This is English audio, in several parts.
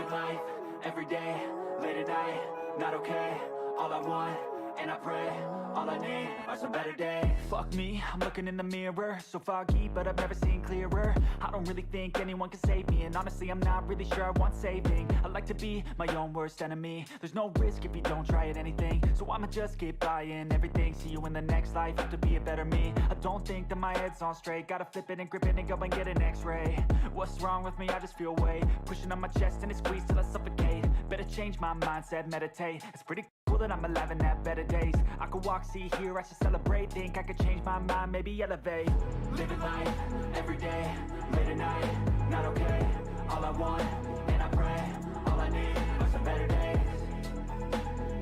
Living life, every day, late at night, not okay. All I want, and I pray, all I need are some better days. Fuck me, I'm looking in the mirror, so foggy, but I've never seen clearer. I don't really think anyone can save me, and honestly I'm not really sure I want saving. I like to be my own worst enemy. There's no risk if you don't try at anything, so I'ma just keep buying everything. See you in the next life, have to be a better me. I don't think that my head's on straight, gotta flip it and grip it and go and get an x-ray. What's wrong with me? I just feel weight pushing on my chest and it squeezes till I suffocate. Better change my mindset, meditate. It's pretty cool that I'm alive and have better days. I could walk, see, hear, I should celebrate. Think I could change my mind, maybe elevate. Living life, every day, late at night, not okay. All I want, and I pray, all I need are some better days.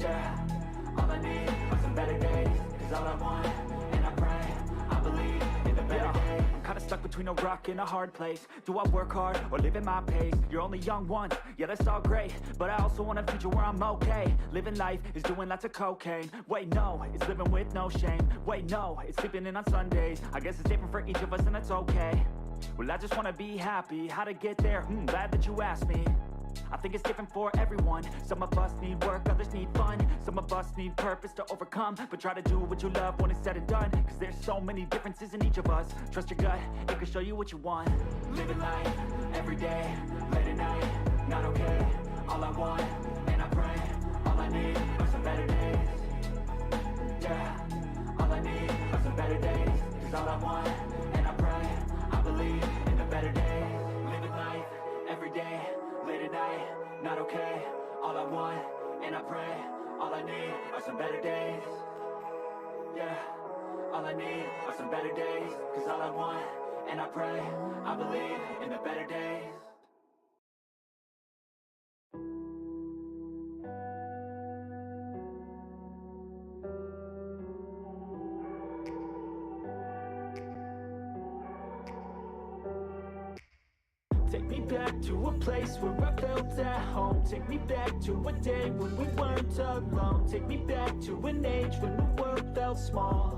Yeah, all I need are some better days. Cause all I want, and I pray, I believe in the better days. I'm kinda stuck between a rock and a hard place. Do I work hard or live at my pace? You're only young once, yeah that's all great, but I also want a future where I'm okay. Living life is doing lots of cocaine. Wait no, it's living with no shame. Wait no, it's sleeping in on Sundays. I guess it's different for each of us and that's okay. Well I just wanna be happy, how to get there? Glad that you asked me. I think it's different for everyone. Some of us need work, others need fun. Some of us need purpose to overcome. But try to do what you love when it's said and done. Cause there's so many differences in each of us. Trust your gut, it can show you what you want. Living life, every day, late at night, not okay. All I want, and I pray, all I need are some better days. Yeah, all I need are some better days. Cause all I want, and I pray, I believe in the better days. Living life, every day, late at night, not okay. All I want, and I pray, all I need are some better days. Yeah, all I need are some better days. Cause all I want, and I pray, I believe in the better days. Take me back to a place where I felt at home. Take me back to a day when we weren't alone. Take me back to an age when the world felt small.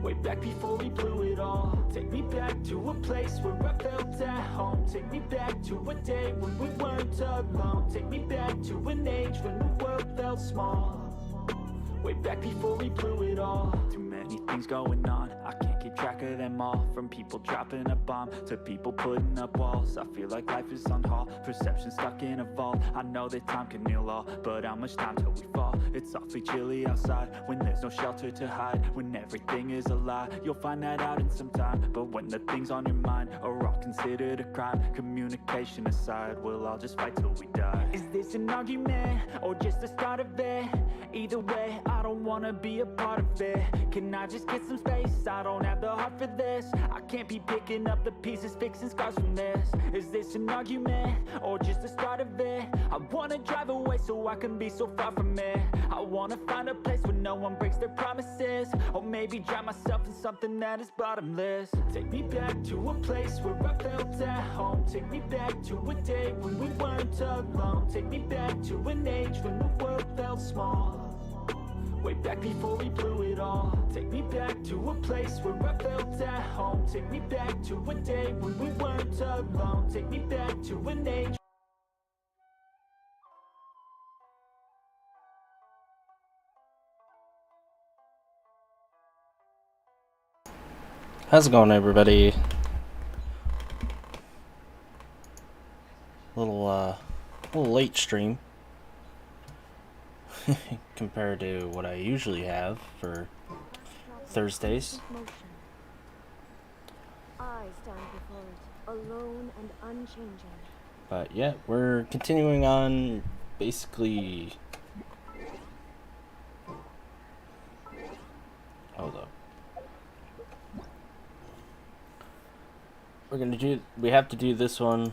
Way back before we blew it all. Take me back to a place where I felt at home. Take me back to a day when we weren't alone. Take me back to an age when the world felt small. Way back before we blew it all. Too many things going on, I can't keep track of them all. From people dropping a bomb to people putting up walls. I feel like life is on hold, perception stuck in a vault. I know that time can heal all, but how much time till we fall? It's awfully chilly outside when there's no shelter to hide. When everything is a lie, you'll find that out in some time. But when the things on your mind are all considered a crime, communication aside, we'll all just fight till we die. Is this an argument or just the start of it? Either way, I don't wanna be a part of it. Can I just get some space? I don't have the heart for this. I can't be picking up the pieces, fixing scars from this. Is this an argument or just the start of it? I wanna drive away so I can be so far from it. I wanna find a place where no one breaks their promises. Or maybe drown myself in something that is bottomless. Take me back to a place where I felt at home. Take me back to a day when we weren't alone. Take me back to an age when the world felt small. Way back before we blew it all. Take me back to a place where I felt at home. Take me back to a day when we weren't alone. Take me back to an age. How's it going, everybody? Little late stream compared to what I usually have for Thursdays. I stand before it, alone and unchanging. But yeah, we're continuing on basically. Hold up. We have to do this one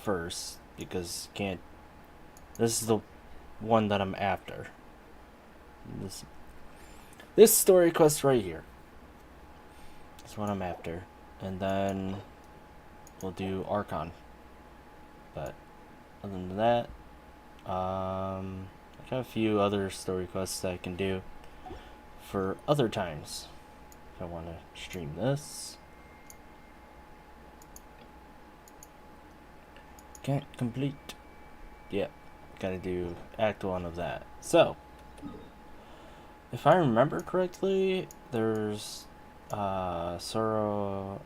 first because this is the one that I'm after. This story quest right here. That's what I'm after. And then we'll do Archon. But other than that, I got a few other story quests that I can do for other times. If I want to stream this. Can't complete. Yep. Gotta do Act 1 of that. So, if I remember correctly, there's Soro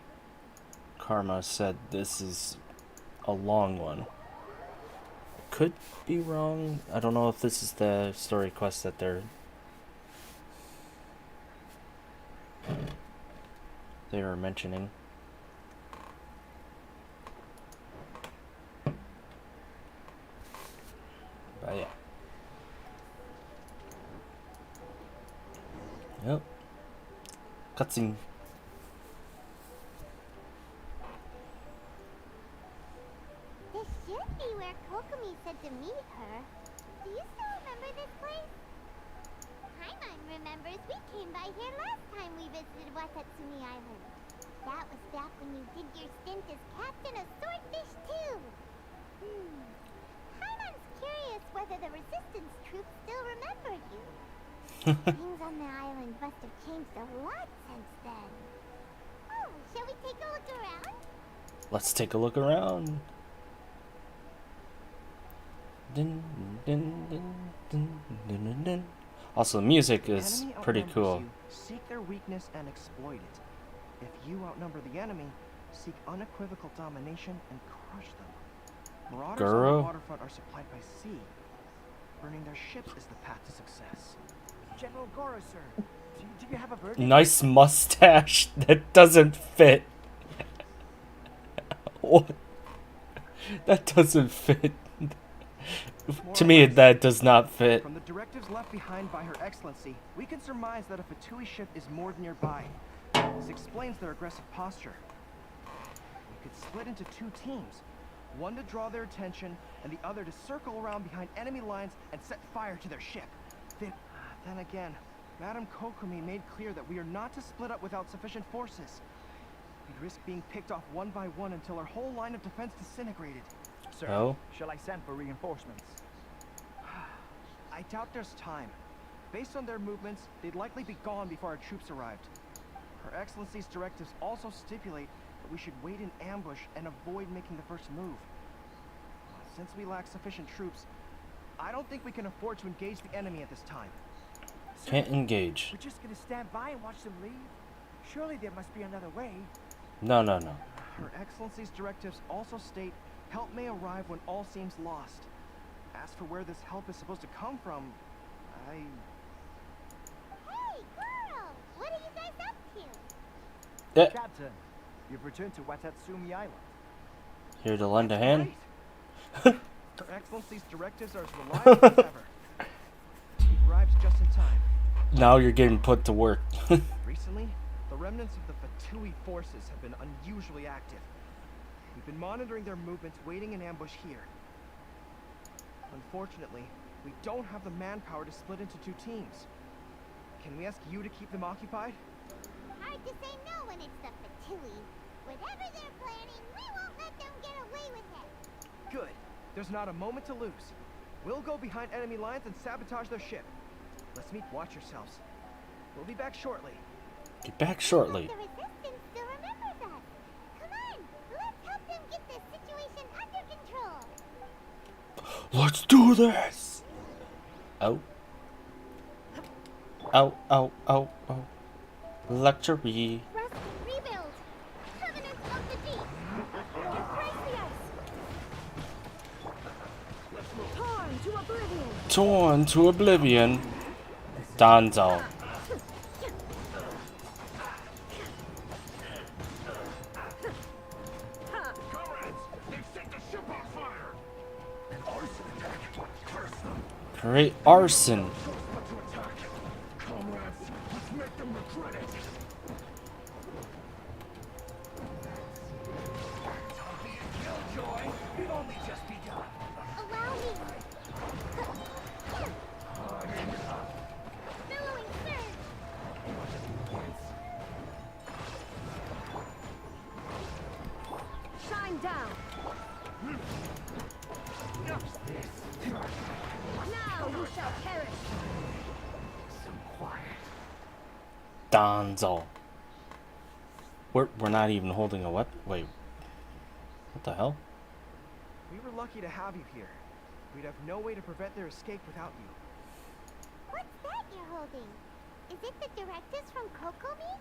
Karma said this is a long one. Could be wrong. I don't know if this is the story quest that they were mentioning. But yeah. Yep. Cutscene. This should be where Kokomi said to meet her. Do you still remember this place? Paimon remembers we came by here last time we visited Watatsumi Island. That was back when you did your stint as captain of Swordfish too. Paimon's curious whether the resistance troops still remember you. Things on the island must have changed a lot since then. Oh, shall we take a look around? Let's take a look around. Dun, dun, dun, dun, dun, dun, dun. Also, the music is Enemy pretty outnumbers cool. You, seek their weakness and exploit it. If you outnumber the enemy, seek unequivocal domination and crush them. Marauders on Guru? the waterfront are supplied by sea. Burning their ships is the path to success. General Goro, sir. Do you have a verdict? Nice mustache that doesn't fit. What? That doesn't fit. To me, that does not fit. From the directives left behind by Her Excellency, we can surmise that a Fatui ship is moored nearby. This explains their aggressive posture. We could split into two teams. One to draw their attention, and the other to circle around behind enemy lines and set fire to their ship. Then again, Madame Kokomi made clear that we are not to split up without sufficient forces. We'd risk being picked off one by one until our whole line of defense disintegrated. Sir, Oh? shall I send for reinforcements? I doubt there's time. Based on their movements, they'd likely be gone before our troops arrived. Her Excellency's directives also stipulate that we should wait in ambush and avoid making the first move. Since we lack sufficient troops, I don't think we can afford to engage the enemy at this time. Sir, Can't engage. we're just gonna stand by and watch them leave? Surely there must be another way. No. Her Excellency's directives also state help may arrive when all seems lost. As for where this help is supposed to come from, Hey, girl! What are you guys up to? Yeah. Captain, you've returned to Watatsumi Island. Here to lend a hand. Her Excellency's directives are as reliable as ever. He arrives just in time. Now you're getting put to work. Recently, the remnants of the Fatui forces have been unusually active. We've been monitoring their movements, waiting in ambush here. Unfortunately, we don't have the manpower to split into two teams. Can we ask you to keep them occupied? Hard to say no when it's the Fatui. Whatever they're planning, we won't let them get away with it. Good. There's not a moment to lose. We'll go behind enemy lines and sabotage their ship. Let's meet. Watch yourselves. We'll be back shortly. Get back shortly. The resistance still remembers us. Come on, let's help them get this situation under control. Let's do this. Ow. Ow, ow, ow, ow. Luxury. Rust, rebuild. Covenants of the deep. Embrace the ice. Torn to oblivion. Torn to oblivion. Danzo. Great arson. Allow me. Billowing surge. Shine down. Now you shall perish. Danzo. We're not even holding a weapon. Wait. What the hell? We were lucky to have you here. We'd have no way to prevent their escape without you. What's that you're holding? Is it the directives from Kokomi?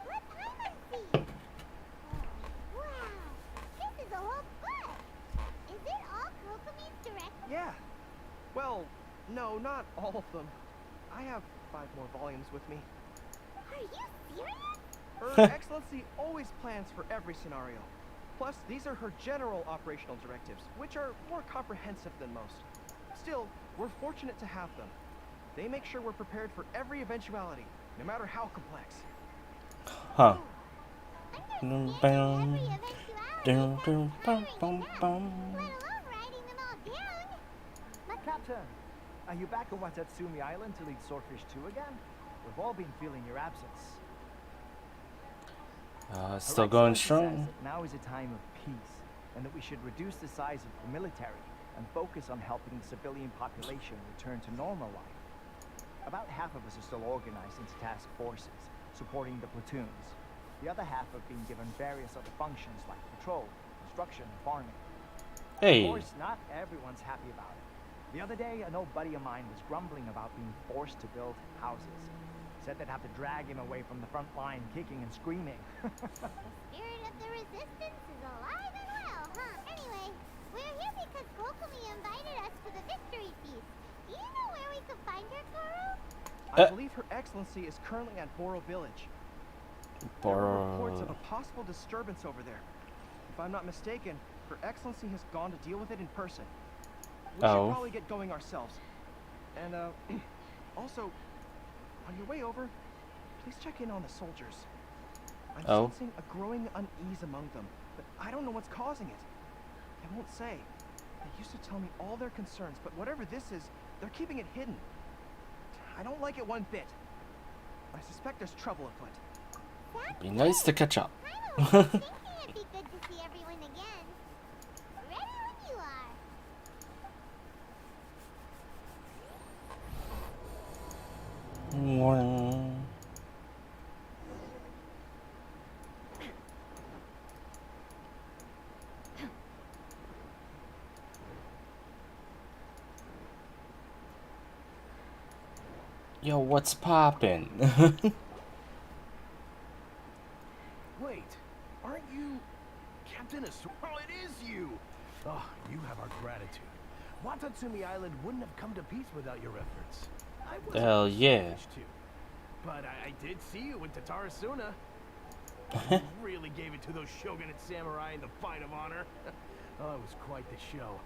Let Paimon see! Oh, wow! This is a whole book! Is it all Kokomi's directives? Yeah. Well, no, not all of them. I have 5 more volumes with me. Are you serious? Her Excellency always plans for every scenario. Plus, these are her general operational directives, which are more comprehensive than most. Still, we're fortunate to have them. They make sure we're prepared for every eventuality, no matter how complex. Huh. Understanding every eventuality sounds tiring enough, let alone writing them all down. Captain, are you back on Watatsumi Island to lead Swordfish 2 again? We've all been feeling your absence. Still Her going Excellency strong. says that now is a time of peace, and that we should reduce the size of the military and focus on helping the civilian population return to normal life. About half of us are still organized into task forces, supporting the platoons. The other half have been given various other functions like patrol, construction, and farming. Hey. Of course, not everyone's happy about it. The other day, an old buddy of mine was grumbling about being forced to build houses. Said they'd have to drag him away from the front line, kicking and screaming. The spirit of the resistance is alive and well, huh? Anyway, we're here because Kokomi invited us to the victory feast. Do you know where we could find her, Koro? I believe Her Excellency is currently at Boro Village. There are reports of a possible disturbance over there. If I'm not mistaken, Her Excellency has gone to deal with it in person. We should probably get going ourselves. And, also, on your way over, please check in on the soldiers. I'm sensing a growing unease among them, but I don't know what's causing it. They won't say. They used to tell me all their concerns, but whatever this is, they're keeping it hidden. I don't like it one bit. I suspect there's trouble afoot. Be nice to catch up. I was thinking it'd be good to see everyone again. Ready when you are. Yo, what's poppin'? Wait, aren't you Captain As? Oh, it is you! Oh, you have our gratitude. Watatsumi Island wouldn't have come to peace without your efforts. I wasn't Hell yeah. privileged to, but I did see you in Tatarasuna. You really gave it to those shogunate samurai in the fight of honor. Oh, it was quite the show.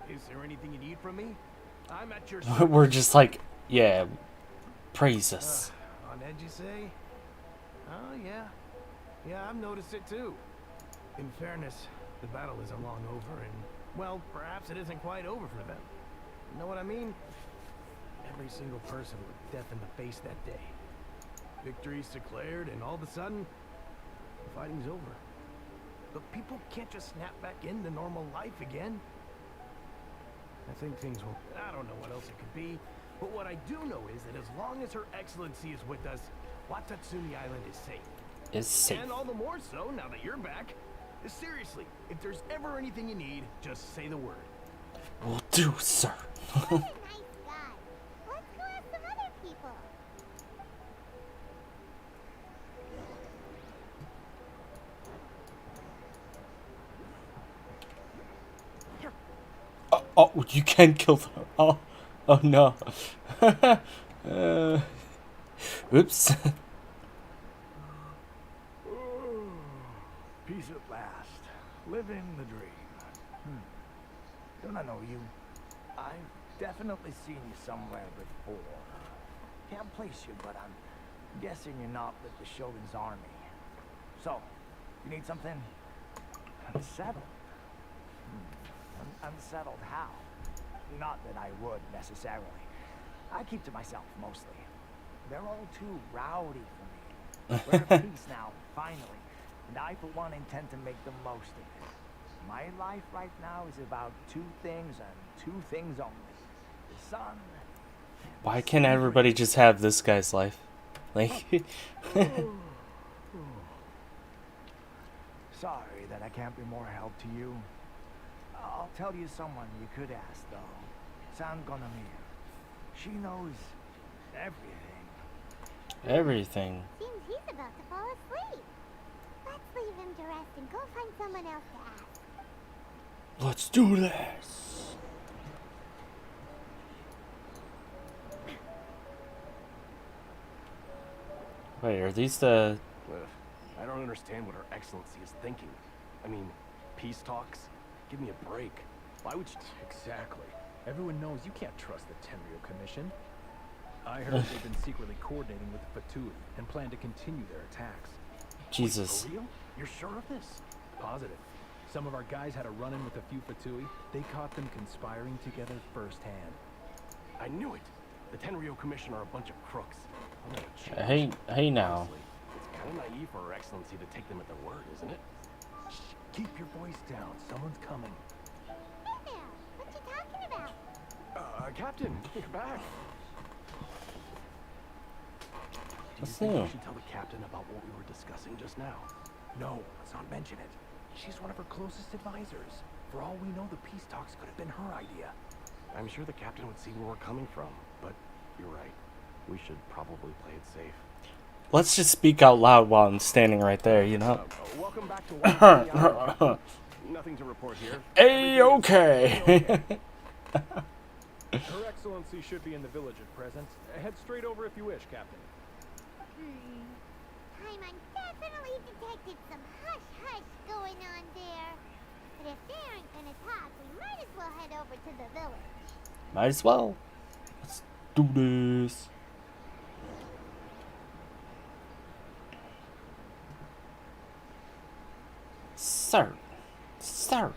Is there anything you need from me? I'm at your service. We're just like, yeah, praise us. On edge, you say? Oh, yeah. Yeah, I've noticed it too. In fairness, the battle isn't long over, and, well, perhaps it isn't quite over for them. You know what I mean? Every single person looked death in the face that day. Victory's declared, and all of a sudden, the fighting's over. But people can't just snap back into normal life again. I think things will... I don't know what else it could be, but what I do know is that as long as Her Excellency is with us, Watatsumi Island is safe. Is safe. And all the more so now that you're back. Seriously, if there's ever anything you need, just say the word. Will do, sir. What a nice guy. Let's go ask some other people. Oh, you can kill them. Oh no. Oops. Peace at last. Living the dream. Don't I know you? I've definitely seen you somewhere before. Can't place you, but I'm guessing you're not with the Shogun's army. So, you need something unsettled. Unsettled how? Not that I would, necessarily. I keep to myself, mostly. They're all too rowdy for me. We're at peace now, finally. And I, for one, intend to make the most of it. My life right now is about 2 things and 2 things only. The sun. Why can't everybody just have this guy's life? Like... Sorry that I can't be more help to you. I'll tell you someone you could ask, though. Sangonomiya. She knows everything. Everything. Seems he's about to fall asleep. Let's leave him to rest and go find someone else to ask. Let's do this. Wait, are these the... I don't understand what Her Excellency is thinking. I mean, peace talks? Give me a break. Why would you... Exactly. Everyone knows you can't trust the Tenryo Commission. I heard they've been secretly coordinating with the Fatui and plan to continue their attacks. Jesus. For real? You're sure of this? Positive. Some of our guys had a run-in with a few Fatui. They caught them conspiring together firsthand. I knew it. The Tenryo Commission are a bunch of crooks. I'm gonna change. Hey now. Honestly, it's kind of naive for Her Excellency to take them at their word, isn't it? Shh, keep your voice down. Someone's coming. Hey there, what you talking about? Captain, you're back. Do you What's think new? we should tell the captain about what we were discussing just now? No, let's not mention it. She's one of her closest advisors. For all we know, the peace talks could have been her idea. I'm sure the captain would see where we're coming from, but you're right. We should probably play it safe. Let's just speak out loud while I'm standing right there, you know? Welcome back to Washington. Nothing to report here. A-okay. Her Excellency should be in the village at present. Head straight over if you wish, Captain. Paimon definitely detected some hush-hush going on there. But if they aren't gonna talk, we might as well head over to the village. Might as well. Let's do this. Sir. Sir.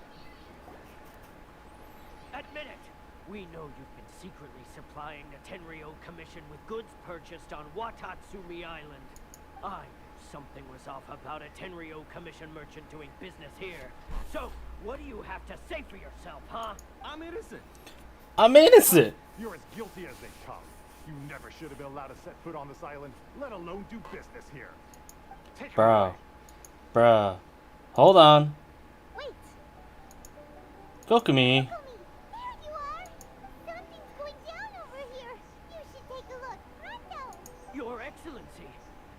Admit it! We know you've been secretly supplying the Tenryo Commission with goods purchased on Watatsumi Island. I knew something was off about a Tenryo Commission merchant doing business here. So, what do you have to say for yourself, huh? I'm innocent. I'm innocent. You're as guilty as they come. You never should have been allowed to set foot on this island, let alone do business here. Take her Bruh. away. Bruh. Hold on. Wait, Kokomi. Kokomi, there you are. Something's going down over here. You should take a look. Pronto. Your Excellency,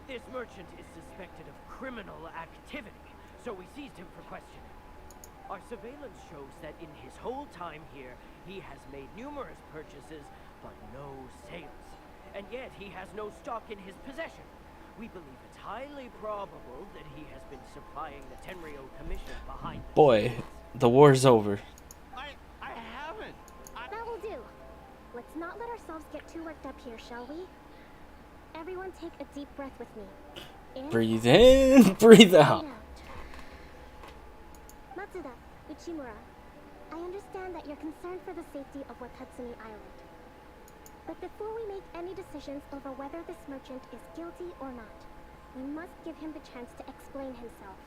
this merchant is suspected of criminal activity, so we seized him for questioning. Our surveillance shows that in his whole time here, he has made numerous purchases, but no sales. And yet he has no stock in his possession. We believe it's highly probable that he has been supplying the Tenryo Commission behind the Boy, scenes. the war's over. I haven't. That will do. Let's not let ourselves get too worked up here, shall we? Everyone take a deep breath with me. In, Breathe in, breathe out. out. Matsuda, Uchimura, I understand that you're concerned for the safety of Watatsumi Island. But before we make any decisions over whether this merchant is guilty or not, we must give him the chance to explain himself.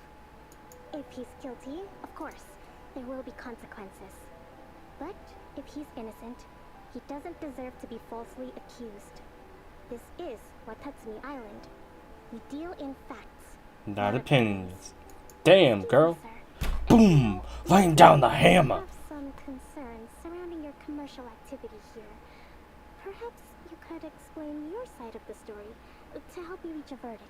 If he's guilty, of course, there will be consequences. But if he's innocent, he doesn't deserve to be falsely accused. This is Watatsumi Island. We deal in facts, Not opinions. Damn, girl. Sir. Boom! Laying down the I hammer. have some concerns surrounding your commercial activity here. Perhaps you could explain your side of the story to help me reach a verdict.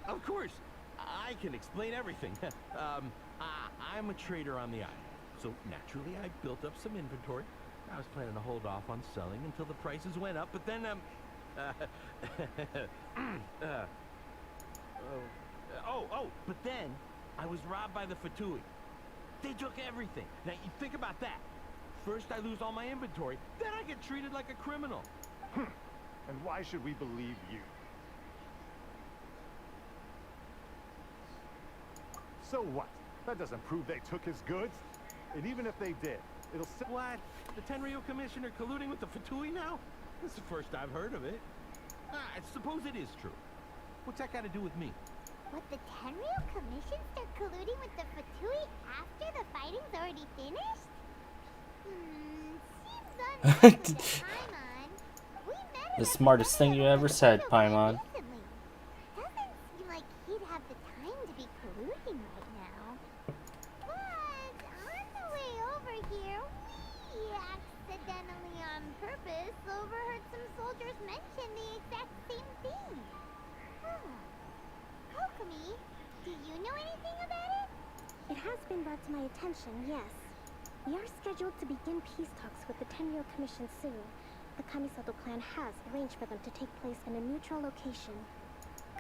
Of course. I can explain everything. I'm a trader on the island. So naturally, I built up some inventory. I was planning to hold off on selling until the prices went up, but then, but then I was robbed by the Fatui. They took everything. Now, you think about that. First, I lose all my inventory, then I get treated like a criminal. And why should we believe you? So what? That doesn't prove they took his goods. And even if they did, it'll still... What? The Tenryo Commissioner colluding with the Fatui now? This is the first I've heard of it. I suppose it is true. What's that got to do with me? What, the Tenryo Commission start colluding with the Fatui after the fighting's already finished? Seems unlikely to Paimon. We met him The at smartest thing you ever said, Paimon. recently. Doesn't seem like he'd have the time to be colluding right now. But on the way over over here, we accidentally on purpose overheard some soldiers mention the exact same thing. Kokomi, do you know anything about it? It has been brought to my attention, yes. We are scheduled to begin peace talks with the Tenryou Commission soon. The Kamisato clan has arranged for them to take place in a neutral location.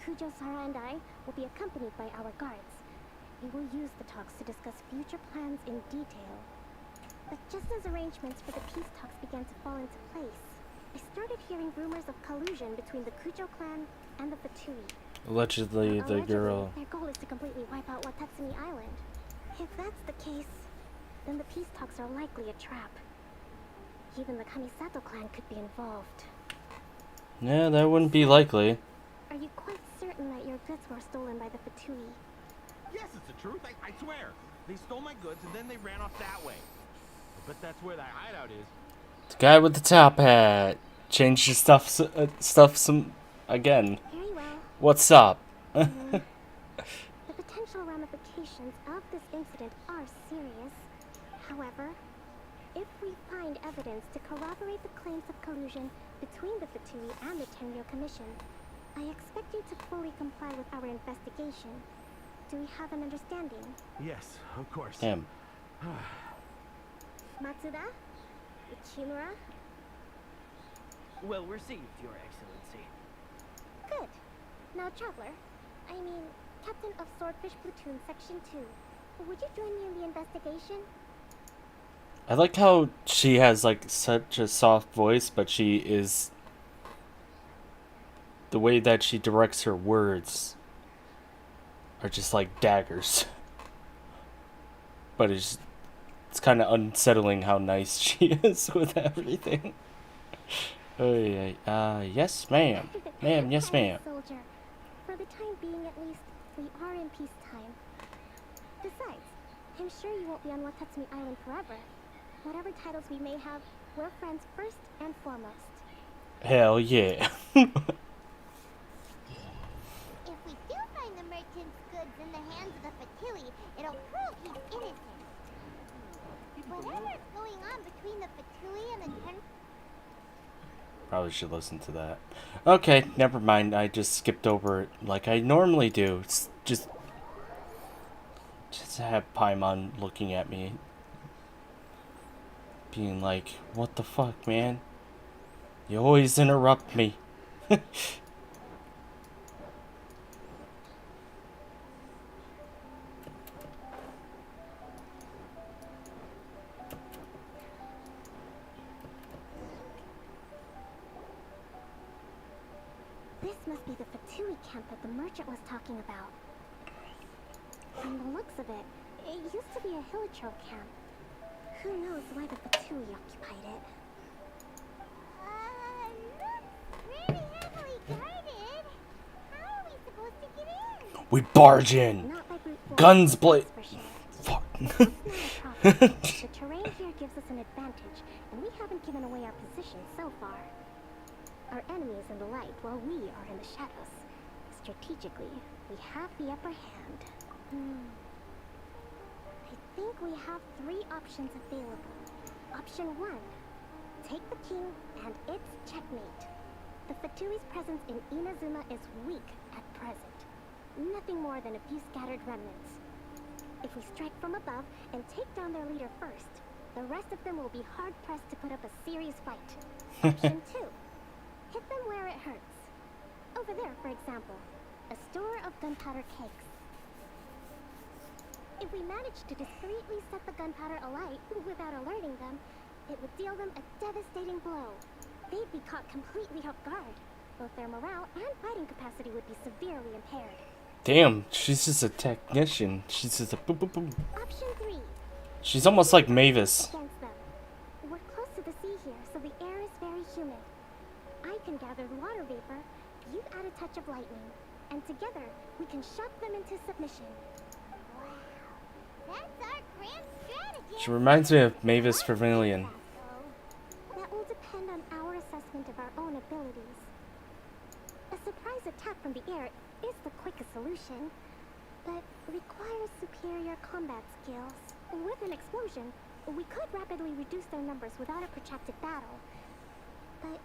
Kujo, Sara, and I will be accompanied by our guards. We will use the talks to discuss future plans in detail. But just as arrangements for the peace talks began to fall into place, I started hearing rumors of collusion between the Kujo clan and the Fatui. Allegedly, the girl. Their goal is to completely wipe out Watatsumi Island. If that's the case, then the peace talks are likely a trap. Even the Kamisato clan could be involved. Yeah, that wouldn't be likely. Are you quite certain that your goods were stolen by the Fatui? Yes, it's the truth. I swear. They stole my goods and then they ran off that way. But that's where that hideout is. The guy with the top hat changed his stuff some again. Very well. What's up? The potential ramifications of this incident are serious. However, if we find evidence to corroborate the claims of collusion between the Fatui and the Tenryou Commission, I expect you to fully comply with our investigation. Do we have an understanding? Yes, of course. Damn. Matsuda? Ichimura? Well received, Your Excellency. Good. Now, Traveler, I mean, Captain of Swordfish Platoon Section 2, would you join me in the investigation? I like how she has like such a soft voice, but she is the way that she directs her words are just like daggers. But it's kind of unsettling how nice she is with everything. Oh yeah, yes ma'am. Ma'am, yes ma'am. Soldier, for the time being at least, we are in peacetime. Besides, I'm sure you won't be on Watatsumi Island forever. Whatever titles we may have, we're friends first and foremost. Hell yeah. If we do find the merchant's goods in the hands of the Fatui, it'll prove he's innocent. Whatever's going on between the Fatui and the Probably should listen to that. Okay, never mind. I just skipped over it like I normally do. It's just have Paimon looking at me, being like, "What the fuck, man? You always interrupt me." This must be the Fatui camp that the merchant was talking about. From the looks of it, it used to be a Hilichurl camp. Who knows why the Fatui occupied it? looks pretty heavily guarded. How are we supposed to get in? We barge in. Not by brute force, Guns blazing. that's for sure. Fuck. That's not a problem. The terrain here gives us an advantage, and we haven't given away our position so far. Our enemy is in the light, while we are in the shadows. Strategically, we have the upper hand. I think we have 3 options available. Option 1. Take the king, and it's checkmate. The Fatui's presence in Inazuma is weak at present. Nothing more than a few scattered remnants. If we strike from above and take down their leader first, the rest of them will be hard-pressed to put up a serious fight. Option 2. Hit them where it hurts. Over there, for example, a store of gunpowder kegs. If we manage to discreetly set the gunpowder alight without alerting them, it would deal them a devastating blow. They'd be caught completely off guard. Both their morale and fighting capacity would be severely impaired. Damn, she's just a technician. She's just a boop boop boop. Option 3. She's almost like Mavis. Against them. We're close to the sea here, so the air is very humid. I can gather the water vapor, you add a touch of lightning, and together we can shock them into submission. That's our grand strategy. She reminds me of Mavis Vermilion. That will depend on our assessment of our own abilities. A surprise attack from the air is the quickest solution, but requires superior combat skills. With an explosion, We could rapidly reduce their numbers without a protracted battle, but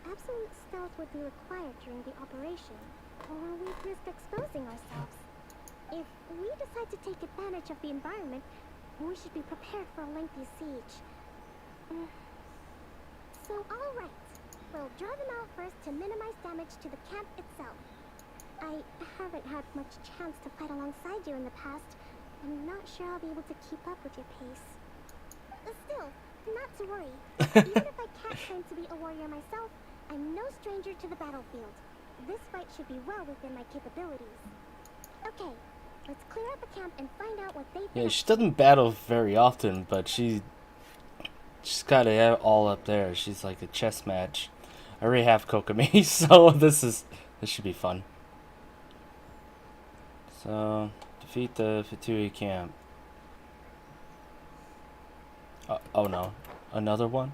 absolute stealth would be required during the operation, or we'd risk exposing ourselves. If we decide to take advantage of the environment, we should be prepared for a lengthy siege. So, alright. We'll draw them out first to minimize damage to the camp itself. I haven't had much chance to fight alongside you in the past. I'm not sure I'll be able to keep up with your pace. Still, not to worry. Even if I can't claim to be a warrior myself, I'm no stranger to the battlefield. This fight should be well within my capabilities. Okay, let's clear out the camp and find out what they've been Yeah, she doesn't battle very often, but she's got it all up there. She's like a chess match. I already have Kokomi, so this should be fun. So, defeat the Fatui camp. Oh no, another one?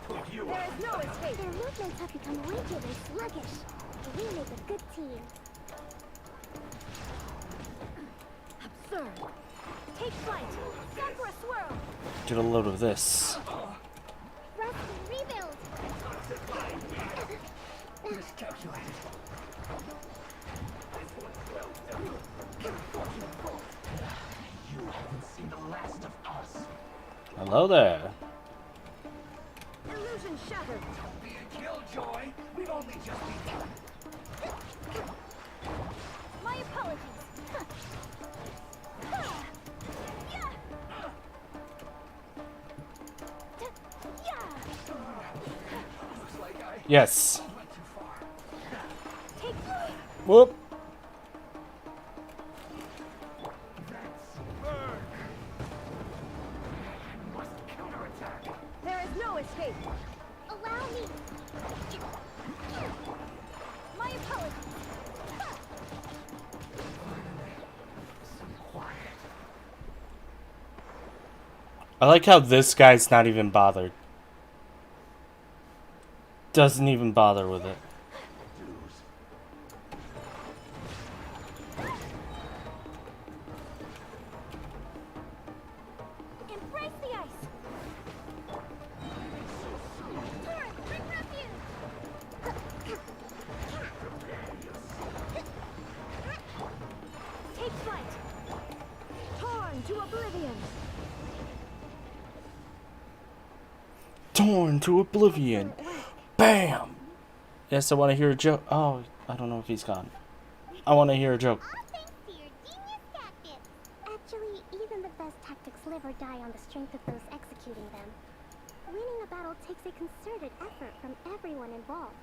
There is no escape. Their movements have become rigid and sluggish. We make a good team. Absurd. Take flight. Time for a swirl. Get a load of this. Rest and rebuild. Miscalculated. You haven't seen the last of us. Hello there. Illusion shattered. Don't be a killjoy. We've only just begun. My apologies. Yes. Whoop. There is no escape. Allow me. My apologies. I like how this guy's not even bothered. Doesn't even bother with it. Embrace the ice. Turn, bring refuge. Take flight. Torn to oblivion. Torn to oblivion. Bam! Yes, I want to hear a joke. Oh, I don't know if he's gone. I want to hear a joke. All thanks to your genius tactics. Actually, even the best tactics live or die on the strength of those executing them. Winning a battle takes a concerted effort from everyone involved.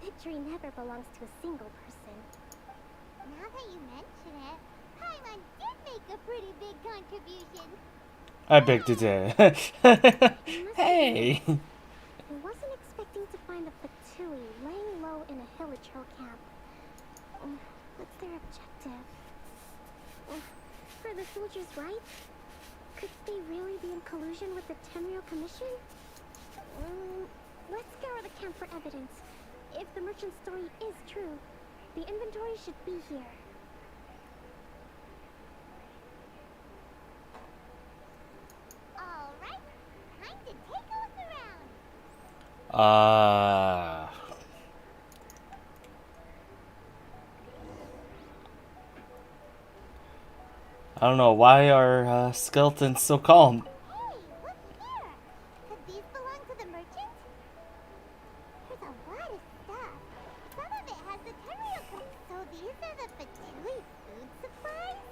Victory never belongs to a single person. Now that you mention it, Paimon did make a pretty big contribution. I beg to differ. Hey! I wasn't expecting to find the Fatui laying low in a Hilichurl camp. What's their objective? For the soldiers' rights? Could they really be in collusion with the Tenryou Commission? Let's scour the camp for evidence. If the merchant's story is true, the inventory should be here. All right, time to take a look around. I don't know, why are skeletons so calm? Hey, look here. Could these belong to the merchant? There's a lot of stuff. Some of it has the Tenryou. So these are the Fatui food supplies?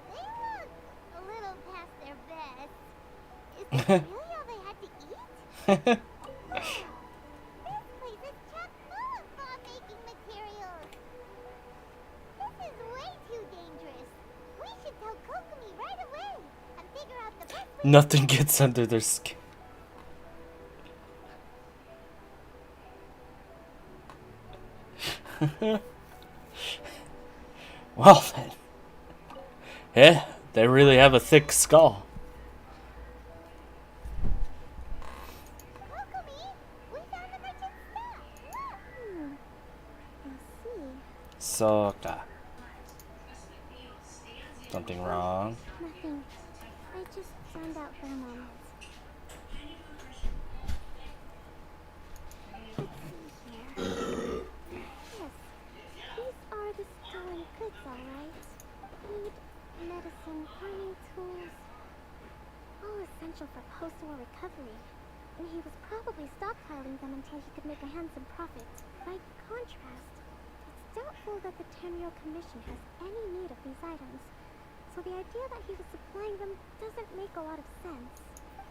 They look a little past their best. Is this really all they had to eat? Wow. This place is chock full of bomb-making materials. This is way too dangerous. We should tell Kokomi right away and figure out the best way. Nothing gets under their skin. Well then. Yeah, they really have a thick skull. Kokomi, we found the merchant's stuff. Look. I see. Soka. Something wrong. Nothing. I just zoned out for a moment. Let's see here. Yes, these are the stolen goods, alright. Food, medicine, farming tools. All essential for post-war recovery. And he was probably stockpiling them until he could make a handsome profit. By contrast, it's doubtful that the Tenryou Commission has any need of these items. So the idea that he was supplying them doesn't make a lot of sense.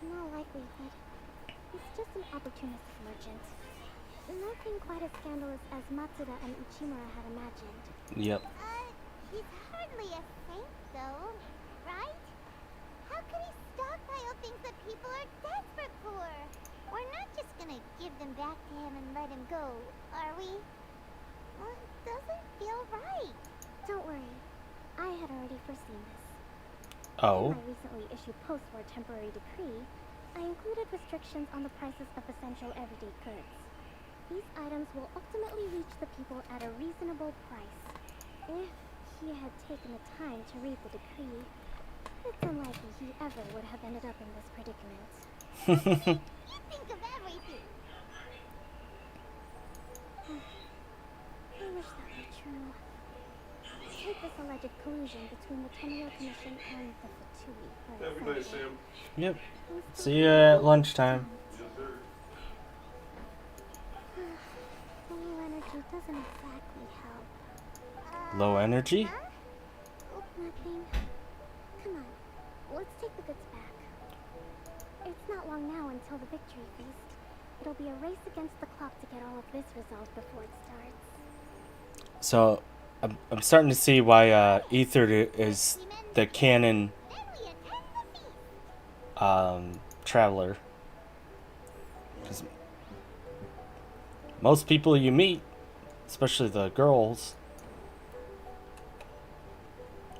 In all likelihood, he's just an opportunistic merchant. Nothing quite as scandalous as Matsuda and Uchimura had imagined. Yep. He's hardly a saint, though, right? How could he stockpile things that people are desperate for? We're not just gonna give them back to him and let him go, are we? Well, it doesn't feel right. Don't worry. I had already foreseen this. Oh. In my recently issued post-war temporary decree, I included restrictions on the prices of essential everyday goods. These items will ultimately reach the people at a reasonable price. If he had taken the time to read the decree, it's unlikely he ever would have ended up in this predicament. You think of everything. I wish that were true. Take this alleged collusion between the Tenryou Commission and the Fatui, for example. Yep. See you at lunchtime. Low energy doesn't exactly help. Low energy? Nothing. Come on, let's take the goods back. It's not long now until the victory feast. It'll be a race against the clock to get all of this resolved before it starts. So, I'm starting to see why Ether is the canon traveler. 'Cause most people you meet, especially the girls,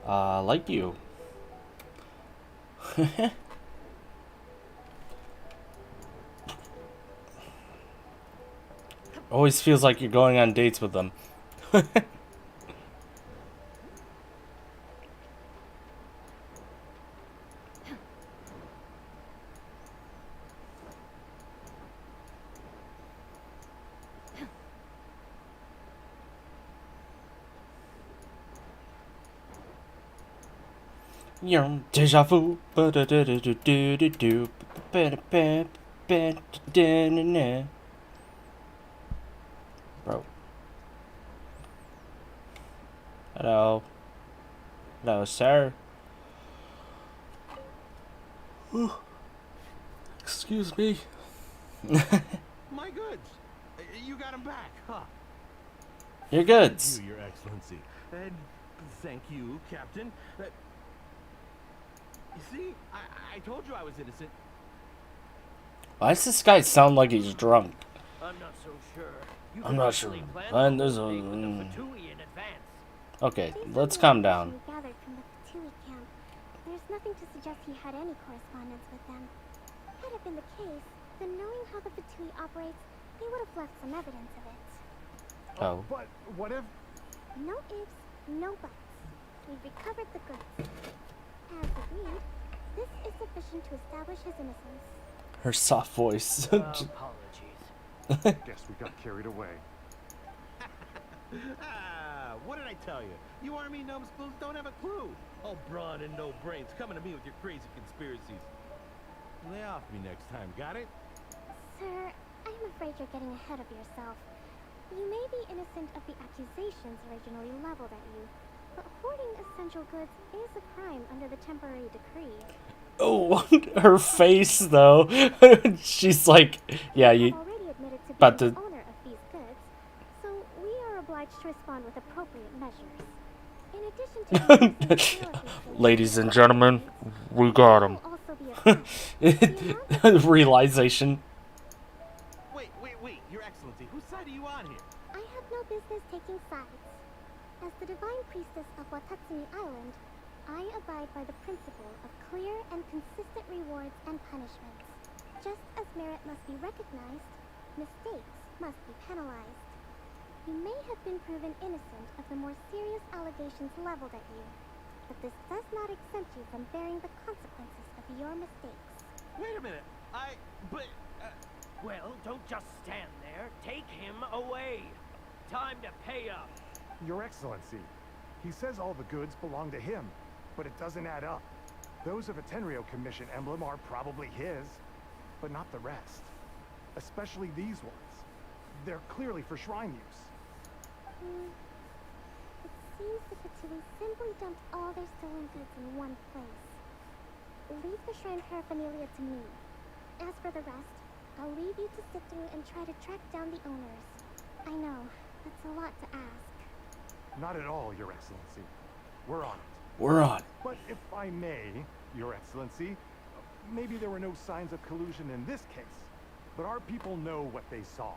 like you. Always feels like you're going on dates with them. Deja vu. Bro. Hello. Hello, sir. Excuse me. My goods. You got them back, huh? Your goods. Thank you, Your Excellency. And thank you, Captain. You see, I told you I was innocent. Why does this guy sound like he's drunk? I'm not so sure. You I'm could not actually sure. plan And the there's whole a. thing with the Fatui in advance. Okay, Based on let's the calm information down. we gathered from the Fatui camp, there's nothing to suggest he had any correspondence with them. Had it been the case, then knowing how the Fatui operates, they would have left some evidence of it. Oh. But what if... No ifs, no buts. We've recovered the goods. As agreed, this is sufficient to establish his innocence. Her soft voice. Apologies. Guess we got carried away. What did I tell you? You army numbskulls don't have a clue. All brawn and no brains coming to me with your crazy conspiracies. Lay off me next time, got it? Sir, I'm afraid you're getting ahead of yourself. You may be innocent of the accusations originally leveled at you, but hoarding essential goods is a crime under the temporary decree. Oh, her face though. She's like, yeah, you. Already admitted to But being the the owner of these goods, so we are obliged to respond with appropriate measures. In addition to enforcing the sale of these goods, ladies and gentlemen, we got there him. will also be a fine. Realization. Wait, Your Excellency, whose side are you on here? I have no business taking sides. As the divine priestess of Watatsumi Island, I abide by the principle of clear and consistent rewards and punishments. Just as merit must be recognized, mistakes must be penalized. You may have been proven innocent of the more serious allegations leveled at you. but this does not exempt you from bearing the consequences of your mistakes. Wait a minute. Well, don't just stand there. Take him away. Time to pay up. Your Excellency, he says all the goods belong to him, but it doesn't add up. Those of a Tenryo Commission emblem are probably his, but not the rest. Especially these ones. They're clearly for shrine use. It seems the Fatui simply dumped all their stolen goods in one place. Leave the shrine paraphernalia to me. As for the rest, I'll leave you to sit through and try to track down the owners. I know, that's a lot to ask. Not at all, Your Excellency. We're on it. We're on. But if I may, Your Excellency, maybe there were no signs of collusion in this case, but our people know what they saw.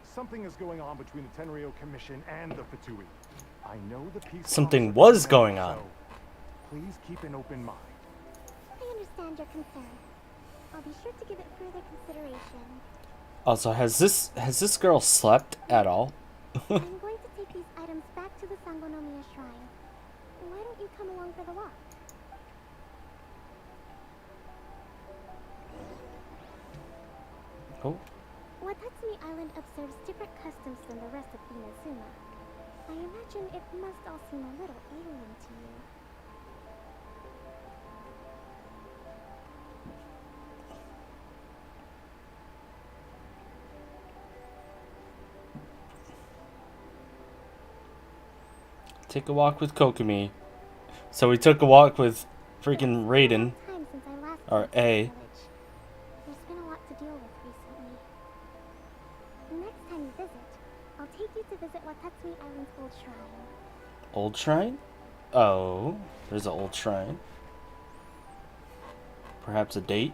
Something is going on between the Tenryo Commission and the Fatui. I know the peace Something talks are was coming, going on. so please keep an open mind. I understand your concern. I'll be sure to give it further consideration. Also, has this girl slept at all? I'm going to take these items back to the Sangonomiya Shrine. Why don't you come along for the walk? Oh. Watatsumi Island observes different customs than the rest of Inazuma. I imagine it must all seem a little alien to you. Take a walk with Kokomi. So we took a walk with freaking Raiden. Time since I last Or came to the A. village. There's been a lot to deal with recently. Next time you visit, I'll take you to visit Watatsumi Island's old shrine. Old shrine? Oh, there's an old shrine. Perhaps a date?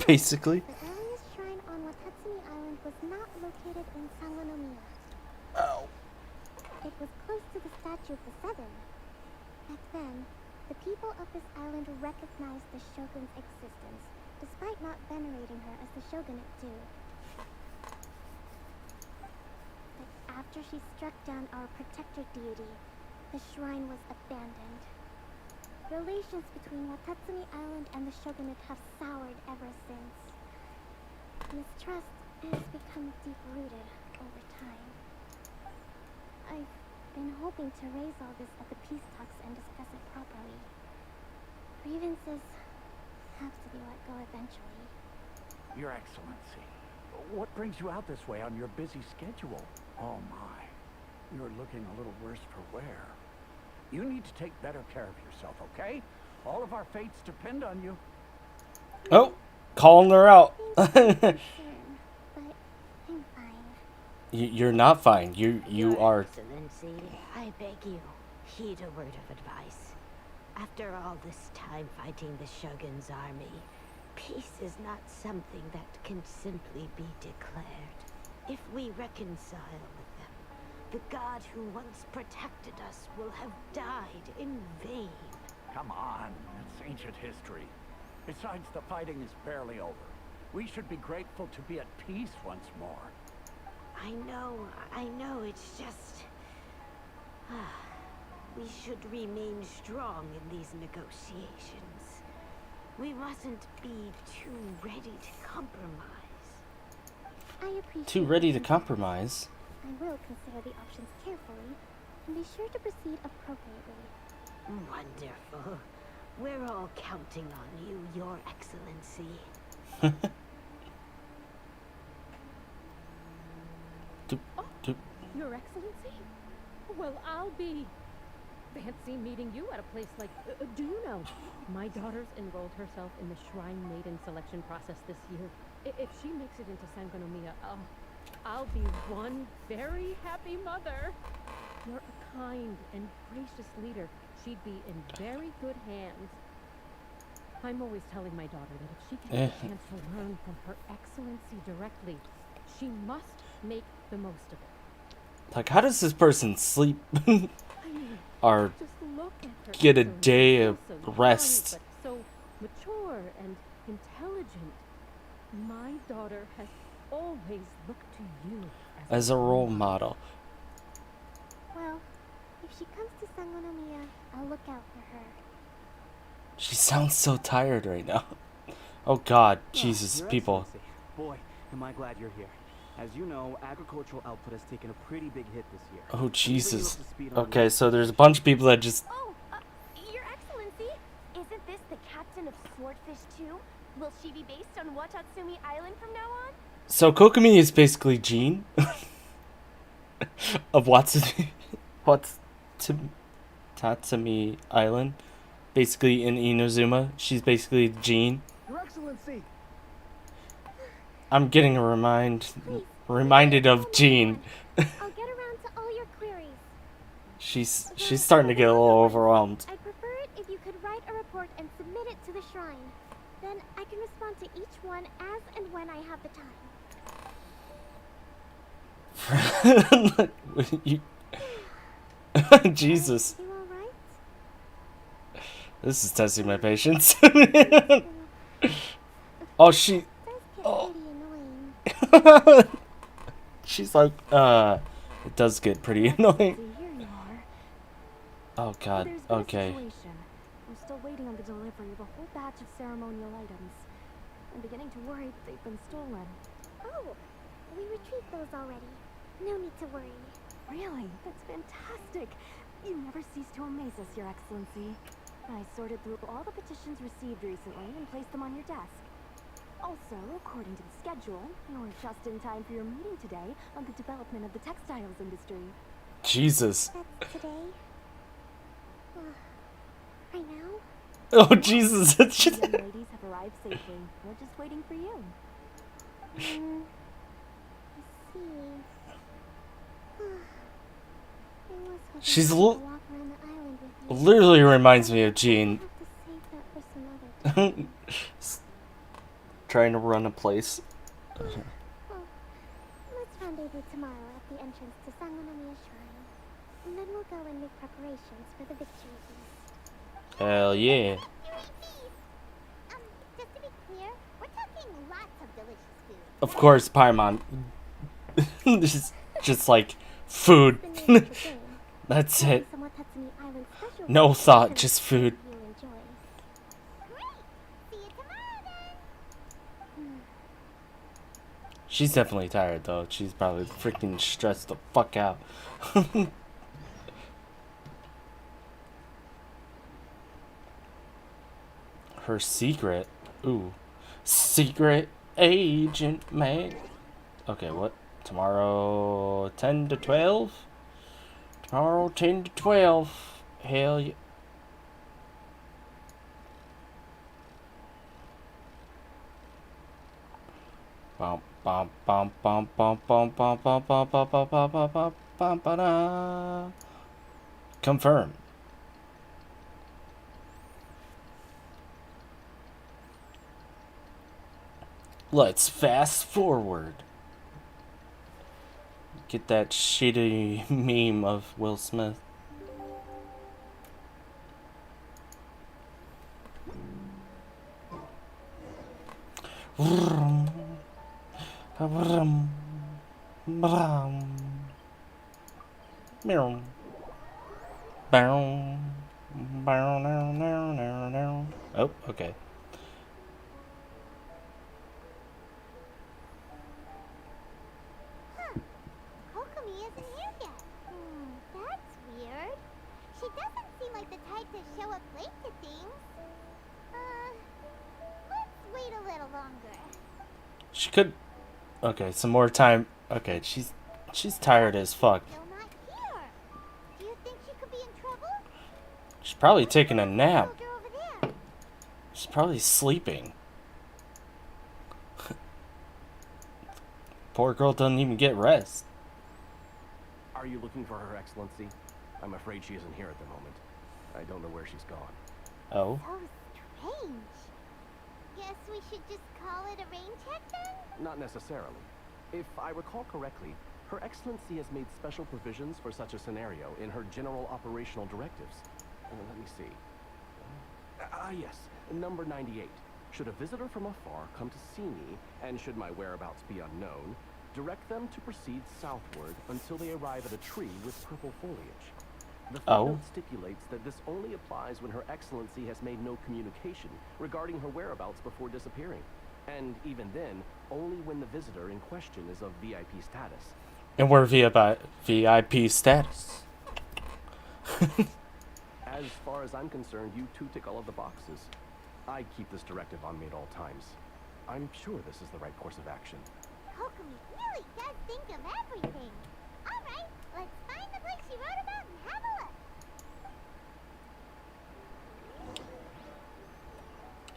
Basically. The earliest shrine on Watatsumi Island was not located in Sangonomiya. Oh. It was close to the Statue of the Seven. Back then, the people of this island recognized the shogun's existence, despite not venerating her as the shogunate do. But after she struck down our protector deity, the shrine was abandoned. Relations between Watatsumi Island and the shogunate have soured ever since. Mistrust has become deep-rooted over time. I've been hoping to raise all this at the peace talks and discuss it properly. Grievances have to be let go eventually. Your Excellency, what brings you out this way on your busy schedule? Oh my, you're looking a little worse for wear. You need to take better care of yourself, okay? All of our fates depend on you. Oh, calling her out. But I'm fine. You're not fine. You Your are. Excellency, I beg you, heed a word of advice. After all this time fighting the Shogun's army, peace is not something that can simply be declared. If we reconcile with them, the god who once protected us will have died in vain. Come on, it's ancient history. Besides, the fighting is barely over. We should be grateful to be at peace once more. I know, it's just... we should remain strong in these negotiations. We mustn't be too ready to compromise. I appreciate Too ready to compromise. I will consider the options carefully and be sure to proceed appropriately. Wonderful. We're all counting on you, Your Excellency. Your Excellency? Well, I'll be fancy meeting you at a place like... do you know, my daughter's enrolled herself in the Shrine Maiden selection process this year. If she makes it into Sangonomiya, I'll be one very happy mother. You're a kind and gracious leader. She'd be in very good hands. I'm always telling my daughter that if she gets a chance to learn from her Excellency directly, she must make the most of it. Like, how does this person sleep or Just look at her get a Excellency. day of So young, rest? but so mature and intelligent. My daughter has always looked to you As a role model? Well, If she comes to Sangonomiya, I'll look out for her. She sounds so tired right now. Oh God, Jesus, Your people. Excellency. Boy, am I glad you're here. As you know, agricultural output has taken a pretty big hit this year. Oh Jesus. Up to speed on Okay, so there's a bunch of people that just. Oh, Your Excellency, isn't this the captain of Swordfish 2? Will she be based on Watatsumi Island from now on? So Kokomi is basically Jean of Tatsumi Island, basically in Inazuma. She's basically Jean. Your Excellency! I'm getting reminded of Jean. I'll get around to all your queries. She's starting to get a little overwhelmed. I'd prefer it if you could write a report and submit it to the shrine. Then I can respond to each one as and when I have the time. Jesus. You all right? This is testing my patience. Oh, she. Oh. She's like, it does get pretty annoying. Oh God. Okay. I'm still waiting on the delivery of a whole batch of ceremonial items. I'm beginning to worry that they've been stolen. Oh, we retrieved those already. No need to worry. Really? That's fantastic. You never cease to amaze us, Your Excellency. I sorted through all the petitions received recently and placed them on your desk. Also, according to the schedule, you're just in time for your meeting today on the development of the textiles industry. Jesus. That's today? Right now? Oh Jesus. The young ladies have arrived safely. We're just waiting for you. I see. She's literally reminds me of Jean. Trying to run a place. Let's rendezvous tomorrow at the entrance to Sangonomiya Shrine. And then we'll go and make preparations for the victory feast. Hell yeah. Just to be clear, we're talking lots of delicious food. Of course, Paimon. This is just like food. That's it. No thought, just food. She's definitely tired though. She's probably freaking stressed the fuck out. Her secret. Ooh. Secret agent, man. Okay, what? Tomorrow 10 to 12? Tomorrow 10 to 12. Hell yeah. Bum bum bum bum bum bum bum bum bum bum bum bum bum bum bum ba. Confirm. Let's fast forward. Get that shitty meme of Will Smith. Oh, okay. Kokomi isn't here yet. That's weird. She doesn't seem like the type to show up late to things. Let's wait a little longer. She could. Okay, some more time. Okay, she's tired as fuck. Still not here. Do you think she could be in trouble? She's probably taking a nap. Told her over there. She's probably sleeping. Poor girl doesn't even get rest. Are you looking for Her Excellency? I'm afraid she isn't here at the moment. I don't know where she's gone. Oh. So strange. Guess we should just call it a rain check then? Not necessarily. If I recall correctly, Her Excellency has made special provisions for such a scenario in her general operational directives. Let me see. Yes, number 98. Should a visitor from afar come to see me, and should my whereabouts be unknown, direct them to proceed southward until they arrive at a tree with purple foliage. The Oh. footnote stipulates that this only applies when Her Excellency has made no communication regarding her whereabouts before disappearing. And even then, only when the visitor in question is of VIP status. And we're via VIP status. As far as I'm concerned, you two tick all of the boxes. I keep this directive on me at all times. I'm sure this is the right course of action. Kokomi really does think of everything. All right, let's find the place she wrote about and have a look.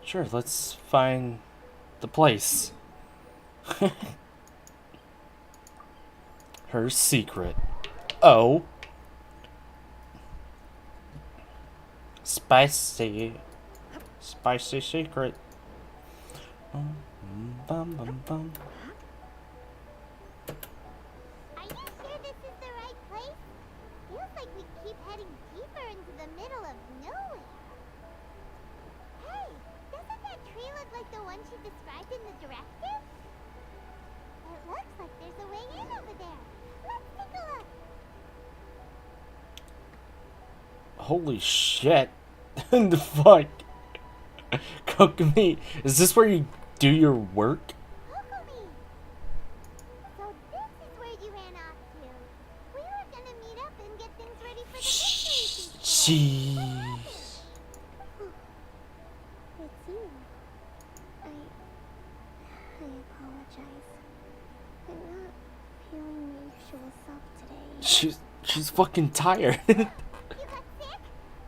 Sure, let's find the place. Her secret. Oh. Spicy. Spicy secret. Bum, bum, bum. Are you sure this is the right place? Feels like we keep heading deeper into the middle of nowhere. Hey, doesn't that tree look like the one she described in the directive? It looks like there's a way in over there. Let's take a look. Holy shit. The fuck? Kokomi, is this where you do your work? Kokomi! So this is where you ran off to. We were gonna meet up and get things ready for the victory feast. Jeez. It's you. I apologize. I'm not feeling my usual self today. She's fucking tired. You got sick?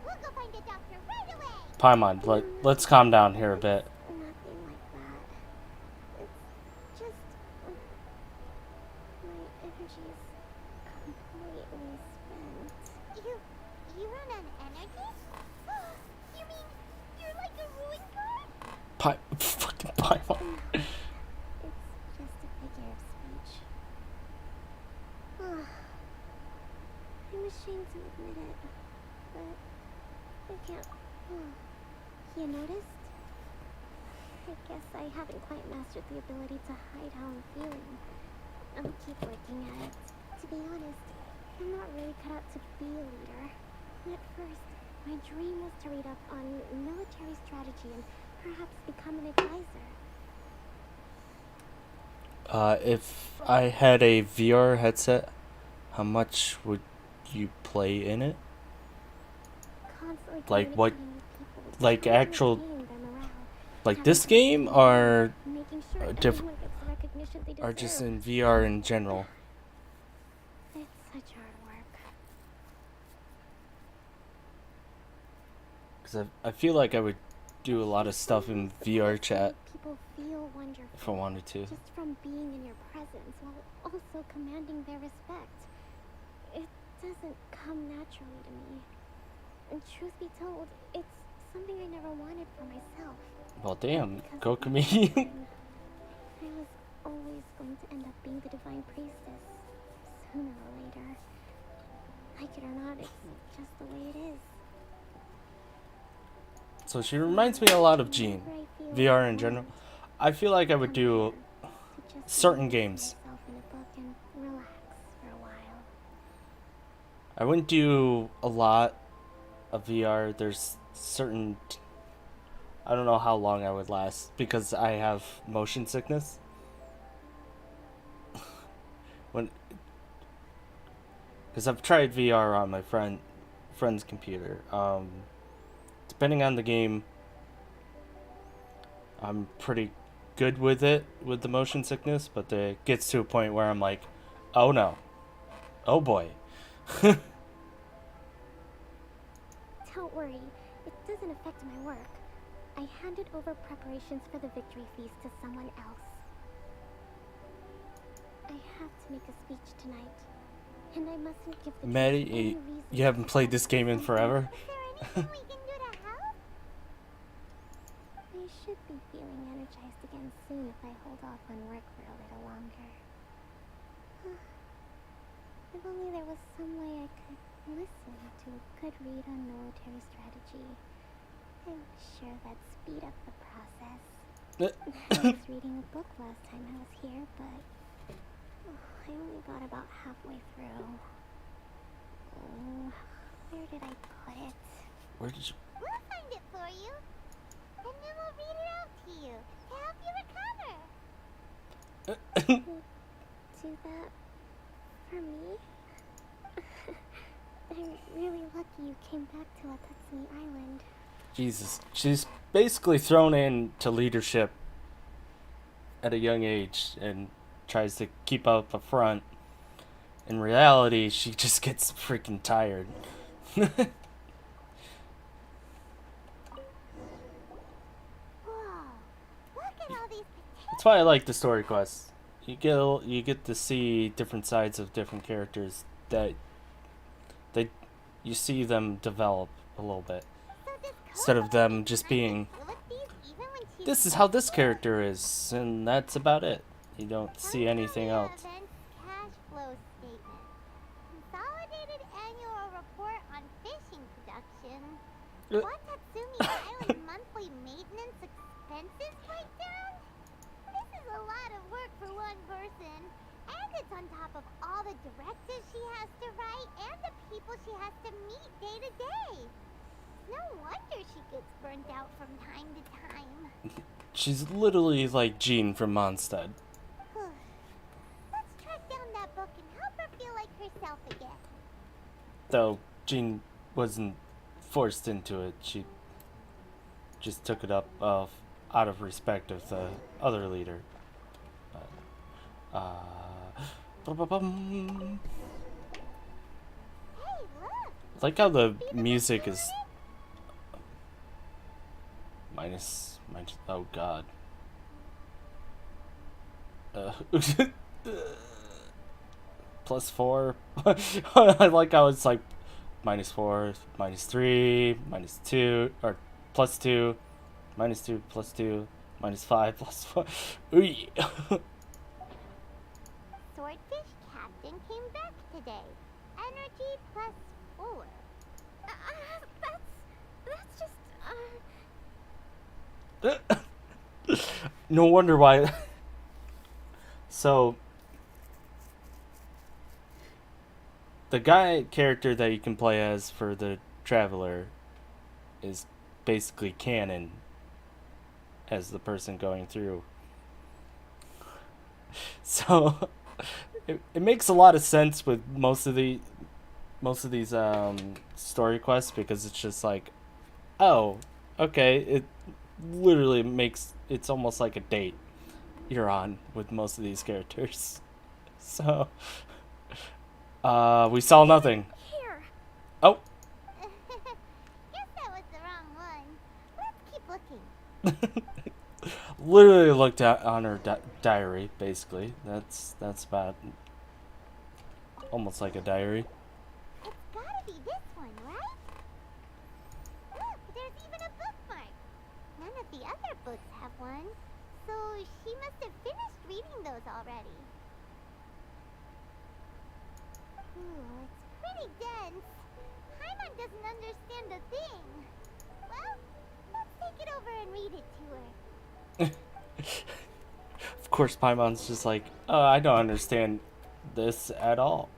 We'll go find a doctor right away. Paimon, let's calm down here a bit. Nothing like that. It's just my energy is completely spent. You run on energy? You mean you're like a ruin card? Fucking Paimon. It's just a figure of speech. I'm ashamed to admit it, but I can't. You noticed? I guess I haven't quite mastered the ability to hide how I'm feeling. I'll keep working at it. To be honest, I'm not really cut out to be a leader. At first, my dream was to read up on military strategy and perhaps become an advisor. If I had a VR headset, how much would you play in it? Constantly Like what? communicating with people, Like trying to actual, maintain their morale, like having this to game, maintain or making sure different, everyone gets the recognition they or just deserve. in VR in general? It's such hard work. Because I feel like I would do a lot of stuff in VR chat People feel wonderful if I wanted to. just from being in your presence while also commanding their respect. It doesn't come naturally to me. And truth be told, it's something I never wanted for myself. Well, damn, Because Kokomi. I was always going to end up being the divine priestess, sooner or later. Like it or not, it's just the way it is. So she reminds me a lot of Jean. VR in general. I feel like I would do certain games. Myself in a book and relax for a while. I wouldn't do a lot of VR. There's certain... I don't know how long I would last because I have motion sickness. Because I've tried VR on my friend's computer. Depending on the game, I'm pretty good with it, with the motion sickness, but it gets to a point where I'm like, oh no. Oh boy. Don't worry, it doesn't affect my work. I handed over preparations for the victory feast to someone else. I have to make a speech tonight, and I mustn't give the Maddie, troops any reason you haven't to played this suspect game in something. forever? Is there anything we can do to help? I should be feeling energized again soon if I hold off on work for a little longer. If only there was some way I could listen to a good read on military strategy. I'm sure that'd speed up the process. I was reading a book last time I was here, but I only got about halfway through. Where did I put it? Where did you... We'll find it for you. And then we'll read it out to you to help you recover. Do that for me? I'm really lucky you came back to Watatsumi Island. Jesus. She's basically thrown into leadership at a young age and tries to keep up a front. In reality, she just gets freaking tired. Whoa, look at all these That's why I like the story quests. You get to see different sides of different characters that you see them develop a little bit instead of them just being, this is how this character is, and that's about it. You don't see anything else. cash flow statement. Consolidated annual report on fishing production. Watatsumi Island monthly maintenance expenses breakdown? This is a lot of work for one person. And it's on top of all the directives she has to write and the people she has to meet day to day. No wonder she gets burnt out from time to time. She's literally like Jean from Mondstadt. Let's track down that book and help her feel like herself again. Though Jean wasn't forced into it, she just took it up out of respect of the other leader. Ba-ba-bum. Hey, look! I like how the music is minus oh god. +4. I like how it's like -4, -3, -2, or +2, -2, +2, -5, +4. Ooh. Swordfish Captain came back today. Energy +4. That's just, No wonder why. So the guy character that you can play as for the Traveler is basically canon as the person going through. So it makes a lot of sense with most of these story quests, because it's just like, oh, okay, it literally makes it's almost like a date you're on with most of these characters. So we saw nothing. Here. Oh. Guess that was the wrong one. Let's keep looking. Literally looked at on her diary, basically. That's about almost like a diary. It's gotta be this one, right? Look, there's even a bookmark. None of the other books have one, so she must have finished reading those already. Ooh, it's pretty dense. Paimon doesn't understand a thing. Well, let's take it over and read it to her. Of course, Paimon's just like, oh, I don't understand this at all.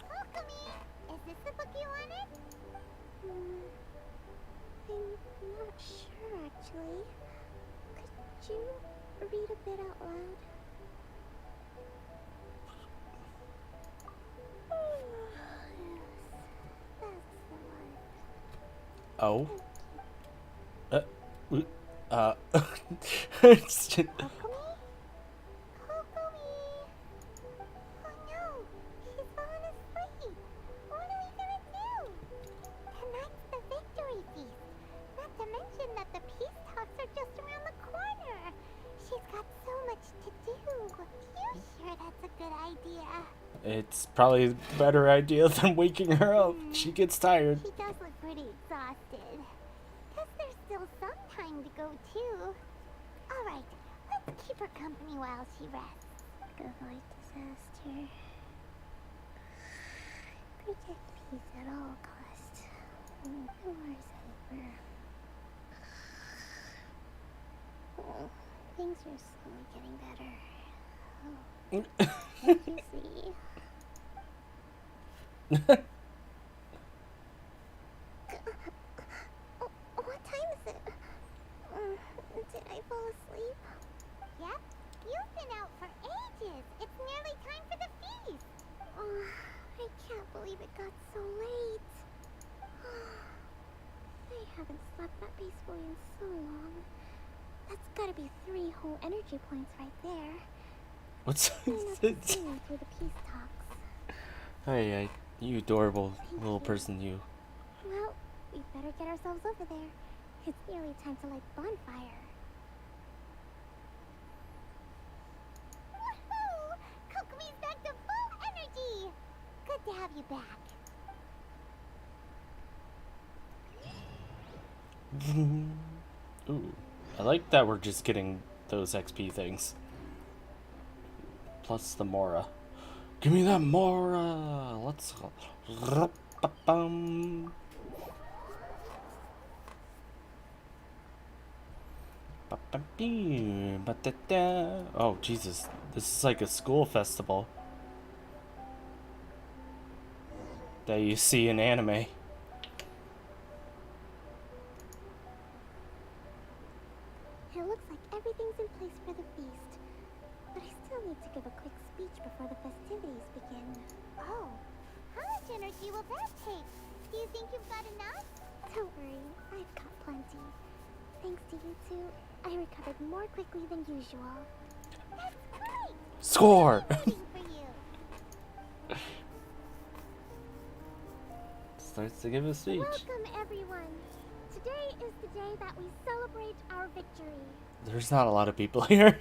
Kokomi, is this the book you wanted? I'm not sure, actually. Could you read a bit out loud? Oh. Kokomi? Kokomi? Oh no, she's fallen asleep. What are we gonna do? Tonight's the victory feast. Not to mention that the peace talks are just around the corner. She's got so much to do. You sure that's a good idea? It's probably a better idea than waking her up. She gets tired. She does look pretty exhausted. Guess there's still some time to go too. Alright, let's keep her company while she rests. Avoid disaster. Protect peace at all costs. When the war's over. Oh, things are slowly getting better. Oh. See. What time is it? Did I fall asleep? Yep, you've been out for ages. It's nearly time for the feast. I can't believe it got so late. I haven't slept that peacefully in so long. That's gotta be 3 whole energy points right there. What's Enough to see me through the peace talks. Hey, you adorable little person, you. Well, we better get ourselves over there. It's nearly time to light the bonfire. Woohoo! Kokomi's back to full energy. Good to have you back. Ooh, I like that we're just getting those XP things. Plus the Mora. Give me that Mora! Let's go. Oh, Jesus. This is like a school festival that you see in anime. It looks like everything's in place for the feast. But I still need to give a quick speech before the festivities begin. Oh, how much energy will that take? Do you think you've got enough? Don't worry, I've got plenty. Thanks to you two, I recovered more quickly than usual. That's great! Score! I'm rooting for you. Starts to give a speech. Welcome, everyone. Today is the day that we celebrate our victory. There's not a lot of people here.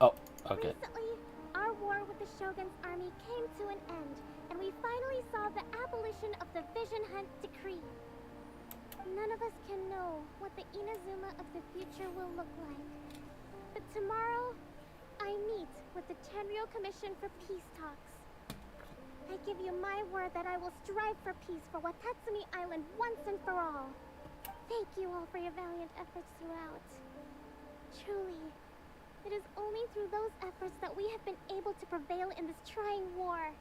Oh, okay. Recently, our war with the Shogun's army came to an end, and we finally saw the abolition of the Vision Hunt Decree. None of us can know what the Inazuma of the future will look like. But tomorrow, I meet with the Tenryou Commission for peace talks. I give you my word that I will strive for peace for Watatsumi Island once and for all. Thank you all for your valiant efforts throughout. Truly, it is only through those efforts that we have been able to prevail in this trying war.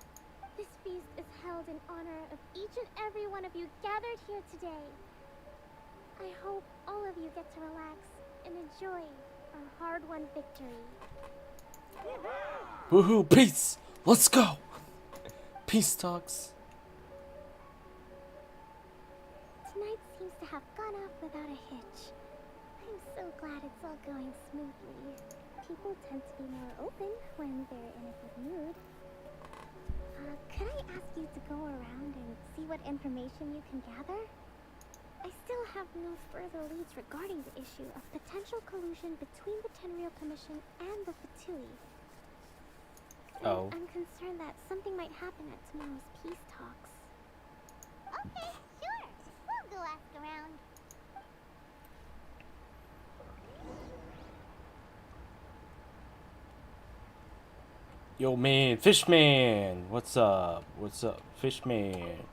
This feast is held in honor of each and every one of you gathered here today. I hope all of you get to relax and enjoy our hard-won victory. Woohoo! Peace! Let's go! Peace talks. Tonight seems to have gone off without a hitch. I'm so glad it's all going smoothly. People tend to be more open when they're in a good mood. Could I ask you to go around and see what information you can gather? I still have no further leads regarding the issue of potential collusion between the Tenryou Commission and the Fatui. Oh. I'm concerned that something might happen at tomorrow's peace talks. Okay, sure. We'll go ask around. Yo, man, Fishman! What's up? What's up, Fishman?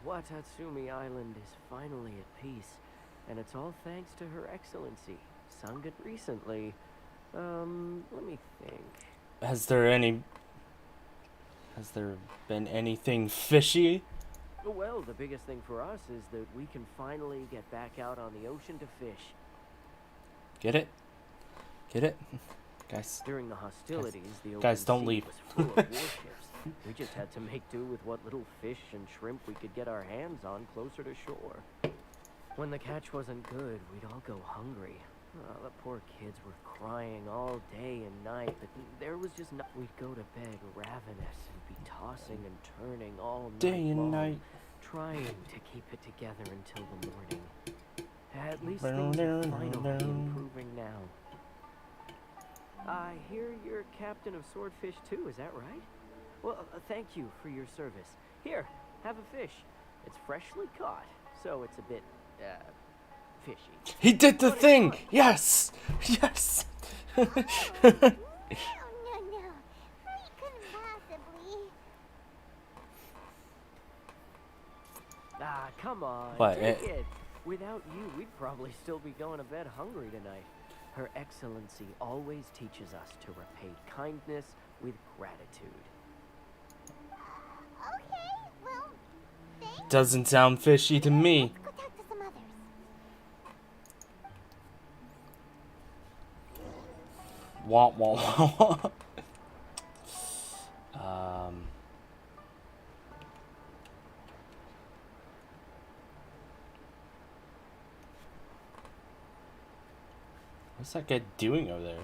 Watatsumi Island is finally at peace, and it's all thanks to Her Excellency, sung it recently. Let me think. Has there been anything fishy? Well, the biggest thing for us is that we can finally get back out on the ocean to fish. Get it? Get it? Guys. During the hostilities, the guys, open don't sea leave. was full of warships. We just had to make do with what little fish and shrimp we could get our hands on closer to shore. When the catch wasn't good, we'd all go hungry. The poor kids were crying all day and night, but there was just no... We'd go to bed ravenous and be tossing and turning all night Day and long, night. trying to keep it together until the morning. At least things are finally improving now. I hear you're captain of Swordfish too, is that right? Well, thank you for your service. Here, have a fish. It's freshly caught, so it's a bit, fishy. He did the thing! Yes! Yes! No. We couldn't possibly. Come on, What, take it. Without you, we'd probably still be going to bed hungry tonight. Her Excellency always teaches us to repay kindness with gratitude. Okay, well, thanks. Doesn't sound fishy to me. Let's go talk to some others. Wah wah wah. What's that guy doing over there?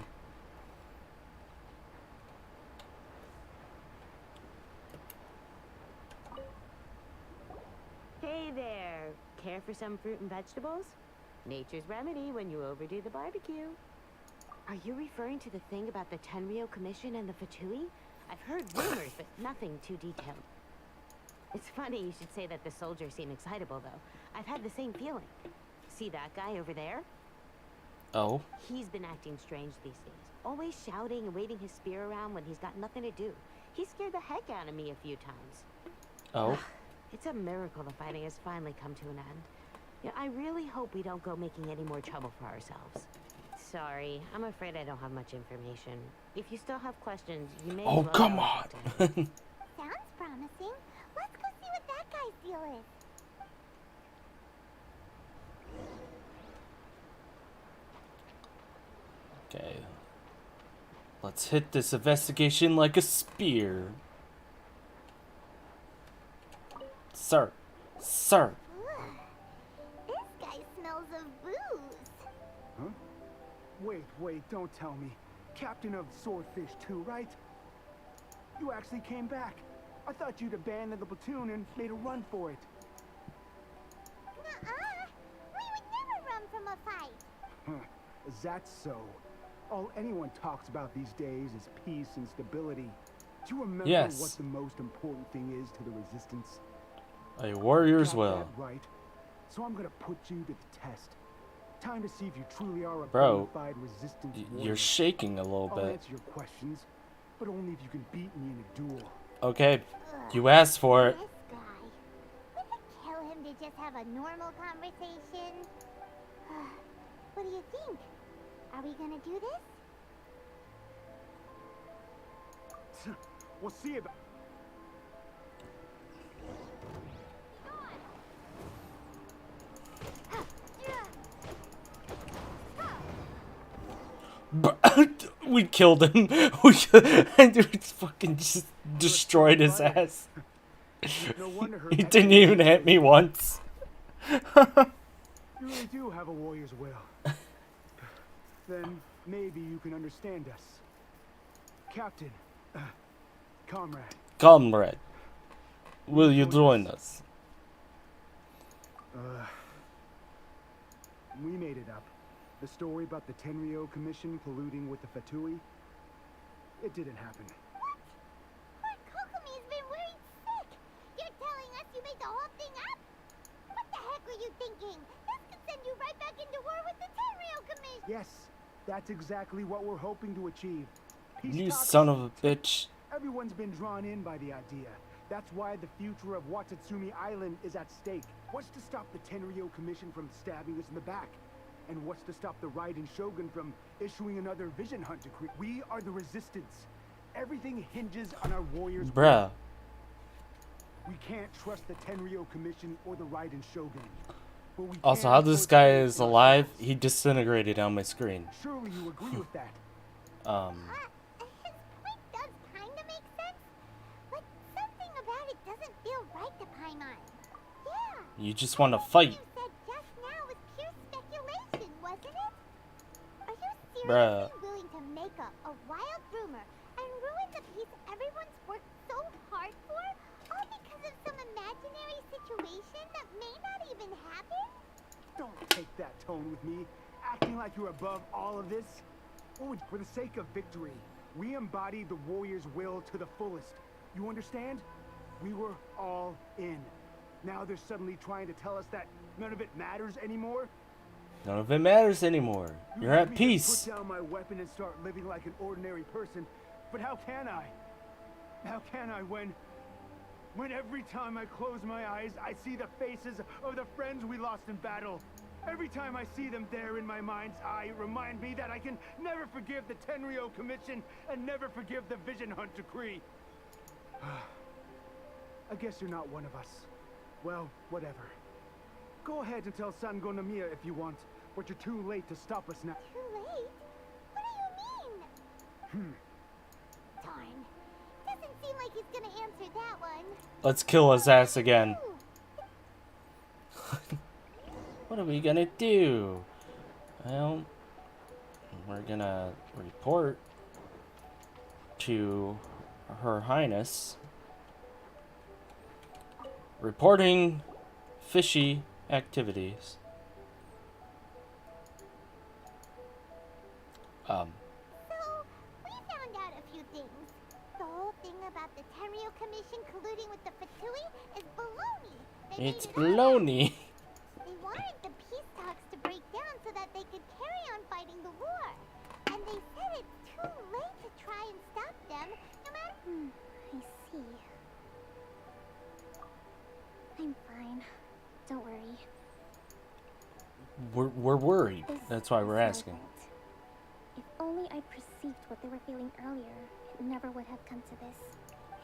Hey there! Care for some fruit and vegetables? Nature's remedy when you overdo the barbecue. Are you referring to the thing about the Tenryou Commission and the Fatui? I've heard rumors, but nothing too detailed. It's funny you should say that the soldiers seem excitable, though. I've had the same feeling. See that guy over there? Oh. He's been acting strange these days. Always shouting and waving his spear around when he's got nothing to do. He scared the heck out of me a few times. Oh. It's a miracle the fighting has finally come to an end. Yeah, I really hope we don't go making any more trouble for ourselves. Sorry, I'm afraid I don't have much information. If you still have questions, you may. Oh, as well come go on. Sounds promising. Let's go see what that guy's deal is. Okay. Let's hit this investigation like a spear. Sir. Sir. Ugh. This guy smells of booze. Huh? Wait, don't tell me. Captain of Swordfish too, right? You actually came back. I thought you'd abandoned the platoon and made a run for it. Nuh-uh. We would never run from a fight. Huh. Is that so? All anyone talks about these days is peace and stability. Do you remember Yes. what the most important thing is to the Resistance? A warrior's Got will. that right. So I'm gonna put you to the test. Time to see if you truly are a Bro, bona fide Resistance warrior. you're shaking a little I'll bit. answer your questions, but only if you can beat me in a duel. Okay. You asked for it. This guy. We could kill him to just have a normal conversation. What do you think? Are we gonna do this? We'll see about. We killed him. Dude fucking just destroyed his ass. No wonder her He didn't even hit me once. You really do have a warrior's will. Then maybe you can understand us. Captain, comrade. Comrade, will you join us? We made it up. The story about the Tenryou Commission colluding with the Fatui, it didn't happen. Poor Kokomi's been worried sick. You're telling us you made the whole thing up? What the heck were you thinking? This could send you right back into war with the Tenryou Commission. Yes, that's exactly what we're hoping to achieve. Peace You talks. son of a bitch. Everyone's been drawn in by the idea. That's why the future of Watatsumi Island is at stake. What's to stop the Tenryou Commission from stabbing us in the back? And what's to stop the Raiden Shogun from issuing another Vision Hunt decree? We are the Resistance. Everything hinges on our warriors. Bruh. We can't trust the Tenryou Commission or the Raiden Shogun. But we Also, can how this put guy faith is in alive, ourselves. he disintegrated on my screen. Surely you agree with that. His point does kinda make sense, but something about it doesn't feel right to Paimon. Yeah. You just want to fight. You said just now was pure speculation, wasn't it? Are you seriously Bruh. willing to make up a wild rumor and ruin the peace everyone's worked so hard for, all because of some imaginary situation that may not even happen? Don't take that tone with me, acting like you're above all of this. Oh, for the sake of victory, we embodied the warrior's will to the fullest. You understand? We were all in. Now they're suddenly trying to tell us that none of it matters anymore. None of it matters anymore. You You're want at me to peace. Put down my weapon and start living like an ordinary person, but how can I? How can I when every time I close my eyes, I see the faces of the friends we lost in battle? Every time I see them there in my mind's eye, remind me that I can never forgive the Tenryo Commission and never forgive the Vision Hunt Decree. I guess you're not one of us. Well, whatever. Go ahead and tell Sango Nomiya if you want, but you're too late to stop us now. Too late? What do you mean? Darn. Doesn't seem like he's gonna answer that one. Let's kill his ass again. What are we gonna do? Well, we're gonna report to Her Highness. Reporting fishy activities. So, we found out a few things. The whole thing about the Tenryo Commission colluding with the Fatui is baloney. It's baloney. They wanted the peace talks to break down so that they could carry on fighting the war. And they said it's too late to try and stop them, no matter... I see. I'm fine. Don't worry. We're worried. That's why we're asking. If only I perceived what they were feeling earlier, it never would have come to this.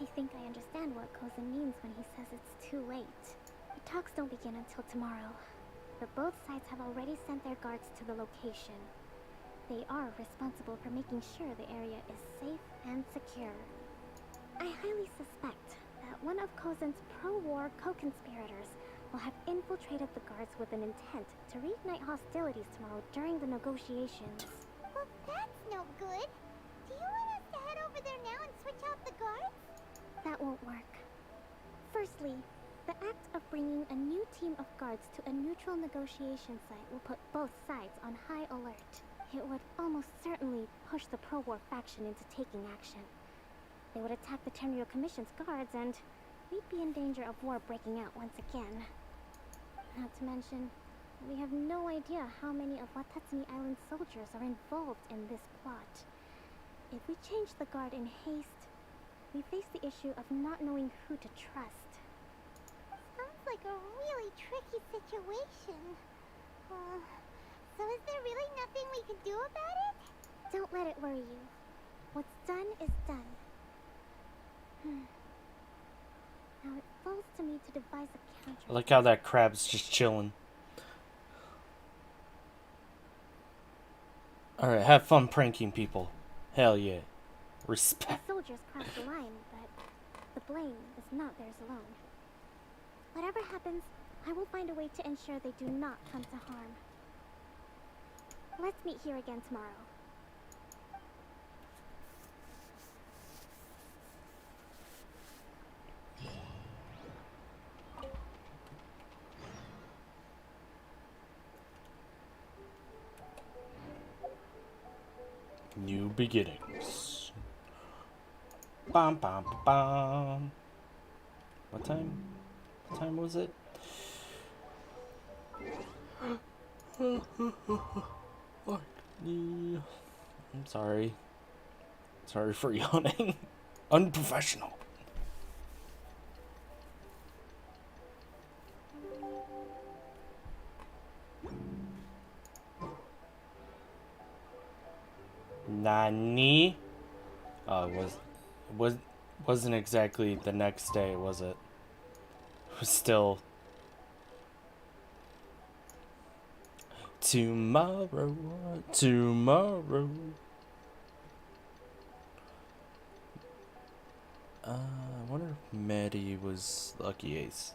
I think I understand what Kozan means when he says it's too late. The talks don't begin until tomorrow, but both sides have already sent their guards to the location. They are responsible for making sure the area is safe and secure. I highly suspect that one of Kozan's pro-war co-conspirators will have infiltrated the guards with an intent to reignite hostilities tomorrow during the negotiations. Well, that's no good. Do you want us to head over there now and switch out the guards? That won't work. Firstly, the act of bringing a new team of guards to a neutral negotiation site will put both sides on high alert. It would almost certainly push the pro-war faction into taking action. They would attack the Tenryo Commission's guards, and we'd be in danger of war breaking out once again. Not to mention, we have no idea how many of Watatsumi Island's soldiers are involved in this plot. If we change the guard in haste, we face the issue of not knowing who to trust. Sounds like a really tricky situation. So is there really nothing we can do about it? Don't let it worry you. What's done is done. Now it falls to me to devise a counter. I like how that crab's just chilling. Alright, have fun pranking people. Hell yeah. Respect. The soldiers crossed the line, but the blame is not theirs alone. Whatever happens, I will find a way to ensure they do not come to harm. Let's meet here again tomorrow. New beginnings. Bum bum bum. What time? What time was it? I'm sorry. Sorry for yawning. Unprofessional. Nani? Oh, wasn't exactly the next day, was it? It was still tomorrow. I wonder if Maddie was Lucky Ace.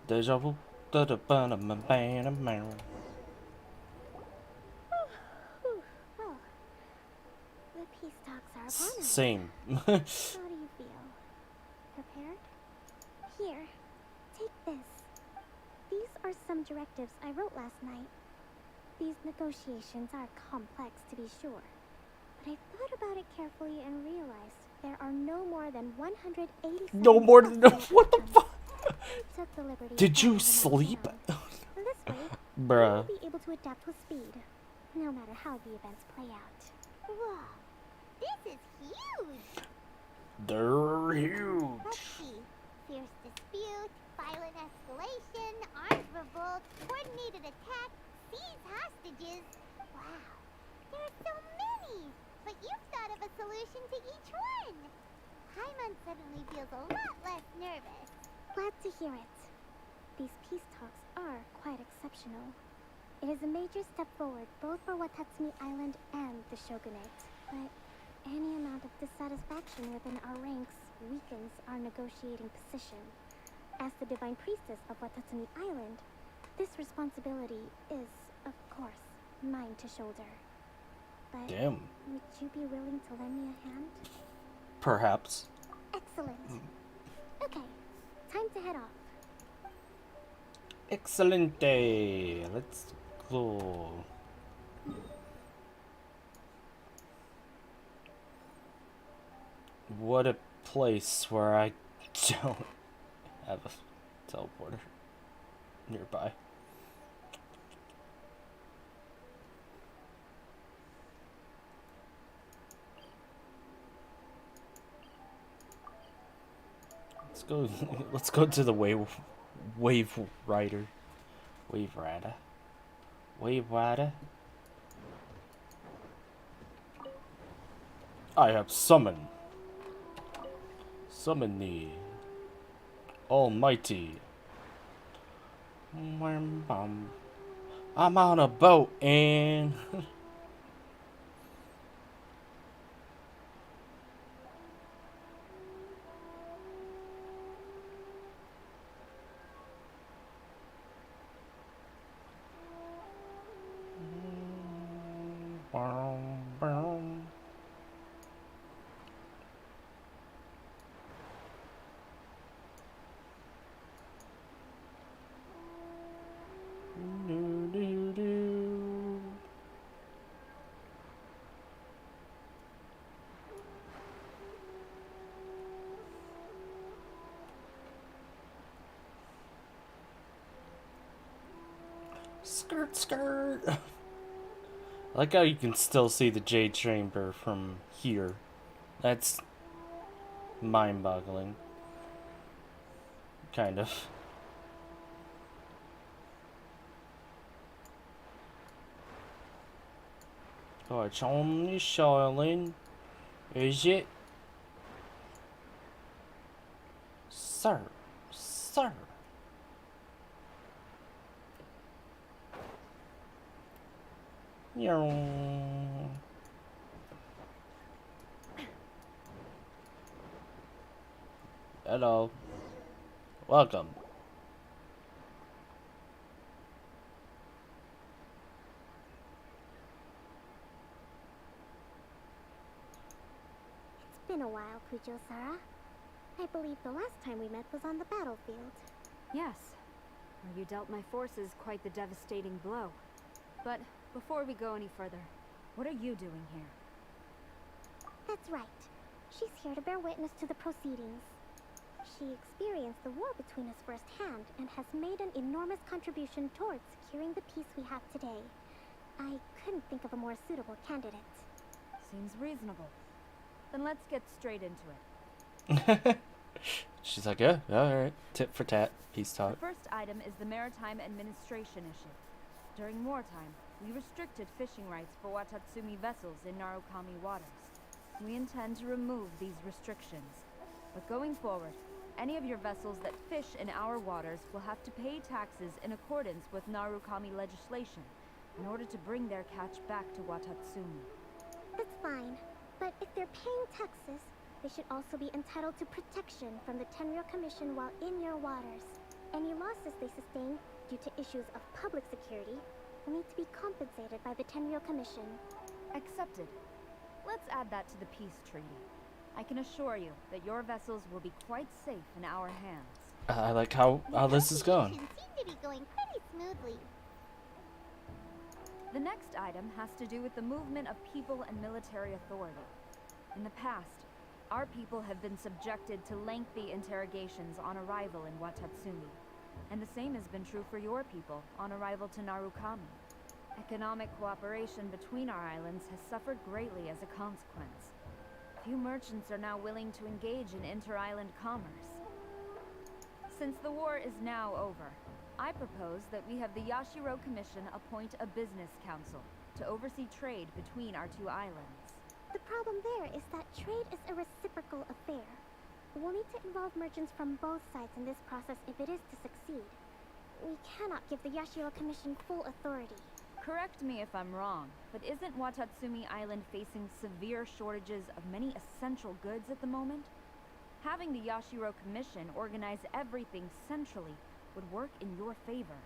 Deja vu. Well, the peace talks are upon us. Same. How do you feel? Prepared? Here, take this. These are some directives I wrote last night. These negotiations are complex, to be sure. But I thought about it carefully and realized there are no more than 187. No more than what the fuck? Took the liberty. Did you sleep? This way, Bruh. we'll be able to adapt with speed, no matter how the events play out. Whoa, this is huge. They're huge. Let's see. Fierce dispute, violent escalation, armed revolt, coordinated attack, seized hostages. Wow, there are so many! But you've thought of a solution to each one! Paimon suddenly feels a lot less nervous. Glad to hear it. These peace talks are quite exceptional. It is a major step forward both for Watatsumi Island and the Shogunate. But any amount of dissatisfaction within our ranks weakens our negotiating position. As the Divine Priestess of Watatsumi Island, this responsibility is, of course, mine to shoulder. But damn. would you be willing to lend me a hand? Perhaps. Excellent. Okay, time to head off. Excellent day. Let's go. What a place where I don't have a teleporter nearby. Let's go. Let's go to the wave rider. Wave rider. Wave rider. I have summoned. Summon thee, Almighty. I'm on a boat and skirt, skirt. I like how you can still see the Jade Chamber from here. That's mind-boggling. Kind of. Oh, it's only Charlene. Is it? Sir. Sir. Hello. Welcome. It's been a while, Kujo-Sara. I believe the last time we met was on the battlefield. Yes, where you dealt my forces quite the devastating blow. But before we go any further, what are you doing here? That's right. She's here to bear witness to the proceedings. She experienced the war between us firsthand and has made an enormous contribution towards securing the peace we have today. I couldn't think of a more suitable candidate. Seems reasonable. Then let's get straight into it. She's like, yeah, alright. Tit for tat. Peace talk. The first item is the Maritime Administration issue. During wartime, we restricted fishing rights for Watatsumi vessels in Narukami waters. We intend to remove these restrictions. But going forward, any of your vessels that fish in our waters will have to pay taxes in accordance with Narukami legislation in order to bring their catch back to Watatsumi. That's fine, but if they're paying taxes, they should also be entitled to protection from the Tenryou Commission while in your waters. Any losses they sustain due to issues of public security will need to be compensated by the Tenryou Commission. Accepted. Let's add that to the peace treaty. I can assure you that your vessels will be quite safe in our hands. I like how this is going. Seem to be going pretty smoothly. The next item has to do with the movement of people and military authority. In the past, our people have been subjected to lengthy interrogations on arrival in Watatsumi, and the same has been true for your people on arrival to Narukami. Economic cooperation between our islands has suffered greatly as a consequence. Few merchants are now willing to engage in inter-island commerce. Since the war is now over, I propose that we have the Yashiro Commission appoint a business council to oversee trade between our two islands. The problem there is that trade is a reciprocal affair. We'll need to involve merchants from both sides in this process if it is to succeed. We cannot give the Yashiro Commission full authority. Correct me if I'm wrong, but isn't Watatsumi Island facing severe shortages of many essential goods at the moment? Having the Yashiro Commission organize everything centrally would work in your favor.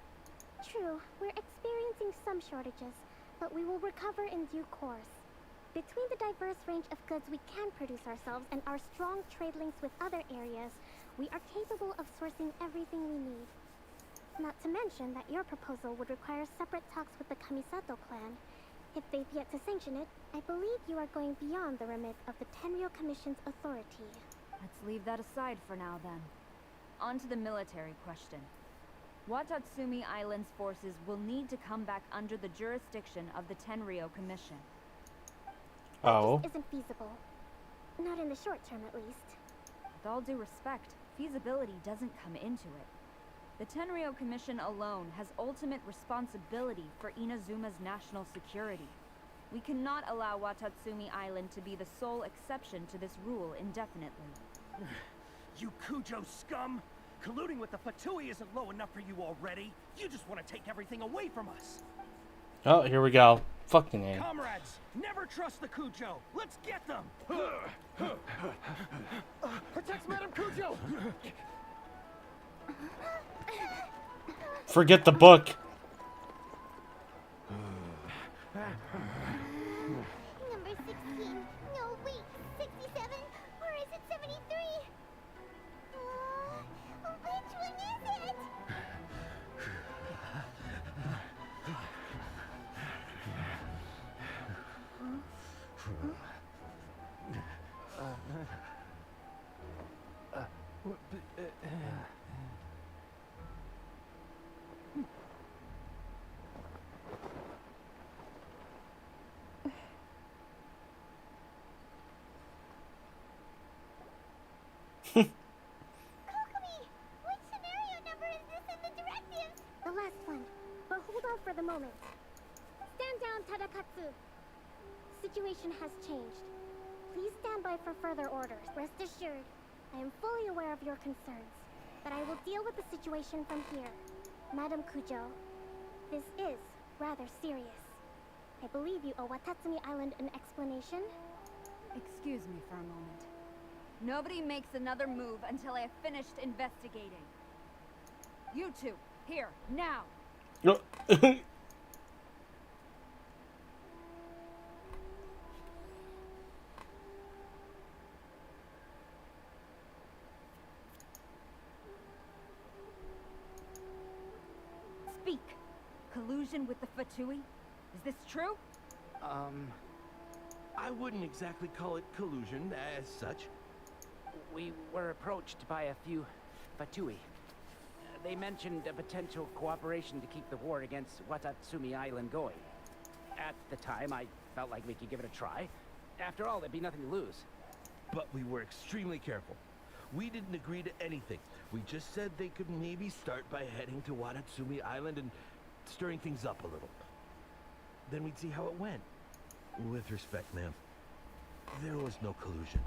True, we're experiencing some shortages, but we will recover in due course. Between the diverse range of goods we can produce ourselves and our strong trade links with other areas, we are capable of sourcing everything we need. Not to mention that your proposal would require separate talks with the Kamisato clan. If they've yet to sanction it, I believe you are going beyond the remit of the Tenryou Commission's authority. Let's leave that aside for now then. On to the military question. Watatsumi Island's forces will need to come back under the jurisdiction of the Tenryou Commission. Oh. This isn't feasible. Not in the short term, at least. With all due respect, feasibility doesn't come into it. The Tenryou Commission alone has ultimate responsibility for Inazuma's national security. We cannot allow Watatsumi Island to be the sole exception to this rule indefinitely. You Kujo scum! Colluding with the Fatui isn't low enough for you already. You just want to take everything away from us. Oh, here we go. Fucking A. Comrades, never trust the Kujo. Let's get them. Protect Madame Kujo! Forget the book. Number 16. No, wait. 67? Or is it 73? Which one is it? Kokomi! Which scenario number is this in the directives? The last one. But hold on for the moment. Stand down, Tadakatsu. Situation has changed. Please stand by for further orders. Rest assured, I am fully aware of your concerns, but I will deal with the situation from here. Madam Kujo, this is rather serious. I believe you owe Watatsumi Island an explanation. Excuse me for a moment. Nobody makes another move until I have finished investigating. You two, here, now! Speak! Collusion with the Fatui? Is this true? I wouldn't exactly call it collusion as such. We were approached by a few Fatui. They mentioned a potential cooperation to keep the war against Watatsumi Island going. At the time, I felt like we could give it a try. After all, there'd be nothing to lose. But we were extremely careful. We didn't agree to anything. We just said they could maybe start by heading to Watatsumi Island and stirring things up a little. Then we'd see how it went. With respect, ma'am, there was no collusion.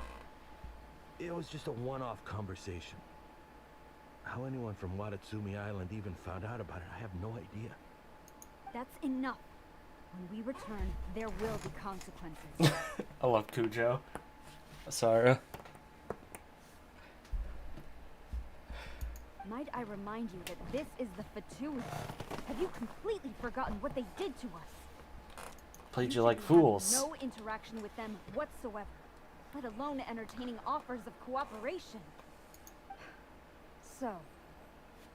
It was just a one-off conversation. How anyone from Watatsumi Island even found out about it, I have no idea. That's enough. When we return, there will be consequences. I love Kujo. Sarah. Might I remind you that this is the Fatui? Have you completely forgotten what they did to us? Played you like have fools. No interaction with them whatsoever, let alone entertaining offers of cooperation. So,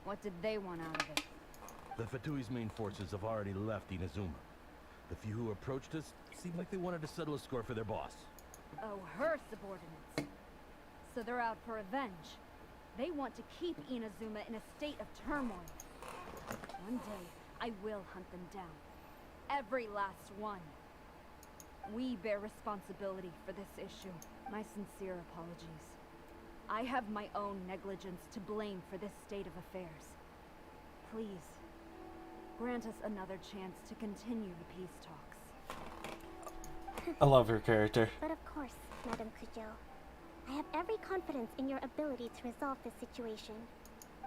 what did they want out of it? The Fatui's main forces have already left Inazuma. The few who approached us seemed like they wanted to settle a score for their boss. Oh, her subordinates. So they're out for revenge. They want to keep Inazuma in a state of turmoil. One day, I will hunt them down. Every last one. We bear responsibility for this issue. My sincere apologies. I have my own negligence to blame for this state of affairs. Please, grant us another chance to continue the peace talks. I love her character. But of course, Madame Kujo. I have every confidence in your ability to resolve this situation.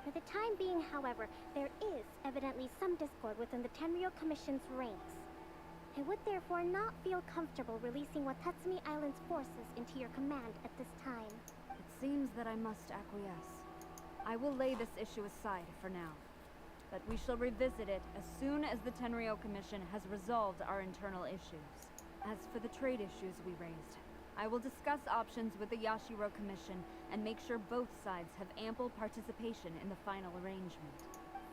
For the time being, however, there is evidently some discord within the Tenryou Commission's ranks. I would therefore not feel comfortable releasing Watatsumi Island's forces into your command at this time. It seems that I must acquiesce. I will lay this issue aside for now. But we shall revisit it as soon as the Tenryou Commission has resolved our internal issues. As for the trade issues we raised, I will discuss options with the Yashiro Commission and make sure both sides have ample participation in the final arrangement.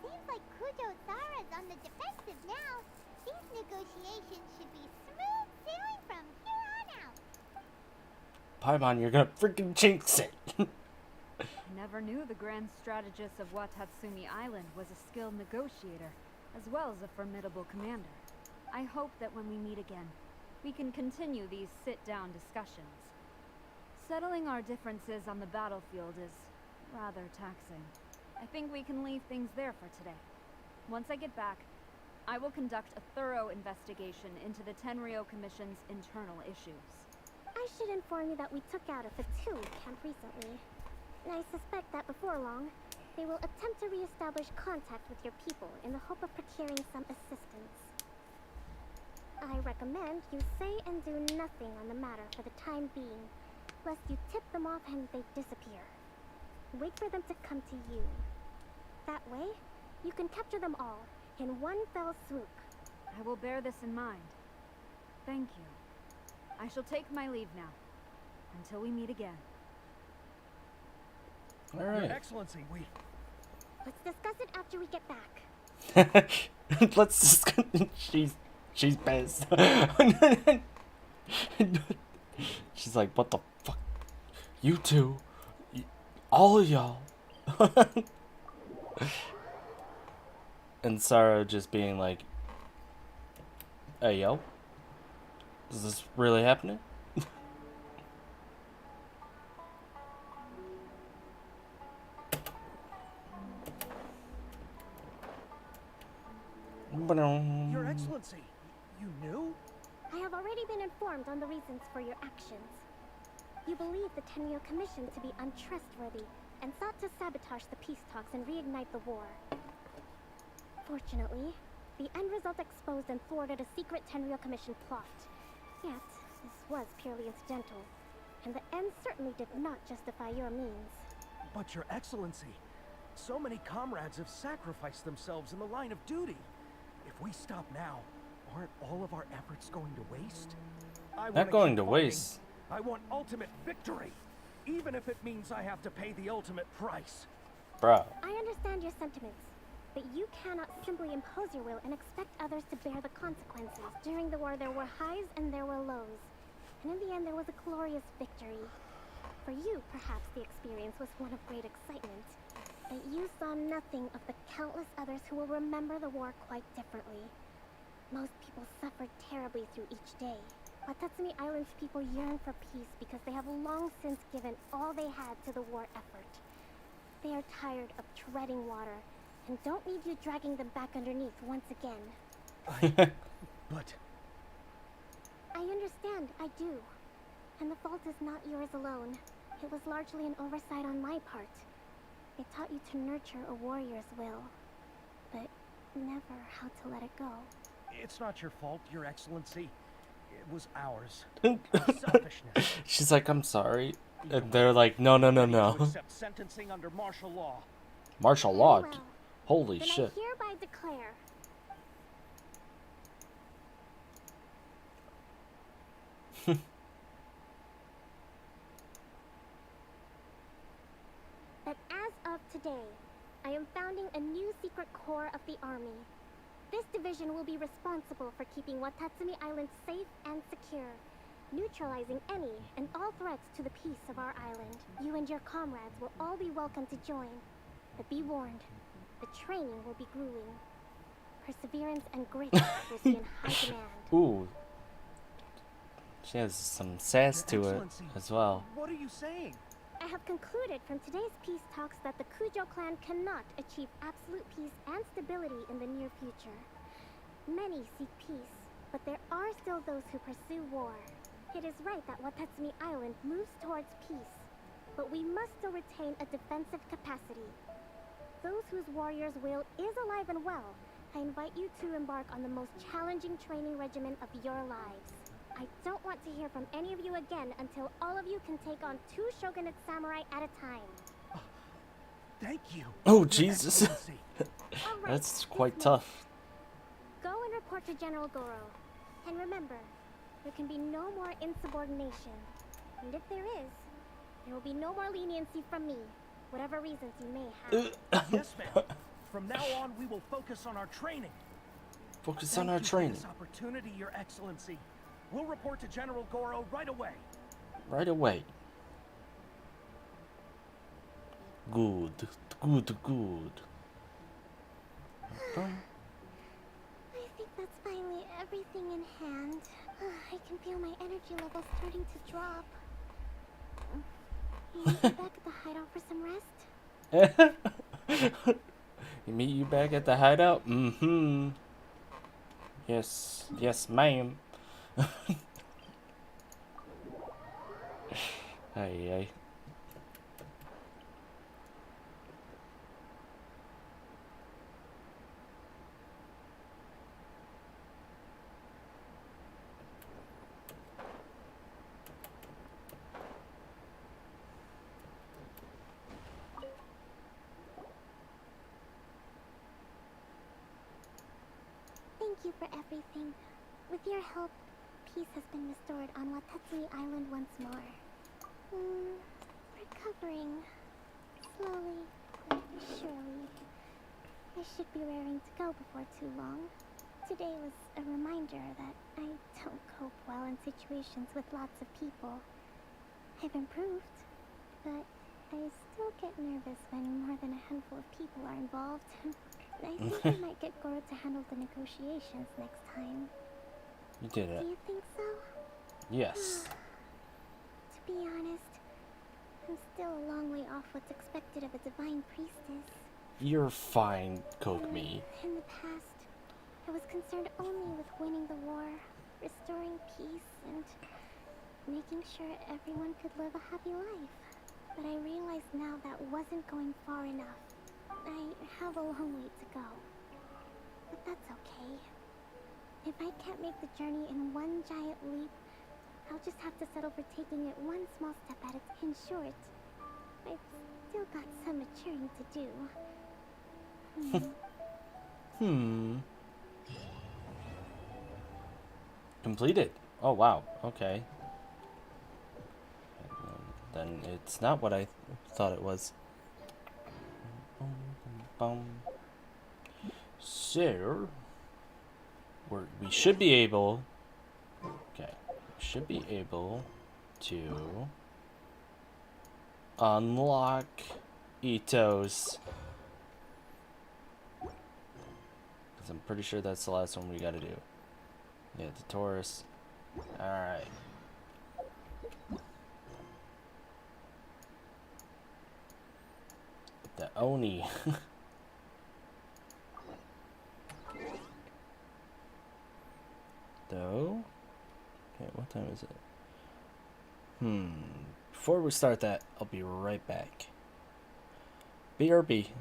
Seems like Kujo-Sara's on the defensive now. These negotiations should be smooth sailing from here on out. Paimon, you're gonna freaking jinx it. I never knew the grand strategist of Watatsumi Island was a skilled negotiator, as well as a formidable commander. I hope that when we meet again, we can continue these sit-down discussions. Settling our differences on the battlefield is rather taxing. I think we can leave things there for today. Once I get back, I will conduct a thorough investigation into the Tenryou Commission's internal issues. I should inform you that we took out a Fatui camp recently. And I suspect that before long, they will attempt to re-establish contact with your people in the hope of procuring some assistance. I recommend you say and do nothing on the matter for the time being, lest you tip them off and they disappear. Wait for them to come to you. That way, you can capture them all in one fell swoop. I will bear this in mind. Thank you. I shall take my leave now. Until we meet again. All right. Your Excellency, Let's discuss it after we get back. Let's discuss. She's pissed. She's like, what the fuck? You two, all of y'all. And Sarah just being like, hey yo, is this really happening? Your Excellency, you knew? I have already been informed on the reasons for your actions. You believe the Tenryou Commission to be untrustworthy and sought to sabotage the peace talks and reignite the war. Fortunately, the end result exposed and thwarted a secret Tenryou Commission plot. Yet, this was purely incidental, and the end certainly did not justify your means. But Your Excellency, so many comrades have sacrificed themselves in the line of duty. If we stop now, aren't all of our efforts going to waste? Not going to waste. I want ultimate victory, even if it means I have to pay the ultimate price. Bro. I understand your sentiments, but you cannot simply impose your will and expect others to bear the consequences. During the war, there were highs and there were lows, and in the end, there was a glorious victory. For you, perhaps the experience was one of great excitement, but you saw nothing of the countless others who will remember the war quite differently. Most people suffered terribly through each day. Watatsumi Island's people yearn for peace because they have long since given all they had to the war effort. They are tired of treading water and don't need you dragging them back underneath once again. But... I understand, I do. And the fault is not yours alone. It was largely an oversight on my part. It taught you to nurture a warrior's will, but never how to let it go. It's not your fault, Your Excellency. It was ours. Selfishness. She's like, I'm sorry. And they're like, no. Accept sentencing under martial law. Martial law? Well, Holy then shit. I hereby declare that as of today, I am founding a new secret corps of the army. This division will be responsible for keeping Watatsumi Island safe and secure, neutralizing any and all threats to the peace of our island. You and your comrades will all be welcome to join, but be warned, the training will be grueling. Perseverance and grit will be in high demand. Ooh. She has some sass Your to it Excellency, as well. What are you saying? I have concluded from today's peace talks that the Kujo clan cannot achieve absolute peace and stability in the near future. Many seek peace, but there are still those who pursue war. It is right that Watatsumi Island moves towards peace, but we must still retain a defensive capacity. Those whose warrior's will is alive and well, I invite you to embark on the most challenging training regimen of your lives. I don't want to hear from any of you again until all of you can take on 2 shogunate samurai at a time. Thank you. Oh, Your Jesus. Excellency. That's quite tough. Go and report to General Goro. And remember, there can be no more insubordination. And if there is, there will be no more leniency from me, whatever reasons you may have. Yes, ma'am. From now on, we will focus on our training. Focus on our Thank you training. for this opportunity, Your Excellency. We'll report to General Goro right away. Right away. Good. Good, good. I think that's finally everything in hand. I can feel my energy levels starting to drop. You meet me back at the hideout for some rest? You meet you back at the hideout? Mm-hmm. Yes. Yes, ma'am. Ay. Thank you for everything. With your help, peace has been restored on Watatsumi Island once more. Recovering. Slowly, but surely. I should be raring to go before too long. Today was a reminder that I don't cope well in situations with lots of people. I've improved, but I still get nervous when more than a handful of people are involved. I think I might get Goro to handle the negotiations next time. You did it. Do you think so? Yes. To be honest, I'm still a long way off what's expected of a divine priestess. You're fine, Kokomi. In the past, I was concerned only with winning the war, restoring peace, and making sure everyone could live a happy life. But I realize now that wasn't going far enough. I have a long way to go. But that's okay. If I can't make the journey in one giant leap, I'll just have to settle for taking it one small step at a time. In short, I've still got some maturing to do. Completed. Oh, wow. Okay. Then it's not what I thought it was. So, we should be able... Okay. We should be able to unlock Itto's... Because I'm pretty sure that's the last one we gotta do. Yeah, the Taurus. Alright. The Oni. Though? Okay, what time is it? Before we start that, I'll be right back. BRB.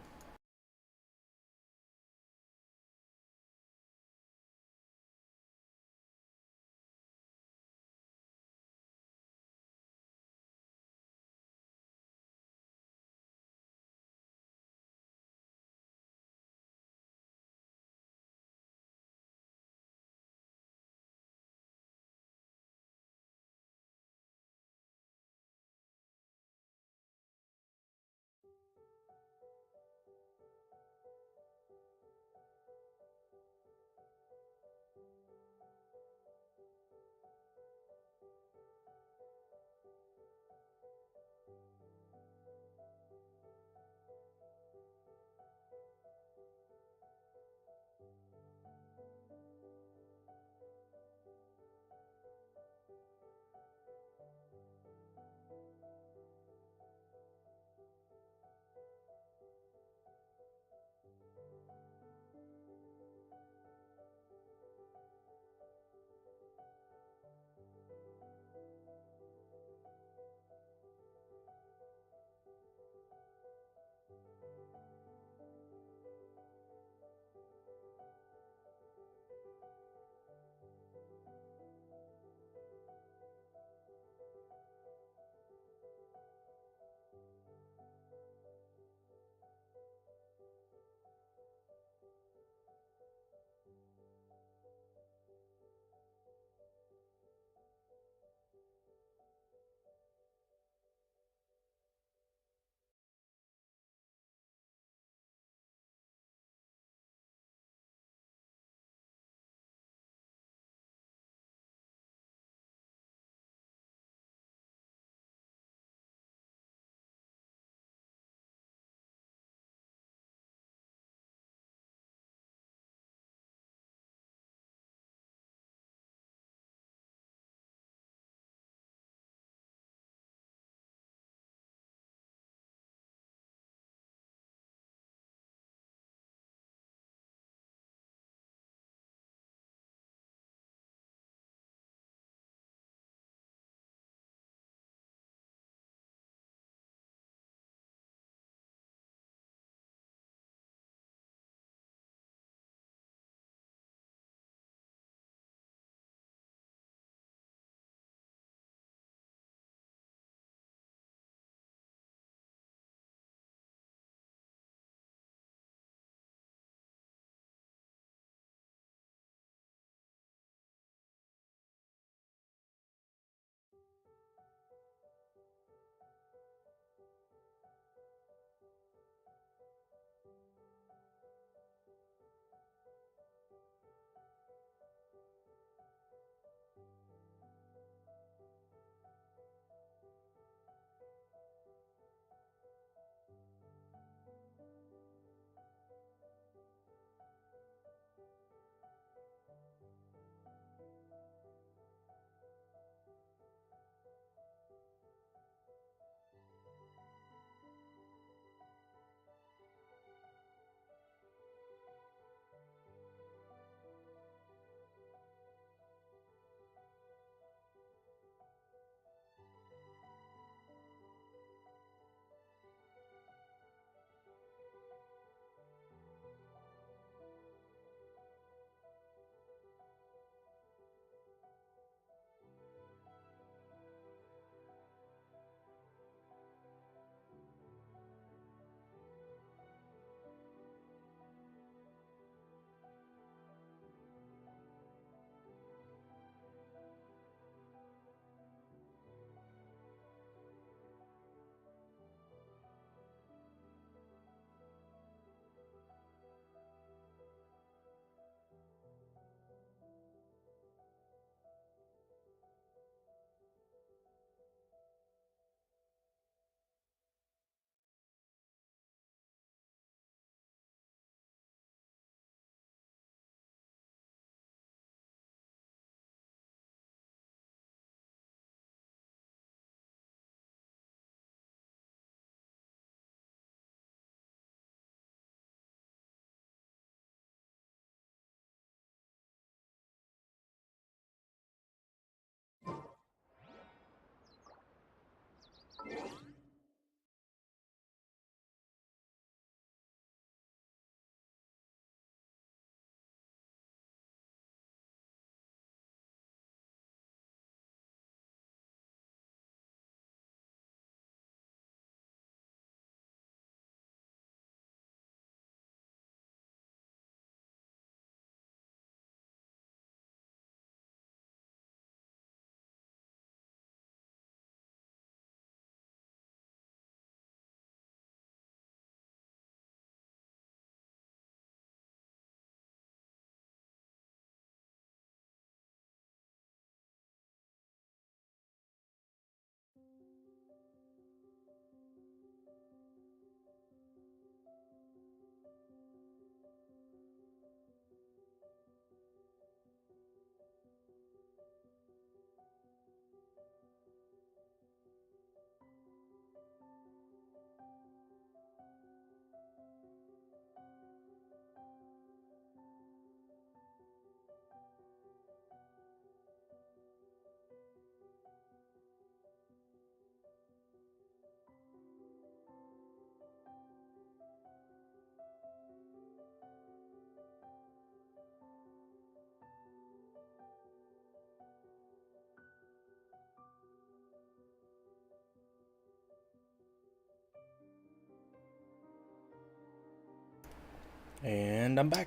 And I'm back.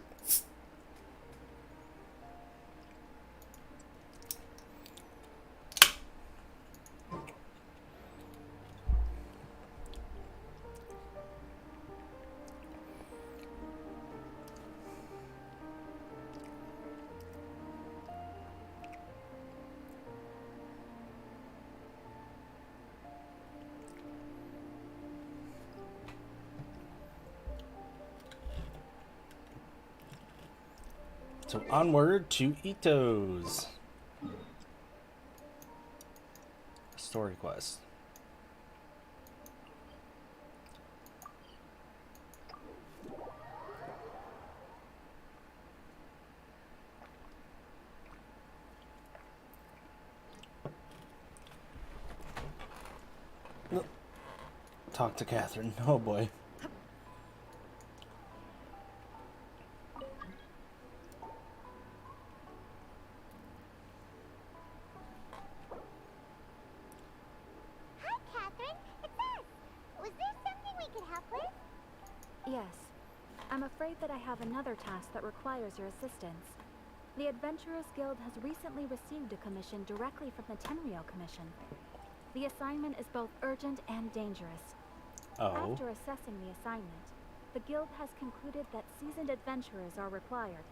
So onward to Itto's story quest. Talk to Catherine. Oh boy. Yes. I'm afraid that I have another task that requires your assistance. The Adventurers Guild has recently received a commission directly from the Tenryou Commission. The assignment is both urgent and dangerous. Oh. After assessing the assignment, the Guild has concluded that seasoned adventurers are required.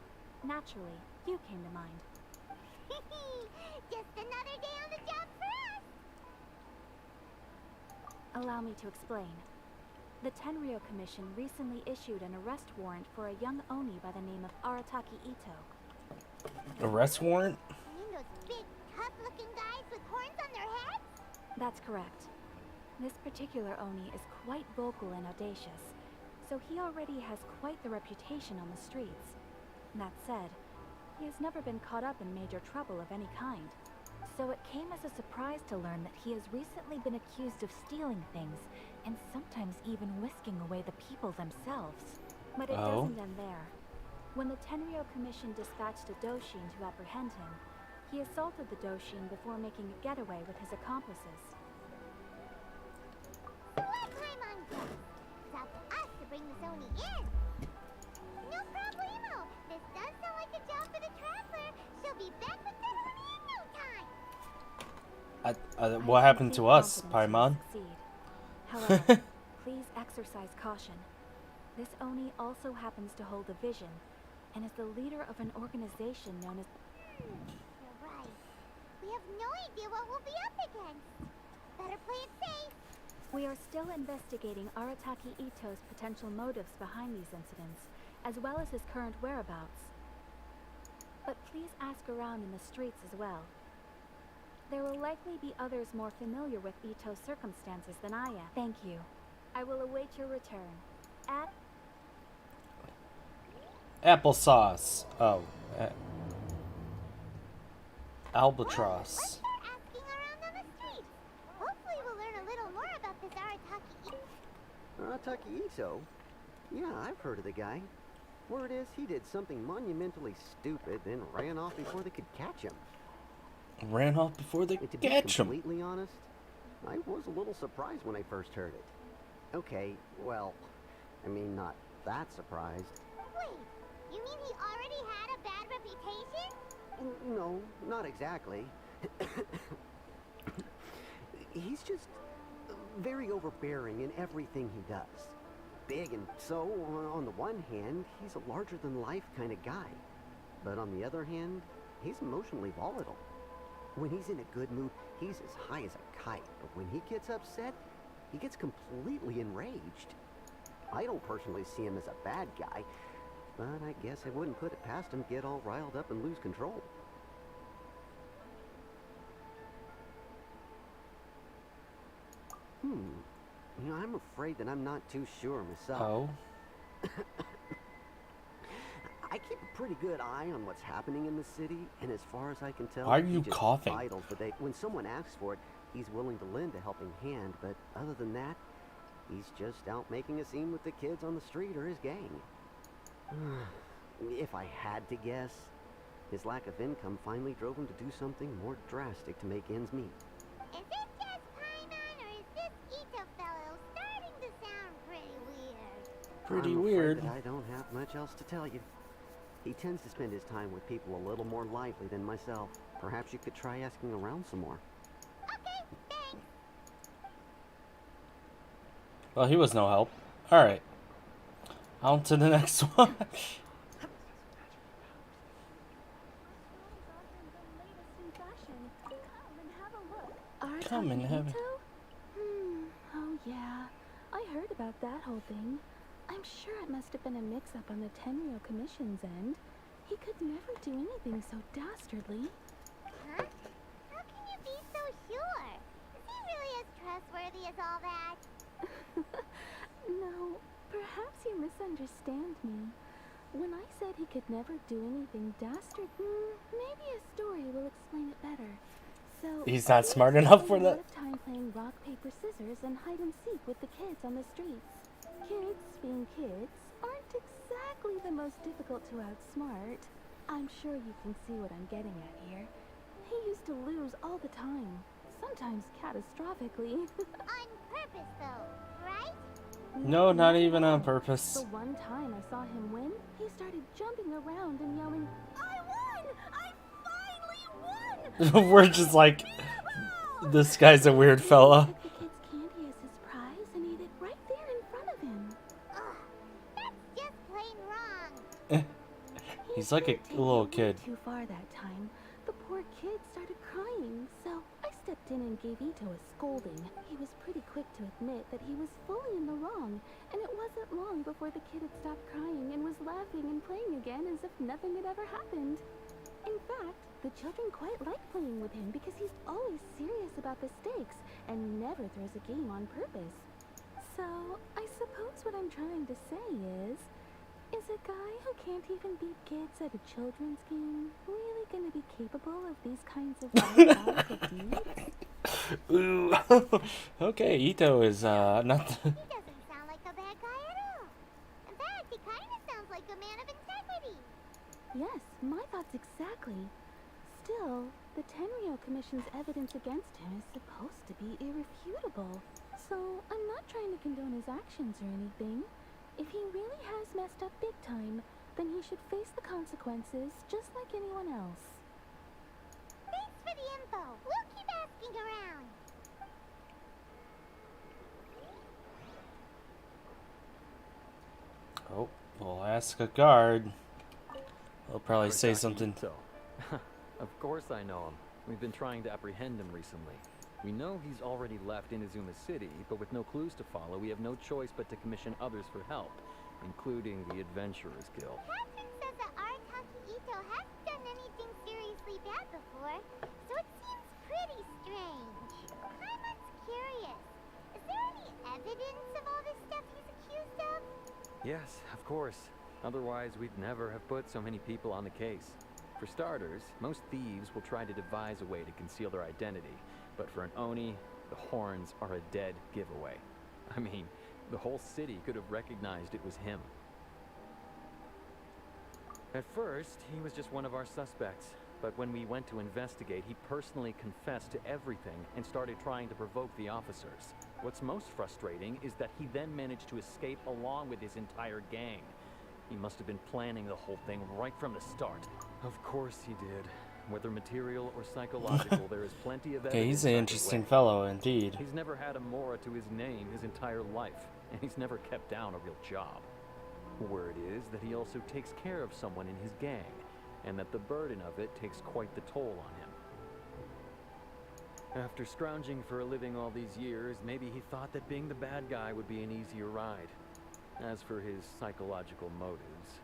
Naturally, you came to mind. Just another day on the job for us! Allow me to explain. The Tenryou Commission recently issued an arrest warrant for a young Oni by the name of Arataki Itto. Arrest warrant? You mean those big, tough-looking guys with horns on their heads? That's correct. This particular Oni is quite vocal and audacious, so he already has quite the reputation on the streets. That said, he has never been caught up in major trouble of any kind. So it came as a surprise to learn that he has recently been accused of stealing things, and sometimes even whisking away the people themselves. But it doesn't end there. When the Tenryou Commission dispatched a Doshin to apprehend him, he assaulted the Doshin before making a getaway with his accomplices. What time on deck? It's up to us to bring this Oni in. No problemo. This does sound like a job for the Traveler. She'll be back with the Oni in no time. What happened to us, Paimon? However, please exercise caution. This Oni also happens to hold a vision, and is the leader of an organization known as... You're right. We have no idea what we'll be up against. Better play it safe. We are still investigating Arataki Itto's potential motives behind these incidents, as well as his current whereabouts. But please ask around in the streets as well. There will likely be others more familiar with Itto's circumstances than I am. Thank you. I will await your return. At... Applesauce. Oh. Albatross. Asking around on the streets. Hopefully we'll learn a little more about this Arataki Itto? Yeah, I've heard of the guy. Word is he did something monumentally stupid, then ran off before they could catch him. Ran off before they could catch him. To be completely honest, I was a little surprised when I first heard it. Okay, well, I mean, not that surprised. Wait, you mean he already had a bad reputation? No, not exactly. He's just very overbearing in everything he does. Big and so, on the one hand, he's a larger-than-life kind of guy. But on the other hand, he's emotionally volatile. When he's in a good mood, he's as high as a kite. But when he gets upset, he gets completely enraged. I don't personally see him as a bad guy, but I guess I wouldn't put it past him to get all riled up and lose control. You know, I'm afraid that I'm not too sure myself. Oh? I keep a pretty good eye on what's happening in the city, and as far as I can tell, Why are you he's just coughing? vital for when someone asks for it, he's willing to lend a helping hand, but other than that, he's just out making a scene with the kids on the street or his gang. If I had to guess, his lack of income finally drove him to do something more drastic to make ends meet. Is it just Paimon, or is this Itto fellow starting to sound pretty weird? pretty I'm weird. afraid that I don't have much else to tell you. He tends to spend his time with people a little more lively than myself. Perhaps you could try asking around some more. Well, he was no help. Alright. On to the next one. Come and have it. Oh yeah. I heard about that whole thing. I'm sure it must have been a mix-up on the Tenryo Commission's end. He could never do anything so dastardly. Huh? How can you be so sure? Is he really as trustworthy as all that? No, perhaps you misunderstand me. When I said he could never do anything dastardly, maybe a story will explain it better. So He's not smart enough for that. A lot of time playing rock, paper, scissors and hide and seek with the kids on the streets. Kids, being kids, aren't exactly the most difficult to outsmart. I'm sure you can see what I'm getting at here. He used to lose all the time, sometimes catastrophically. On purpose, though, right? No, not even on purpose. The one time I saw him win, he started jumping around and yelling, "I won! I finally won!" We're just like, this guy's a weird fella. The kid's candy as his prize and ate it right there in front of him. Ugh, that's just plain wrong. He's like a little kid. Too far that time. The poor kid started crying, so I stepped in and gave Itto a scolding. He was pretty quick to admit that he was fully in the wrong, and it wasn't long before the kid had stopped crying and was laughing and playing again as if nothing had ever happened. In fact, the children quite like playing with him because he's always serious about the stakes and never throws a game on purpose. So, I suppose what I'm trying to say is a guy who can't even beat kids at a children's game really gonna be capable of these kinds of diabolical deeds? Ooh. Okay, Itto is not. He doesn't sound like a bad guy at all. In fact, he kind of sounds like a man of integrity. Yes, my thoughts exactly. Still, the Tenryo Commission's evidence against him is supposed to be irrefutable. So, I'm not trying to condone his actions or anything. If he really has messed up big time, then he should face the consequences just like anyone else. Thanks for the info. We'll keep asking around. Oh, we'll ask a guard. He'll probably say Archon something. Of course I know him. We've been trying to apprehend him recently. We know he's already left Inazuma City, but with no clues to follow, we have no choice but to commission others for help, including the Adventurers Guild. Patrick says that Itto hasn't done anything seriously bad before, so it seems pretty strange. I'm curious. Is there any evidence of all this stuff he's accused of? Yes, of course. Otherwise, we'd never have put so many people on the case. For starters, most thieves will try to devise a way to conceal their identity. But for an Oni, the horns are a dead giveaway. I mean, the whole city could have recognized it was him. At first, he was just one of our suspects. But when we went to investigate, he personally confessed to everything and started trying to provoke the officers. What's most frustrating is that he then managed to escape along with his entire gang. He must have been planning the whole thing right from the start. Of course he did. Whether material or psychological, there is plenty of evidence. Okay, he's an interesting fellow indeed. He's never had a Mora to his name his entire life, and he's never kept down a real job. Word is that he also takes care of someone in his gang, and that the burden of it takes quite the toll on him. After scrounging for a living all these years, maybe he thought that being the bad guy would be an easier ride. As for his psychological motives,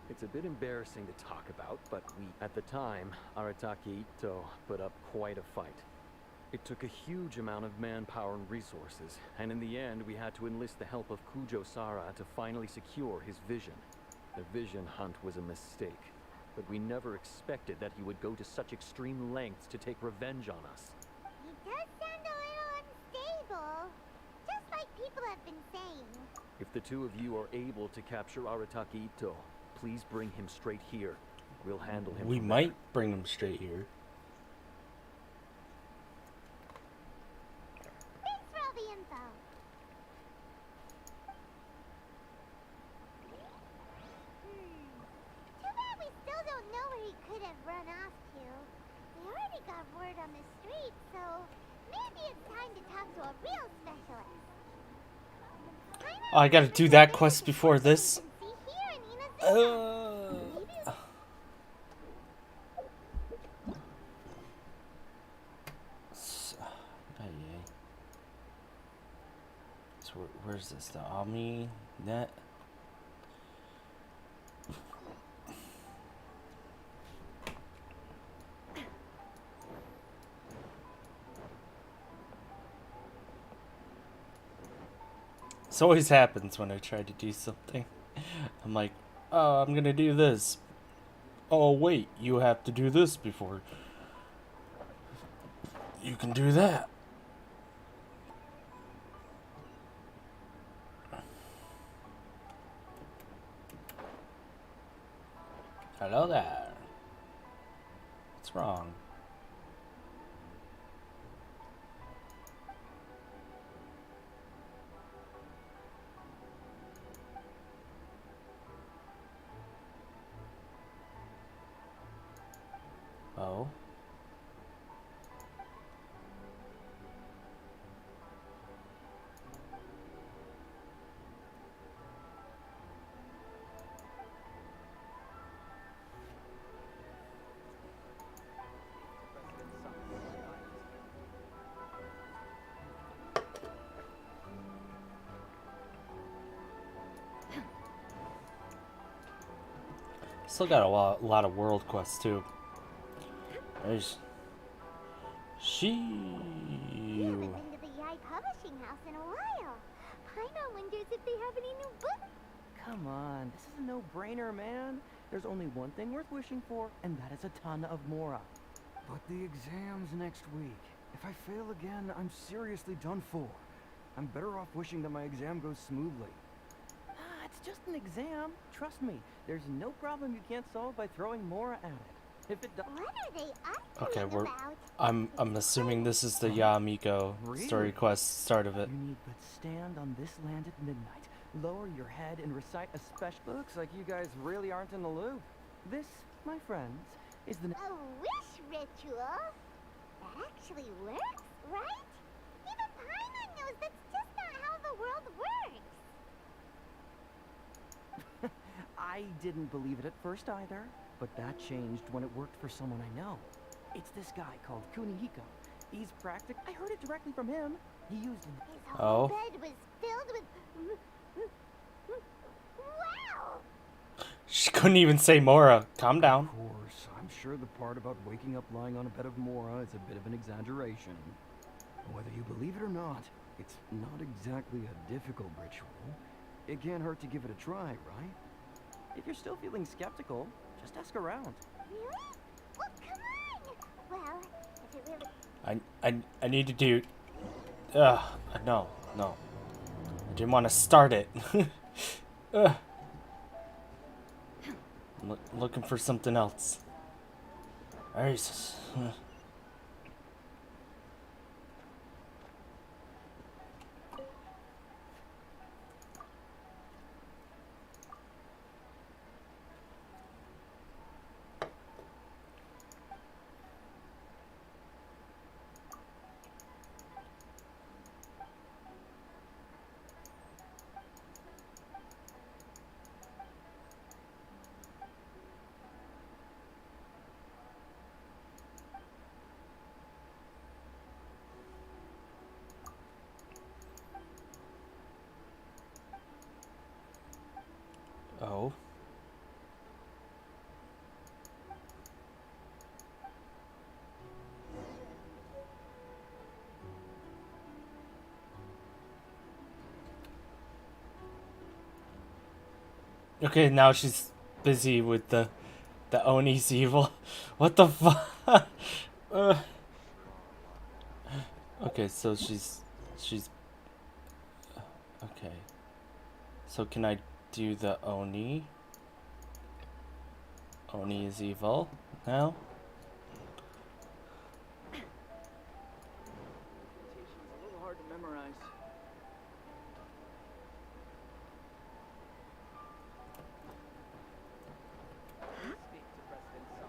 it's a bit embarrassing to talk about, but at the time, Arataki Itto put up quite a fight. It took a huge amount of manpower and resources, and in the end, we had to enlist the help of Kujo Sara to finally secure his vision. The vision hunt was a mistake, but we never expected that he would go to such extreme lengths to take revenge on us. He does sound a little unstable, just like people have been saying. If the two of you are able to capture Arataki Itto, please bring him straight here. We'll handle him. We might bring him straight here. Thanks for all the info. already got word on the street, so maybe it's time to talk to a real specialist. Oh, I gotta do that quest before this. So where's this? The Omni net? This always happens when I try to do something. I'm like, oh, I'm gonna do this. Oh, wait, you have to do this before you can do that. Hello there. What's wrong? Oh. Still got a lot of world quests too. There's We haven't been to the Yai Publishing House in a while. Paimon wonders if they have any new books. Come on, this is a no-brainer, man. There's only one thing worth wishing for, and that is a ton of Mora. But the exam's next week. If I fail again, I'm seriously done for. I'm better off wishing that my exam goes smoothly. It's just an exam. Trust me, there's no problem you can't solve by throwing Mora at it. If it does... What are they okay. arguing about? I'm assuming this is the Yamiko story quest start of it. You need but stand on this land at midnight, lower your head and recite a special... Looks like you guys really aren't in the loop. This, my friends, is the... A wish ritual? That actually works, right? Even Paimon knows that's just not how the world works. I didn't believe it at first either, but that changed when it worked for someone I know. It's this guy called Kunihiko. He's practical. I heard it directly from him. He used... His whole bed was filled with... Wow! She couldn't even say Mora. Calm down. Of course, I'm sure the part about waking up lying on a bed of Mora is a bit of an exaggeration. Whether you believe it or not, it's not exactly a difficult ritual. It can't hurt to give it a try, right? If you're still feeling skeptical, just ask around. Really? Well, come on! Well, if it really... I need to do... no. I didn't want to start it. I'm looking for something else. Jesus. Oh. Okay, now she's busy with the Oni's evil. What the fuck? Okay, so she's okay. So can I do the Oni? Oni is evil now. It's a little hard to memorize.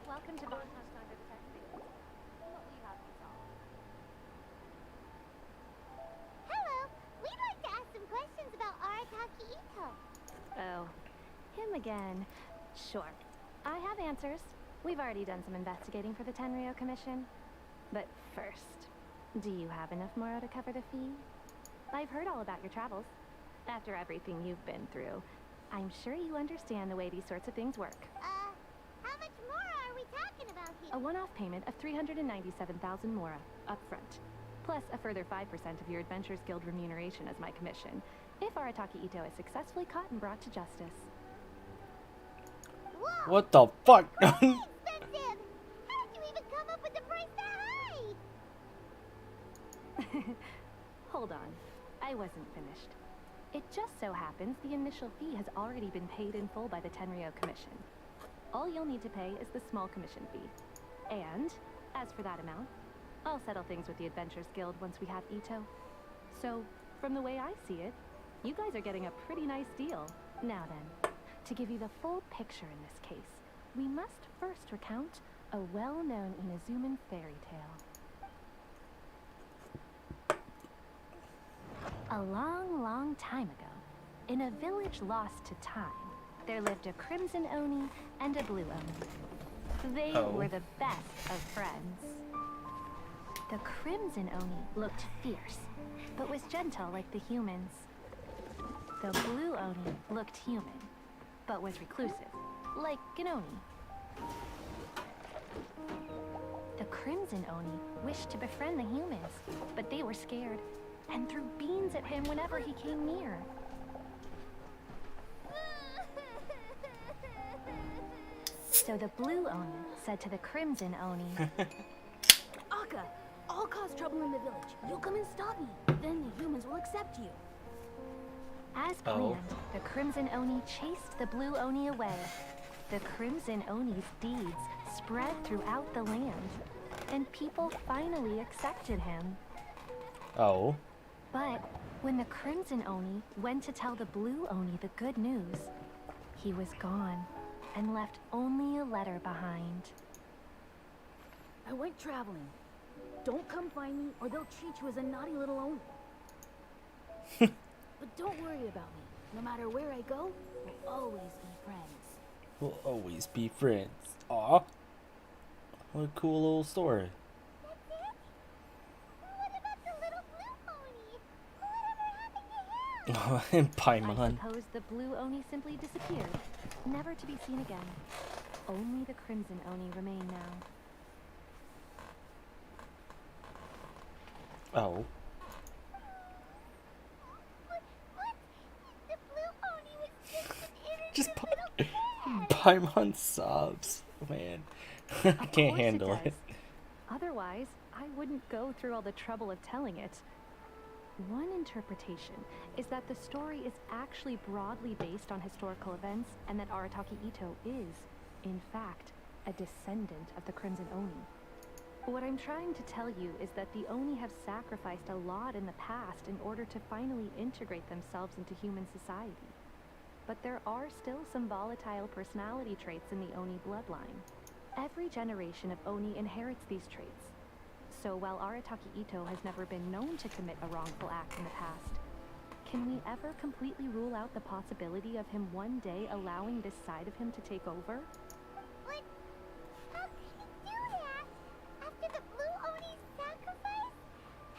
Welcome to Bonhouse Standard Testing. him again. Sure, I have answers. We've already done some investigating for the Tenryo Commission. But first, do you have enough Moro to cover the fee? I've heard all about your travels. After everything you've been through, I'm sure you understand the way these sorts of things work. How much more are we talking about here? A one-off payment of 397,000 Mora, upfront. Plus a further 5% of your Adventures Guild remuneration as my commission, if Arataki Itto is successfully caught and brought to justice. Whoa, What the fuck? expensive! How did you even come up with the price that high? Hold on, I wasn't finished. It just so happens the initial fee has already been paid in full by the Tenryo Commission. All you'll need to pay is the small commission fee. And, as for that amount, I'll settle things with the Adventures Guild once we have Itto. So, from the way I see it, you guys are getting a pretty nice deal. Now then, to give you the full picture in this case, we must first recount a well-known Inazuman fairy tale. A long, long time ago, in a village lost to time, there lived a Crimson Oni and a Blue Oni. They were the best of friends. The Crimson Oni looked fierce, but was gentle like the humans. The Blue Oni looked human, but was reclusive, like an Oni. The Crimson Oni wished to befriend the humans, but they were scared, and threw beans at him whenever he came near. So the Blue Oni said to the Crimson Oni, Akka, I'll cause trouble in the village. You'll come and stop me. Then the humans will accept you. As planned, the Crimson Oni chased the Blue Oni away. The Crimson Oni's deeds spread throughout the land, and people finally accepted him. Oh. But when the Crimson Oni went to tell the Blue Oni the good news, he was gone and left only a letter behind. I went traveling. Don't come find me or they'll treat you as a naughty little Oni. But don't worry about me. No matter where I go, we'll always be friends. We'll always be friends. Aw. What a cool little story. And Paimon. I suppose the Blue Oni simply disappeared, never to be seen again. Only the Crimson Oni remain now. Oh. What? The Blue Oni was Just Paimon sobs, man. I can't handle it. Otherwise, I wouldn't go through all the trouble of telling it. One interpretation is that the story is actually broadly based on historical events, and that Arataki Itto is, in fact, a descendant of the Crimson Oni. What I'm trying to tell you is that the Oni have sacrificed a lot in the past in order to finally integrate themselves into human society. But there are still some volatile personality traits in the Oni bloodline. Every generation of Oni inherits these traits. So while Arataki Itto has never been known to commit a wrongful act in the past, can we ever completely rule out the possibility of him one day allowing this side of him to take over? But how could he do that? After the Blue Oni's sacrifice?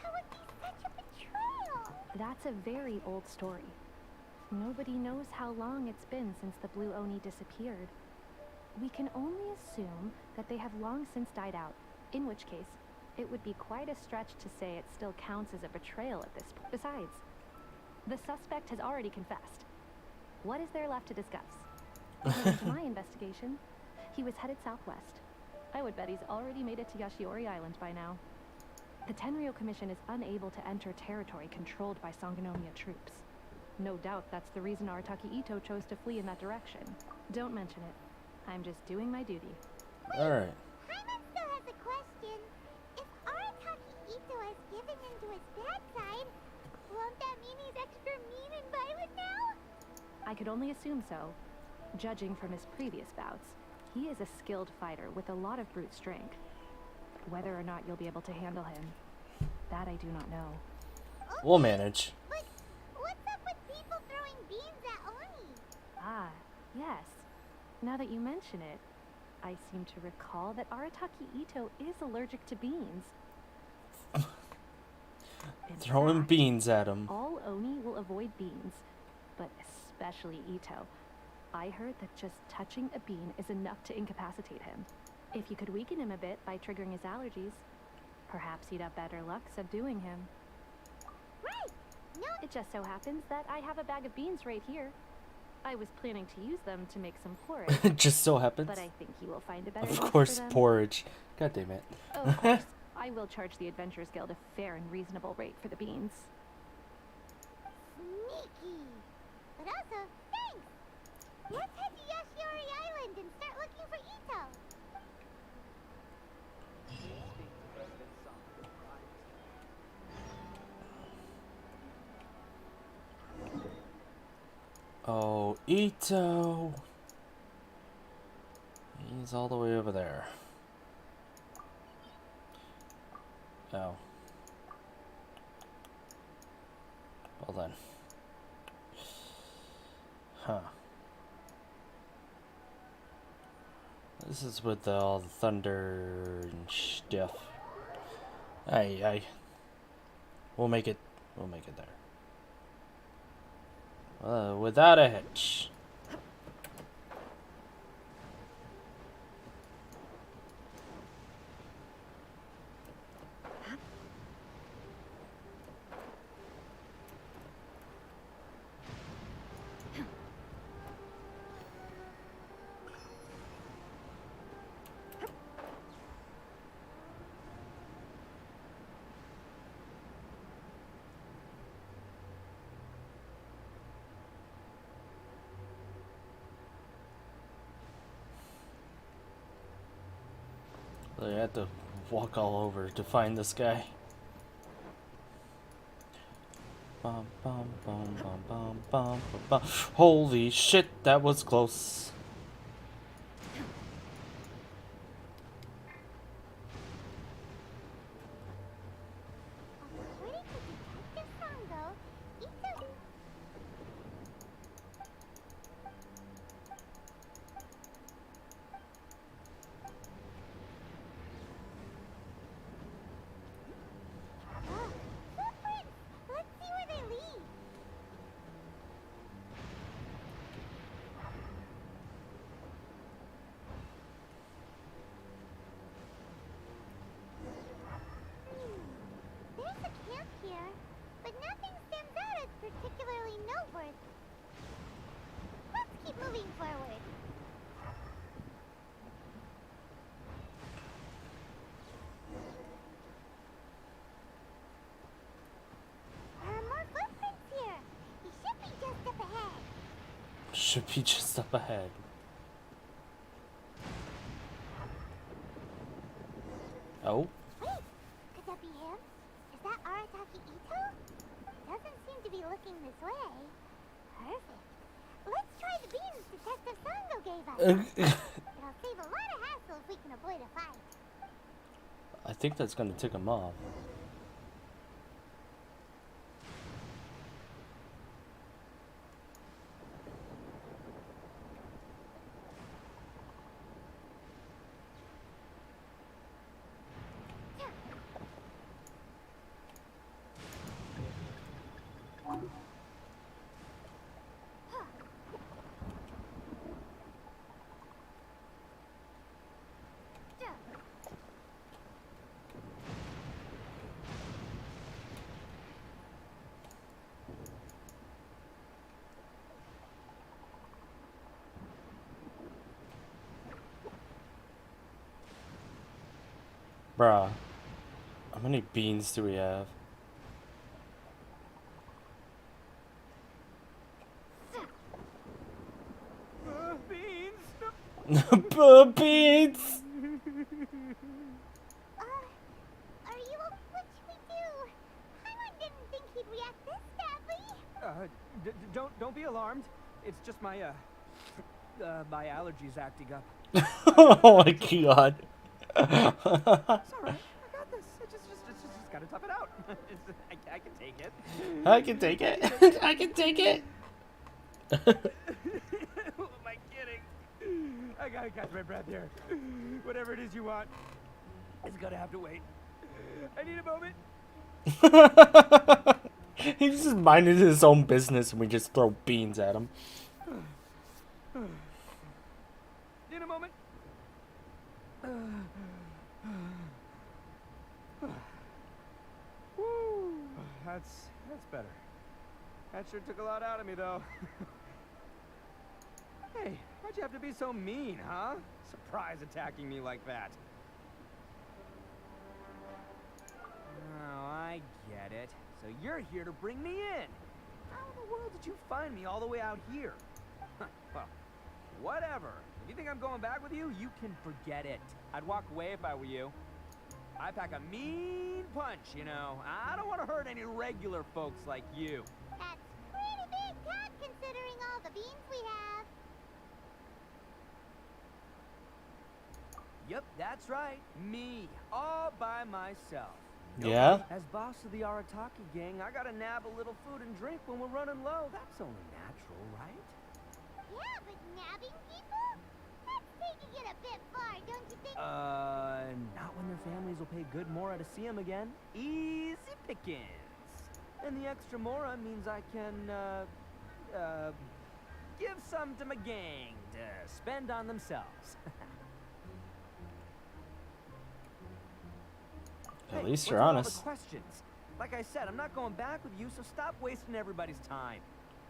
That would be such a betrayal! That's a very old story. Nobody knows how long it's been since the Blue Oni disappeared. We can only assume that they have long since died out, in which case, it would be quite a stretch to say it still counts as a betrayal at this point. Besides, the suspect has already confessed. What is there left to discuss? According to my investigation, he was headed southwest. I would bet he's already made it to Yashiori Island by now. The Tenryo Commission is unable to enter territory controlled by Sangonomiya troops. No doubt that's the reason Arataki Itto chose to flee in that direction. Don't mention it. I'm just doing my duty. Alright. Paimon still has a question. If Arataki Itto has given in to his bad side, won't that mean he's extra mean and violent now? I could only assume so. Judging from his previous bouts, he is a skilled fighter with a lot of brute strength. Whether or not you'll be able to handle him, that I do not know. We'll manage. But what's up with people throwing beans at Oni? Ah, Yes. Now that you mention it, I seem to recall that Arataki Itto is allergic to beans. Throwing beans at him. All Oni will avoid beans, but especially Itto. I heard that just touching a bean is enough to incapacitate him. If you could weaken him a bit by triggering his allergies, perhaps you'd have better luck subduing him. Right! No! It just so happens that I have a bag of beans right here. I was planning to use them to make some porridge. It just so happens. But I think you will find a better Of use course, for them. porridge. God damn it. Of course, I will charge the Adventurers Guild a fair and reasonable rate for the beans. Sneaky! But also, thanks! Let's head to Yoshiori Island and start looking for Itto! Oh, Itto! He's all the way over there. Oh. Well then. Huh. This is with all the thunder and stuff. Aye. We'll make it there. Without a hitch. I had to walk all over to find this guy. Bum, bum, bum, bum, bum, bum, bum. Holy shit, that was close. According to Detective Sango, Itto... Footprints! Let's see where they lead! There's a camp here, but nothing stands out as particularly noteworthy. Let's keep moving forward. There are more footprints here. He should be just up ahead. Should be just up ahead. Oh. Wait, could that be him? Is that Arataki Itto? Doesn't seem to be looking this way. Perfect. Let's try the beans Detective Sango gave us. It'll save a lot of hassle if we can avoid a fight. I think that's gonna tick him off. Bruh. How many beans do we have? Beans! Beans! Are you... What should we do? Paimon didn't think he'd react this badly. Don't be alarmed. It's just my my allergies acting up. Oh my god. It's alright. I got this. Just gotta tough it out. I can take it. I can take it. I can take it. My I gotta catch my breath here. Whatever it is you want, it's gonna have to wait. I need a moment. He's just minding his own business and we just throw beans at him. Need a moment. Woo. That's better. That sure took a lot out of me, though. Hey, why'd you have to be so mean, huh? Surprise attacking me like that. Oh, I get it. So you're here to bring me in. How in the world did you find me all the way out here? Well, whatever. If you think I'm going back with you, you can forget it. I'd walk away if I were you. I pack a mean punch, you know. I don't want to hurt any regular folks like you. That's pretty big talk considering all the beans we have. Yep, that's right. Me. All by myself. Yeah? As boss of the Arataki gang, I gotta nab a little food and drink when we're running low. That's only natural, right? Yeah, but nabbing people? That's taking it a bit far, don't you think? Not when their families will pay good mora to see them again. Easy pickings. And the extra mora means I can, give some to my gang to spend on themselves. At least what's you're with all honest. the questions? Like I said, I'm not going back with you, so stop wasting everybody's time.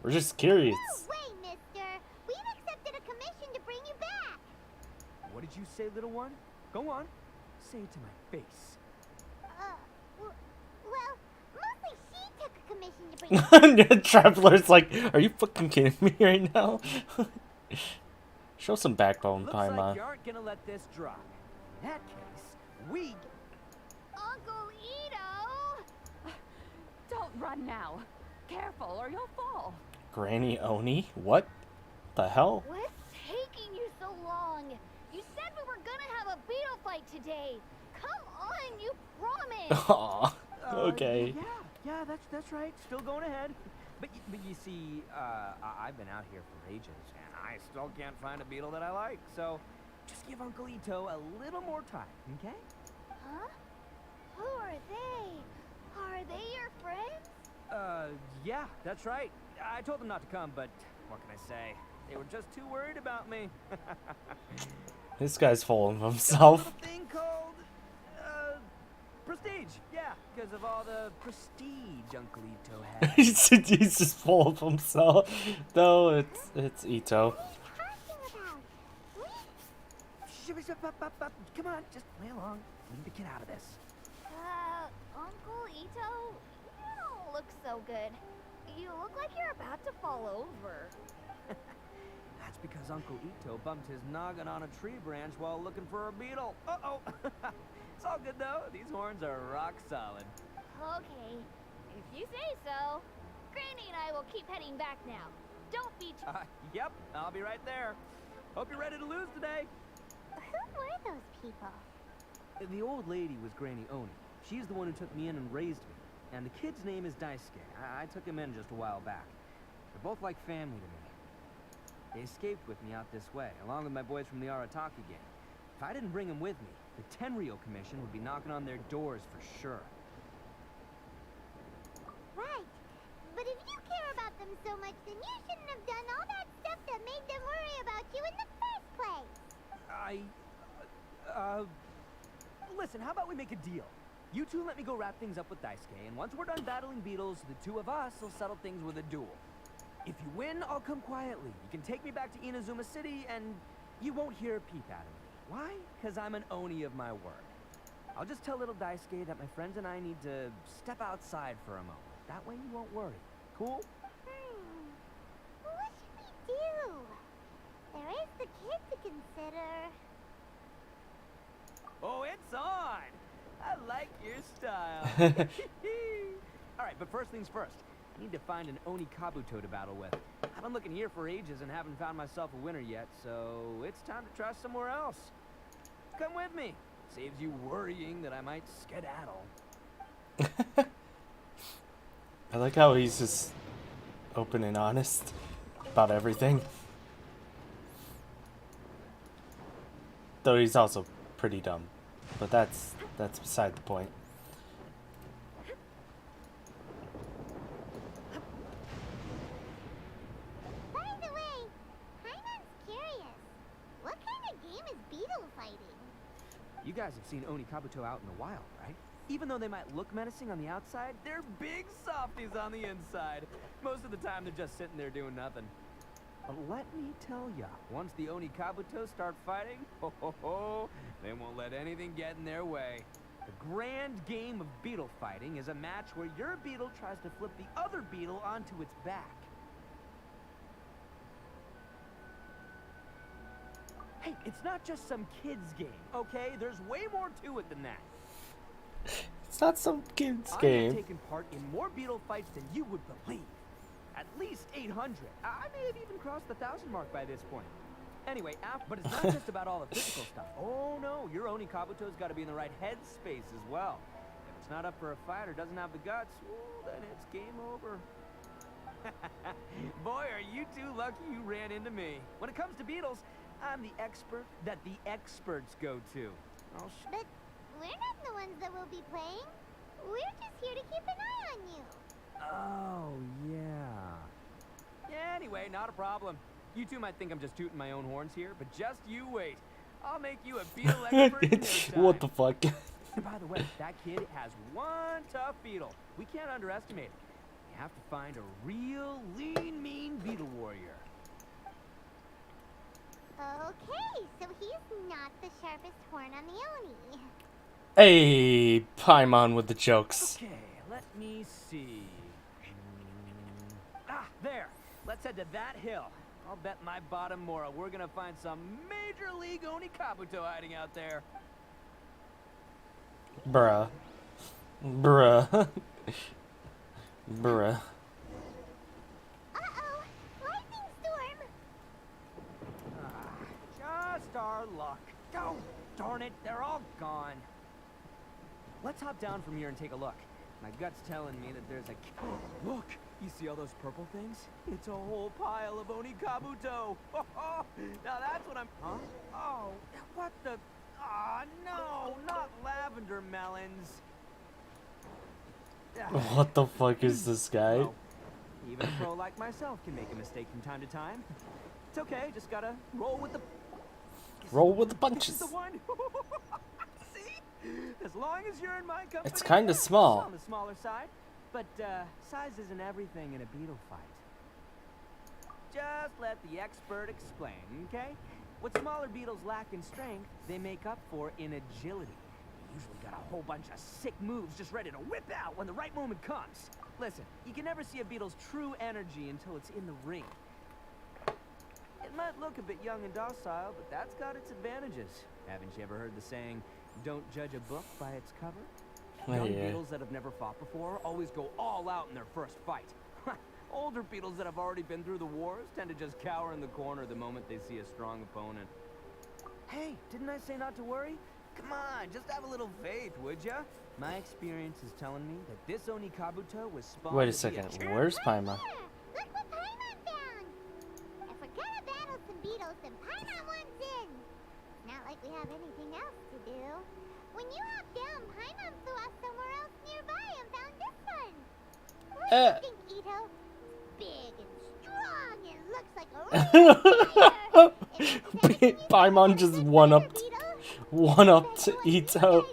We're just curious. No way, mister. We've accepted a commission to bring you back. What did you say, little one? Go on. Say it to my face. Well, mostly she took a commission to bring you back. Traveler's like, are you fucking kidding me right now? Show some backbone, Looks Paimon. like you aren't gonna let this drop. In that case, we... Uncle Itto! Don't run now. Careful or you'll fall. Granny Oni? What the hell? What's taking you so long? You said we were gonna have a beetle fight today. Come on, you promised. Aw, okay. Yeah, that's right. Still going ahead. But you see, I've been out here for ages, and I still can't find a beetle that I like. So, just give Uncle Itto a little more time, okay? Huh? Who are they? Are they your friends? Yeah, that's right. I told them not to come, but what can I say? They were just too worried about me. This guy's full of himself. A thing called, prestige. Yeah, because of all the prestige Uncle Itto has. He's just full of himself. No, it's Itto. Come on, just play along. We need to get out of this. Uncle Itto, you don't look so good. You look like you're about to fall over. That's because Uncle Itto bumped his noggin on a tree branch while looking for a beetle. Uh-oh. It's all good, though. These horns are rock solid. Okay, if you say so. Granny and I will keep heading back now. Don't be too... Yep, I'll be right there. Hope you're ready to lose today. Who were those people? The old lady was Granny Oni. She's the one who took me in and raised me. And the kid's name is Daisuke. I took him in just a while back. They're both like family to me. They escaped with me out this way, along with my boys from the Arataki gang. If I didn't bring them with me, the Tenryou Commission would be knocking on their doors for sure. Right. But if you care about them so much, then you shouldn't have done all that stuff that made them worry about you in the first place. Listen, how about we make a deal? You two let me go wrap things up with Daisuke, and once we're done battling beetles, the two of us will settle things with a duel. If you win, I'll come quietly. You can take me back to Inazuma City, and you won't hear a peep out of me. Why? Because I'm an Oni of my word. I'll just tell little Daisuke that my friends and I need to step outside for a moment. That way you won't worry. Cool? What should we do? There is the kid to consider. Oh, it's on! I like your style. Alright, but first things first. I need to find an Oni Kabuto to battle with. I've been looking here for ages and haven't found myself a winner yet, so it's time to try somewhere else. Come with me. Saves you worrying that I might skedaddle. I like how he's just open and honest about everything. Though he's also pretty dumb. But that's beside the point. By the way, Paimon's curious. What kind of game is beetle fighting? You guys have seen Oni Kabuto out in the wild, right? Even though they might look menacing on the outside, they're big softies on the inside. Most of the time, they're just sitting there doing nothing. But let me tell ya, once the Oni Kabuto start fighting, they won't let anything get in their way. The grand game of beetle fighting is a match where your beetle tries to flip the other beetle onto its back. Hey, it's not just some kid's game, okay? There's way more to it than that. It's not some kid's I game. have taken part in more beetle fights than you would believe. At least 800. I may have even crossed the 1,000 mark by this point. Anyway, but it's not just about all the physical stuff. Oh no, your Oni Kabuto's got to be in the right headspace as well. If it's not up for a fight or doesn't have the guts, ooh, then it's game over. Boy, are you two lucky you ran into me. When it comes to beetles, I'm the expert that the experts go to. But we're not the ones that will be playing. We're just here to keep an eye on you. Oh, yeah. Yeah, anyway, not a problem. You two might think I'm just tooting my own horns here, but just you wait. I'll make you a beetle expert in no time. What the fuck? And by the way, that kid has one tough beetle. We can't underestimate it. You have to find a real lean, mean beetle warrior. Okay, so he's not the sharpest horn on the Oni. Hey, Paimon with the jokes. Okay, let me see. There. Let's head to that hill. I'll bet my bottom moral we're gonna find some major league Oni Kabuto hiding out there. Bruh. Bruh. Bruh. Uh-oh! Lightning storm! Just our luck. Oh, darn it, they're all gone. Let's hop down from here and take a look. My gut's telling me that there's a... Look! You see all those purple things? It's a whole pile of Oni Kabuto! Now that's what I'm... Huh? Oh, what the... Ah, no! Not lavender melons! What the fuck is this guy? Well, even a pro like myself can make a mistake from time to time. It's okay, just gotta roll with the... Roll with the punches. The one. See? As long as you're in my company... It's kind of small. On the smaller side. But, size isn't everything in a beetle fight. Just let the expert explain, okay? What smaller beetles lack in strength, they make up for in agility. They usually got a whole bunch of sick moves just ready to whip out when the right moment comes. Listen, you can never see a beetle's true energy until it's in the ring. It might look a bit young and docile, but that's got its advantages. Haven't you ever heard the saying, don't judge a book by its cover? Young beetles that have never fought before always go all out in their first fight. Older beetles that have already been through the wars tend to just cower in the corner the moment they see a strong opponent. Hey, didn't I say not to worry? Come on, just have a little faith, would ya? My experience is telling me that this Oni Kabuto was spawned. Wait a second, where's Paimon? Look what Paimon found! If we're gonna battle some beetles, then Paimon wants in! Not like we have anything else to do. When you hopped down, Paimon flew off somewhere else nearby and found this one. What do you think, Itto? Big and strong and looks like a real fire. Paimon just one-upped Itto.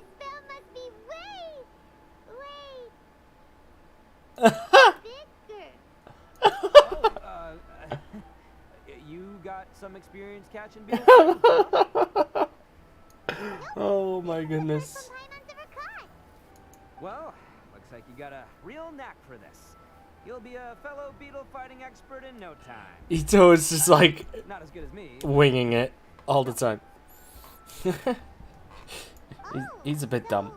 You got some experience catching beetles? Oh my goodness. Well, looks like you got a real knack for this. You'll be a fellow beetle fighting expert in no time. Itto is just like not as good as me. Winging it all the time. He's a bit dumb.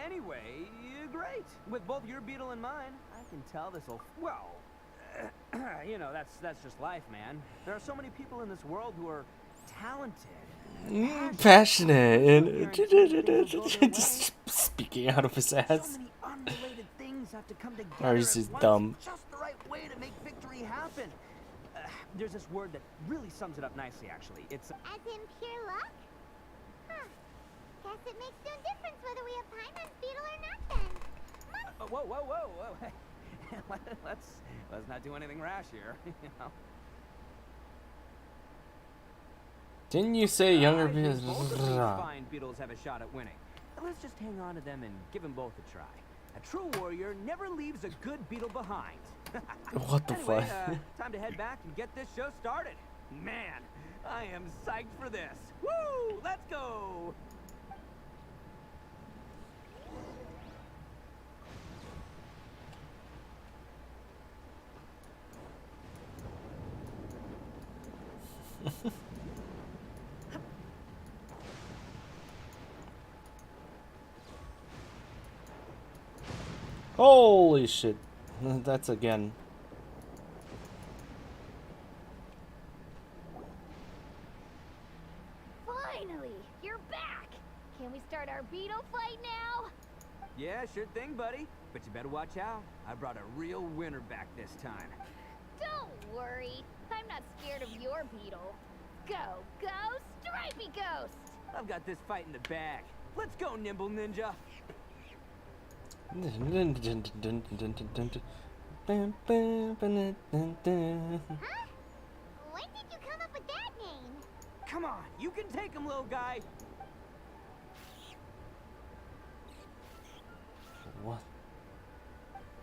Anyway, great. With both your beetle and mine, I can tell this'll... Well, you know, that's just life, man. There are so many people in this world who are talented. Passionate and just speaking out of his ass. So many unrelated things have to come together Or he's just at once, dumb. just the right way to make victory happen. There's this word that really sums it up nicely, actually. It's... As in pure luck? Huh. Guess it makes no difference whether we have Paimon's beetle or not then. whoa, whoa, whoa, whoa. let's not do anything rash here, you know? Didn't you say younger I think beetles? both of these fine beetles have a shot at winning. Let's just hang on to them and give them both a try. A true warrior never leaves a good beetle behind. What the Anyway, fuck? time to head back and get this show started. Man, I am psyched for this. Woo! Let's go! Holy shit. That's again. Finally, you're back. Can we start our beetle fight now? Yeah, sure thing, buddy. But you better watch out. I brought a real winner back this time. Don't worry. I'm not scared of your beetle. Go, go, Stripey Ghost! I've got this fight in the bag. Let's go, Nimble Ninja. Huh? When did you come up with that name? Come on, you can take him, little guy. What?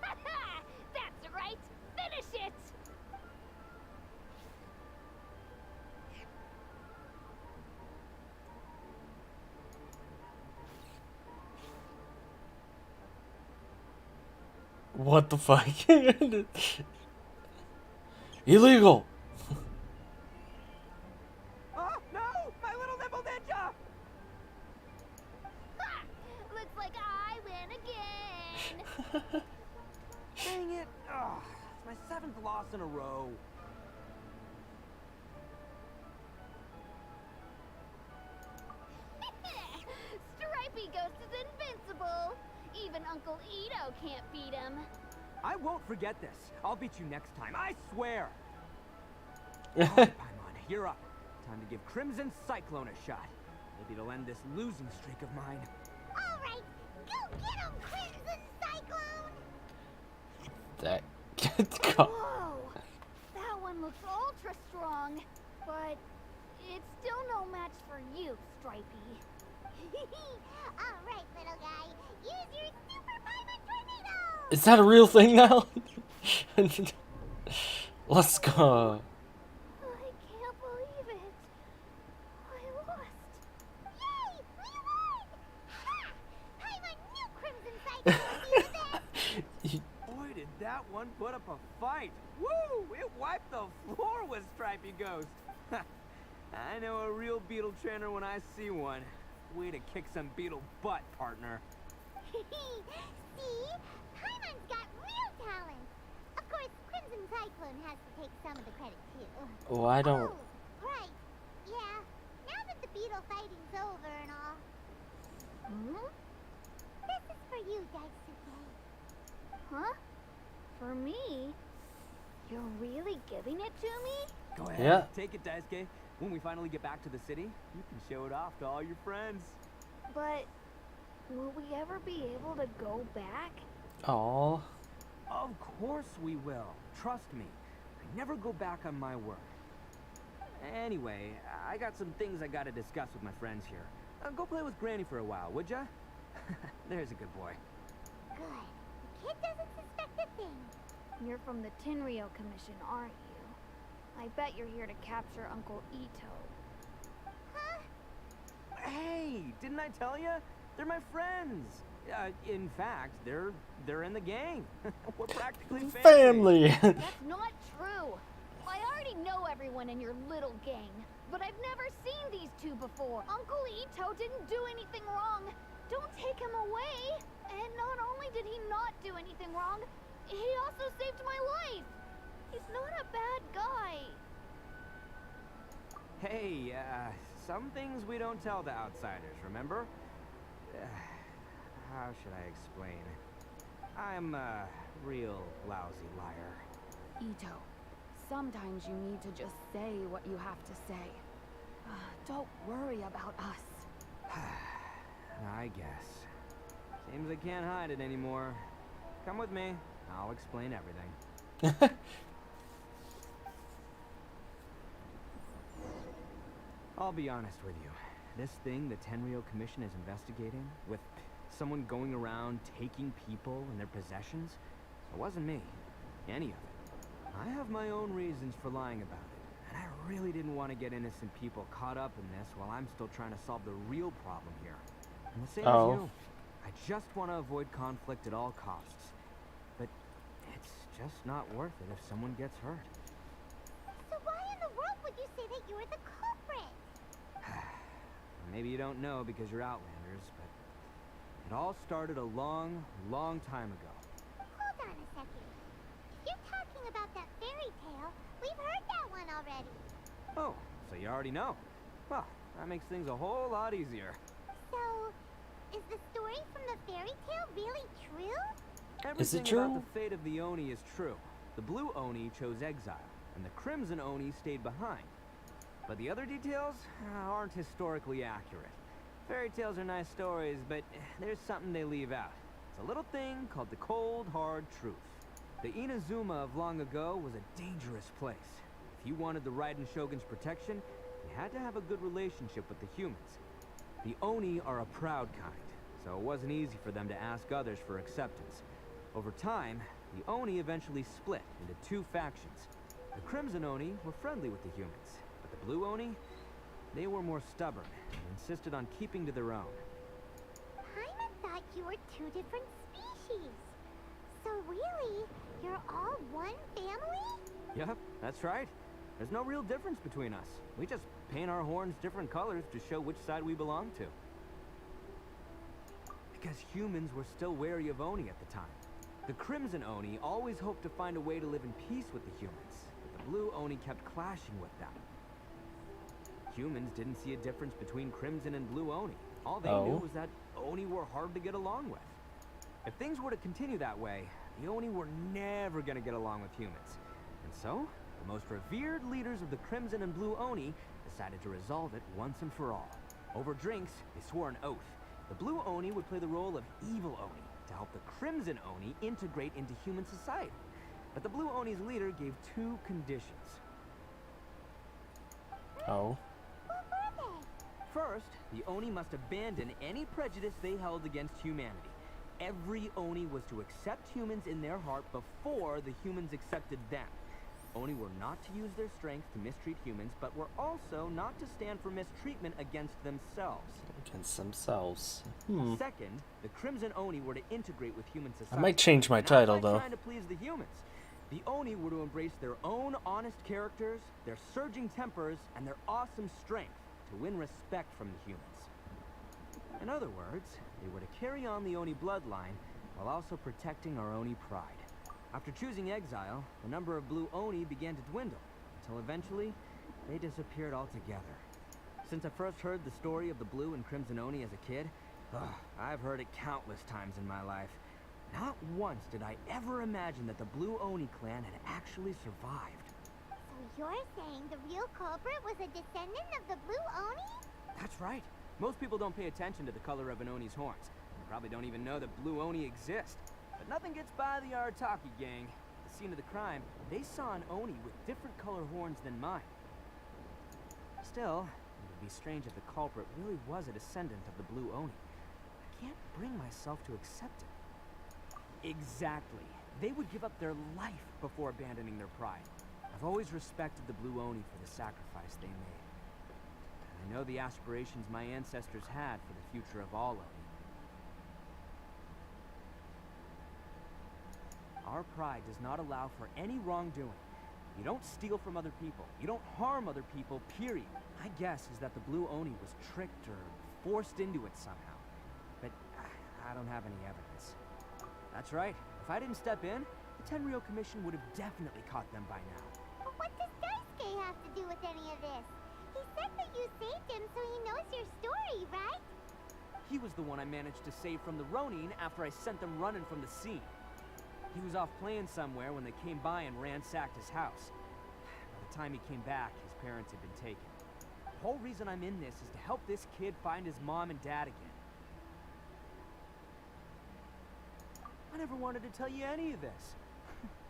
That's right! Finish it! What the fuck? Illegal! Oh, no! My little Nimble Ninja! Ha! Looks like I win again! Dang it! Oh, it's my 7th loss in a row. Stripey Ghost is invincible! Even Uncle Itto can't beat him. I won't forget this. I'll beat you next time, I swear! Alright, Paimon, you're up. Time to give Crimson Cyclone a shot. Maybe it'll end this losing streak of mine. Alright, go get him, Crimson Cyclone! That. Whoa! That one looks ultra strong, but it's still no match for you, Stripey. Alright, little guy, use your super Paimon tornado! Is that a real thing now? Let's go. I can't believe it. I lost. Yay! We won! Ha! Paimon knew Crimson Cyclone would be the best! Boy, did that one put up a fight. Woo! It wiped the floor with Stripey Ghost. I know a real beetle trainer when I see one. Way to kick some beetle butt, partner. See? Paimon's got real talent! Of course, Crimson Cyclone has to take some of the credit, too. Oh, I don't. Oh, right. Yeah. Now that the beetle fighting's over and all. Hmm? This is for you, Daisuke. Huh? For me? You're really giving it to me? Go ahead. Yeah. Take it, Daisuke. When we finally get back to the city, you can show it off to all your friends. But will we ever be able to go back? Aw. Of course we will. Trust me. I never go back on my word. Anyway, I got some things I gotta discuss with my friends here. Go play with Granny for a while, would ya? There's a good boy. Good. The kid doesn't suspect a thing. You're from the Tenryou Commission, aren't you? I bet you're here to capture Uncle Itto. Huh? Hey, didn't I tell you? They're my friends. In fact, they're in the gang. We're practically Family. That's not true. I already know everyone in your little gang, but I've never seen these two before. Uncle Itto didn't do anything wrong. Don't take him away. And not only did he not do anything wrong, he also saved my life. He's not a bad guy. Hey, some things we don't tell the outsiders, remember? How should I explain? I'm a real lousy liar. Itto, sometimes you need to just say what you have to say. Don't worry about us. I guess. Seems I can't hide it anymore. Come with me. I'll explain everything. I'll be honest with you. This thing the Tenryou Commission is investigating, with someone going around taking people and their possessions, it wasn't me. Any of it. I have my own reasons for lying about it, and I really didn't want to get innocent people caught up in this while I'm still trying to solve the real problem here. And the same as you. I just want to avoid conflict at all costs. But it's just not worth it if someone gets hurt. So why in the world would you say that you're the culprit? Maybe you don't know because you're Outlanders, but it all started a long, long time ago. Hold on a second. If you're talking about that fairy tale, we've heard that one already. Oh, so you already know. Well, that makes things a whole lot easier. So, is the story from the fairy tale really true? Everything Is it true? about the fate of the Oni is true. The Blue Oni chose exile, and the Crimson Oni stayed behind. But the other details aren't historically accurate. Fairy tales are nice stories, but there's something they leave out. It's a little thing called the cold, hard truth. The Inazuma of long ago was a dangerous place. If you wanted the Raiden Shogun's protection, you had to have a good relationship with the humans. The Oni are a proud kind, so it wasn't easy for them to ask others for acceptance. Over time, the Oni eventually split into two factions. The Crimson Oni were friendly with the humans, but the Blue Oni, they were more stubborn and insisted on keeping to their own. Paimon thought you were two different species. So really, you're all one family? Yep, that's right. There's no real difference between us. We just paint our horns different colors to show which side we belong to. Because humans were still wary of Oni at the time. The Crimson Oni always hoped to find a way to live in peace with the humans, but the Blue Oni kept clashing with them. Humans didn't see a difference between Crimson and Blue Oni. All they knew was that Oni were hard to get along with. If things were to continue that way, the Oni were never going to get along with humans. And so, the most revered leaders of the Crimson and Blue Oni decided to resolve it once and for all. Over drinks, they swore an oath. The Blue Oni would play the role of evil Oni to help the Crimson Oni integrate into human society. But the Blue Oni's leader gave two conditions. Oh. What were they? First, the Oni must abandon any prejudice they held against humanity. Every Oni was to accept humans in their heart before the humans accepted them. Oni were not to use their strength to mistreat humans, but were also not to stand for mistreatment against themselves. Against themselves. Second, the Crimson Oni were to integrate with human society. I might change my title though. Trying to please the humans. The Oni were to embrace their own honest characters, their surging tempers, and their awesome strength to win respect from the humans. In other words, they were to carry on the Oni bloodline while also protecting our Oni pride. After choosing exile, the number of Blue Oni began to dwindle, until eventually, they disappeared altogether. Since I first heard the story of the Blue and Crimson Oni as a kid, I've heard it countless times in my life. Not once did I ever imagine that the Blue Oni clan had actually survived. So you're saying the real culprit was a descendant of the Blue Oni? That's right. Most people don't pay attention to the color of an Oni's horns. They probably don't even know that Blue Oni exist. But nothing gets by the Arataki gang. At the scene of the crime, they saw an Oni with different color horns than mine. Still, it would be strange if the culprit really was a descendant of the Blue Oni. I can't bring myself to accept it. Exactly. They would give up their life before abandoning their pride. I've always respected the Blue Oni for the sacrifice they made. And I know the aspirations my ancestors had for the future of all Oni. Our pride does not allow for any wrongdoing. You don't steal from other people. You don't harm other people, period. My guess is that the Blue Oni was tricked or forced into it somehow. But I don't have any evidence. That's right. If I didn't step in, the Tenryou Commission would have definitely caught them by now. But what does Daisuke have to do with any of this? He said that you saved him so he knows your story, right? He was the one I managed to save from the Ronin after I sent them running from the scene. He was off playing somewhere when they came by and ransacked his house. the time he came back, his parents had been taken. The whole reason I'm in this is to help this kid find his mom and dad again. I never wanted to tell you any of this.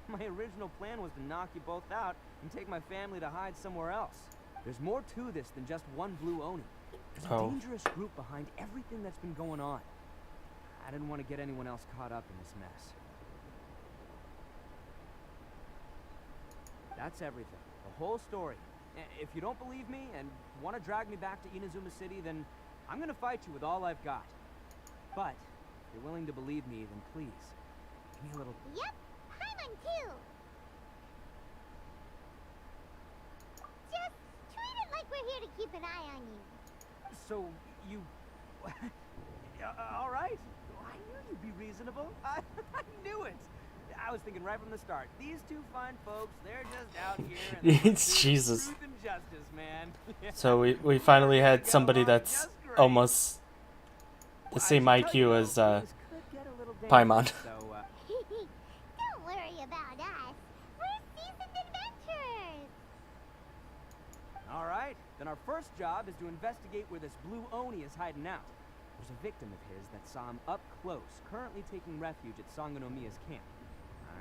My original plan was to knock you both out and take my family to hide somewhere else. There's more to this than just one blue Oni. There's a dangerous group behind everything that's been going on. I didn't want to get anyone else caught up in this mess. That's everything. The whole story. If you don't believe me and want to drag me back to Inazuma City, then I'm gonna fight you with all I've got. But if you're willing to believe me, then please, give me a little... Yep, Paimon too! Just treat it like we're here to keep an eye on you. So, you... all right. I knew you'd be reasonable. I knew it. I was thinking right from the start. These two fine folks, they're just out here and Jesus. truth and justice, man. So we finally had somebody that's almost the same IQ as Paimon. Don't worry about us. We're seasoned adventurers. All right. Then our first job is to investigate where this blue Oni is hiding out. There's a victim of his that saw him up close, currently taking refuge at Sangonomiya's camp.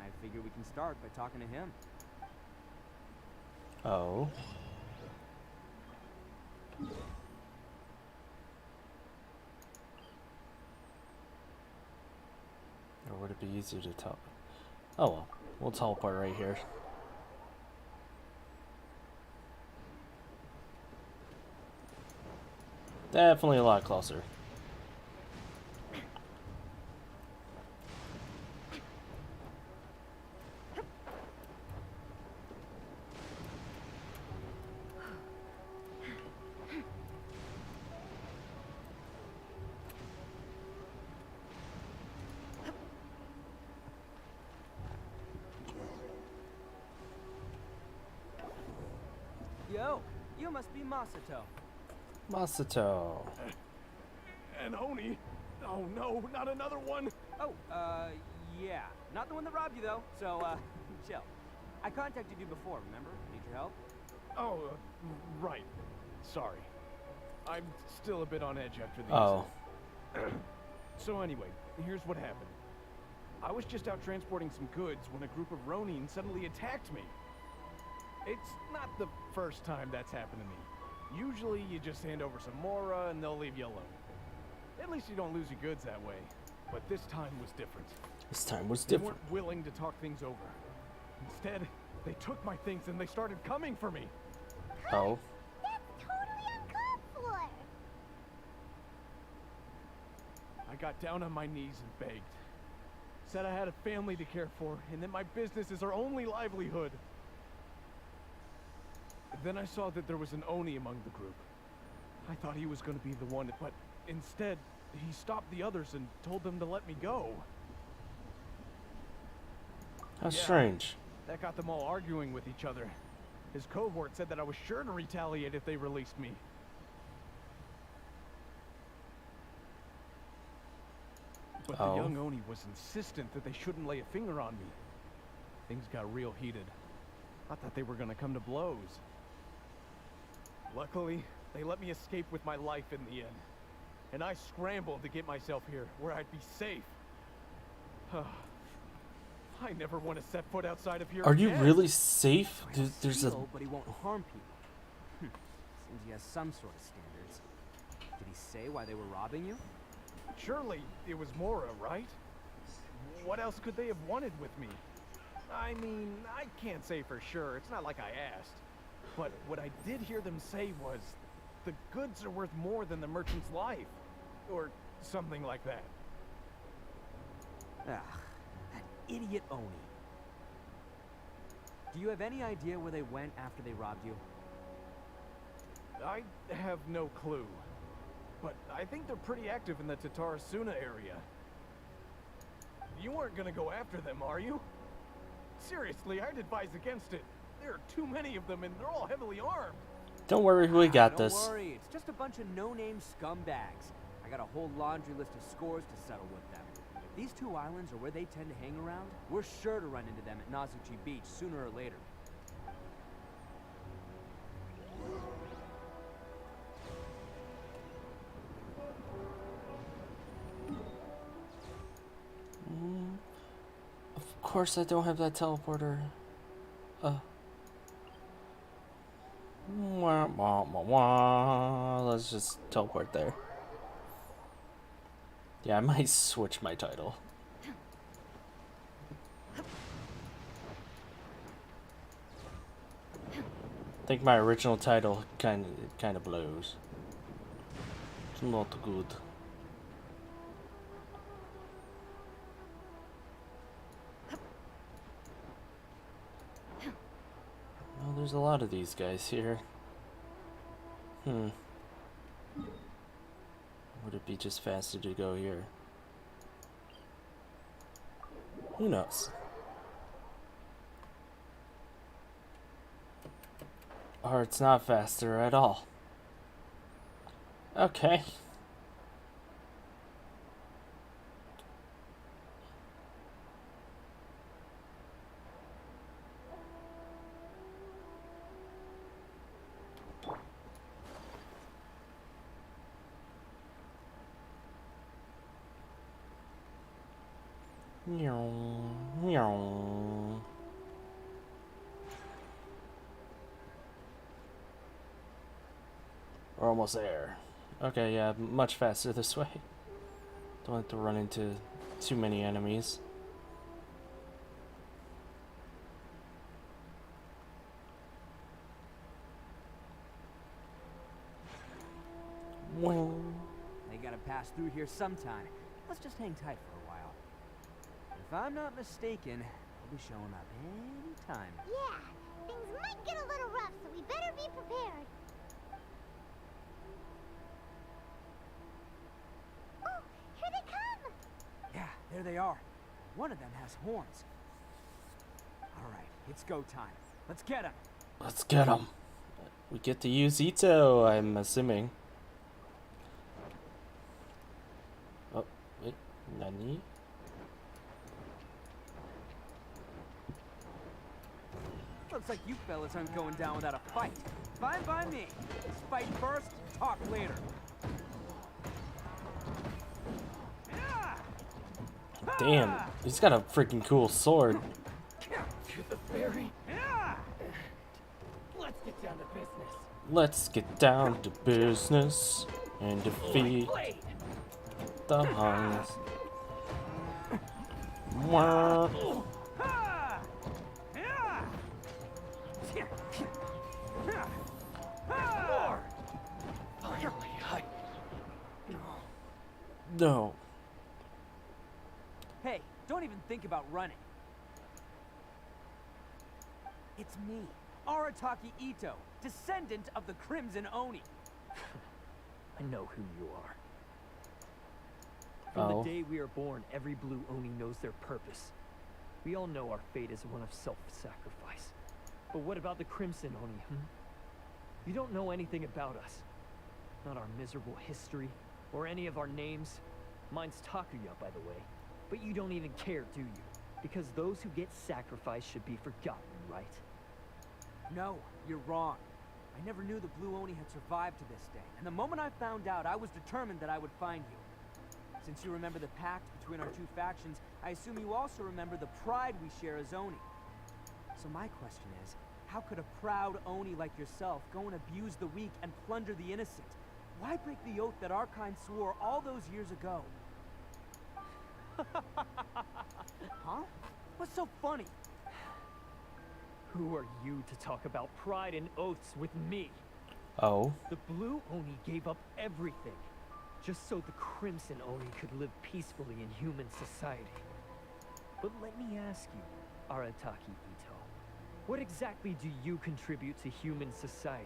I figure we can start by talking to him. Oh. Or would it be easier to tell? Oh well, we'll teleport right here. Definitely a lot closer. Yo, you must be Masato. Masato. An Oni? Oh no, not another one! Oh, yeah. Not the one that robbed you, though, so, chill. I contacted you before, remember? Need your help? Oh, right. Sorry. I'm still a bit on edge after the Oh. incident. So anyway, here's what happened. I was just out transporting some goods when a group of Ronin suddenly attacked me. It's not the first time that's happened to me. Usually you just hand over some Mora and they'll leave you alone. At least you don't lose your goods that way. But this time was different. This time was They different. weren't willing to talk things over. Instead, they took my things and they started coming for me. Oh. That's totally uncalled for. I got down on my knees and begged. Said I had a family to care for and that my business is our only livelihood. Then I saw that there was an Oni among the group. I thought he was going to be the one, but instead, he stopped the others and told them to let me go. How strange. That got them all arguing with each other. His cohort said that I was sure to retaliate if they released me. But the young Oni was insistent that they shouldn't lay a finger on me. Things got real heated. I thought they were going to come to blows. Luckily, they let me escape with my life in the end. And I scrambled to get myself here, where I'd be safe. I never want to set foot outside of here Are you again. really safe? There's a... But he won't harm people. Seems he has some sort of standards. Did he say why they were robbing you? Surely it was Mora, right? What else could they have wanted with me? I mean, I can't say for sure. It's not like I asked. But what I did hear them say was, the goods are worth more than the merchant's life. Or something like that. Ugh, that idiot Oni. Do you have any idea where they went after they robbed you? I have no clue. But I think they're pretty active in the Tatarasuna area. You aren't gonna go after them, are you? Seriously, I'd advise against it. There are too many of them and they're all heavily armed. Don't worry, we got this. Don't worry, it's just a bunch of no-name scumbags. I got a whole laundry list of scores to settle with them. If these two islands are where they tend to hang around, we're sure to run into them at Nazuchi Beach sooner or later. course I don't have that teleporter. Wah, wah, wah, wah. Let's just teleport there. Yeah, I might switch my title. I think my original title kind of blows. It's not good. Well, there's a lot of these guys here. Would it be just faster to go here? Who knows? Or it's not faster at all. Okay. Meow, meow. We're almost there. Okay, yeah, much faster this way. Don't have to run into too many enemies. They gotta pass through here sometime. Let's just hang tight for a while. If I'm not mistaken, they'll be showing up anytime. Yeah, things might get a little rough, so we better be prepared. Oh, here they come! Yeah, there they are. One of them has horns. Alright, it's go time. Let's get him. Let's get him. We get to use Itto, I'm assuming. Oh, wait, Nani? Looks like you fellas aren't going down without a fight. Fine by me. Let's fight first, talk later. Damn, he's got a freaking cool sword. To the ferry. Let's get down to business. Let's get down to business and defeat the Huns. Wah. No. Hey, don't even think about running. It's me, Arataki Itto, descendant of the Crimson Oni. I know who you are. From Oh. the day we are born, every blue Oni knows their purpose. We all know our fate is one of self-sacrifice. But what about the Crimson Oni, You don't know anything about us. Not our miserable history, or any of our names. Mine's Takuya, by the way. But you don't even care, do you? Because those who get sacrificed should be forgotten, right? No, you're wrong. I never knew the Blue Oni had survived to this day, and the moment I found out, I was determined that I would find you. Since you remember the pact between our two factions, I assume you also remember the pride we share as Oni. So my question is, how could a proud Oni like yourself go and abuse the weak and plunder the innocent? Why break the oath that our kind swore all those years ago? Huh? What's so funny? Who are you to talk about pride and oaths with me? Oh. The Blue Oni gave up everything, just so the Crimson Oni could live peacefully in human society. But let me ask you, Arataki Itto, what exactly do you contribute to human society?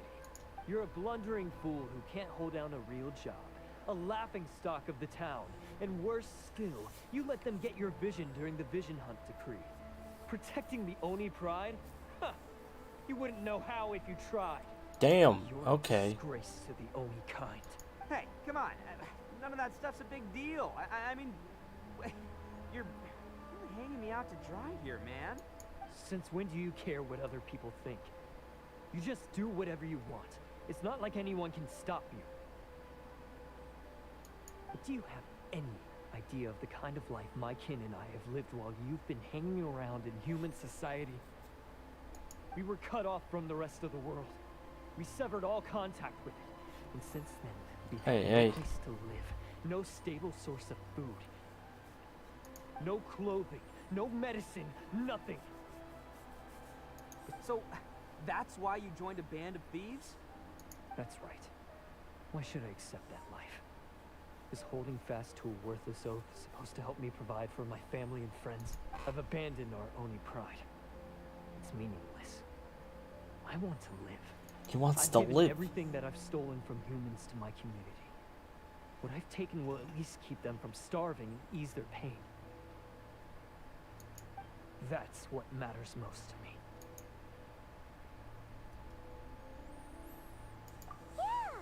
You're a blundering fool who can't hold down a real job, a laughingstock of the town, and worse still, you let them get your vision during the Vision Hunt decree. Protecting the Oni pride? Huh. You wouldn't know how if you tried. Damn, You're okay. a disgrace to the Oni kind. Hey, come on. None of that stuff's a big deal. I mean, you're really hanging me out to dry here, man. Since when do you care what other people think? You just do whatever you want. It's not like anyone can stop you. But do you have any idea of the kind of life my kin and I have lived while you've been hanging around in human society. We were cut off from the rest of the world. We severed all contact with it. And since then, we've had no place to live, no stable source of food, no clothing, no medicine, nothing. So, that's why you joined a band of thieves? That's right. Why should I accept that life? Is holding fast to a worthless oath supposed to help me provide for my family and friends? I've abandoned our Oni pride. It's meaningless. I want to live. He wants I've to given live. everything that I've stolen from humans to my community. What I've taken will at least keep them from starving and ease their pain. That's what matters most to me. Yeah!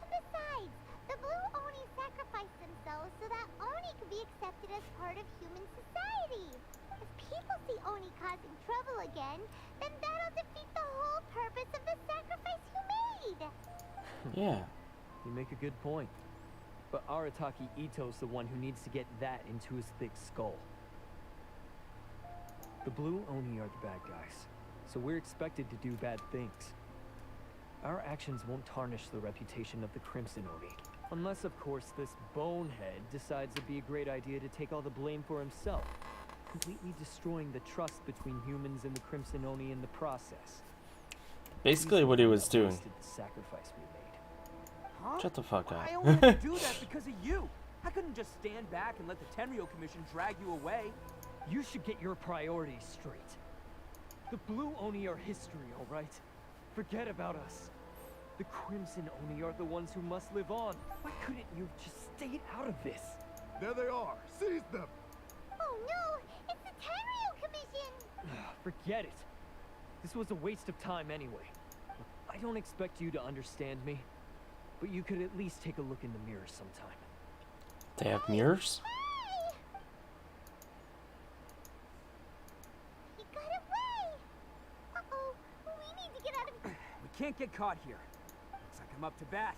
Besides, the Blue Oni sacrificed themselves so that Oni could be accepted as part of human society. If people see Oni causing trouble again, then that'll defeat the whole purpose of the sacrifice you made! Yeah. You make a good point. But Arataki Itto's the one who needs to get that into his thick skull. The Blue Oni are the bad guys, so we're expected to do bad things. Our actions won't tarnish the reputation of the Crimson Oni. Unless, of course, this bonehead decides it'd be a great idea to take all the blame for himself, completely destroying the trust between humans and the Crimson Oni in the process. Basically what he was doing. The sacrifice we made. Huh? Shut the fuck up. I only had to do that because of you. I couldn't just stand back and let the Tenryo Commission drag you away. You should get your priorities straight. The Blue Oni are history, all right? Forget about us. The Crimson Oni are the ones who must live on. Why couldn't you have just stayed out of this? There they are. Seize them. Oh no! It's the Tenryo Commission! Forget it. This was a waste of time anyway. I don't expect you to understand me, but you could at least take a look in the mirror sometime. They have mirrors? He got away! Uh-oh, we need to get out of here. We can't get caught here. Looks like I'm up to bat.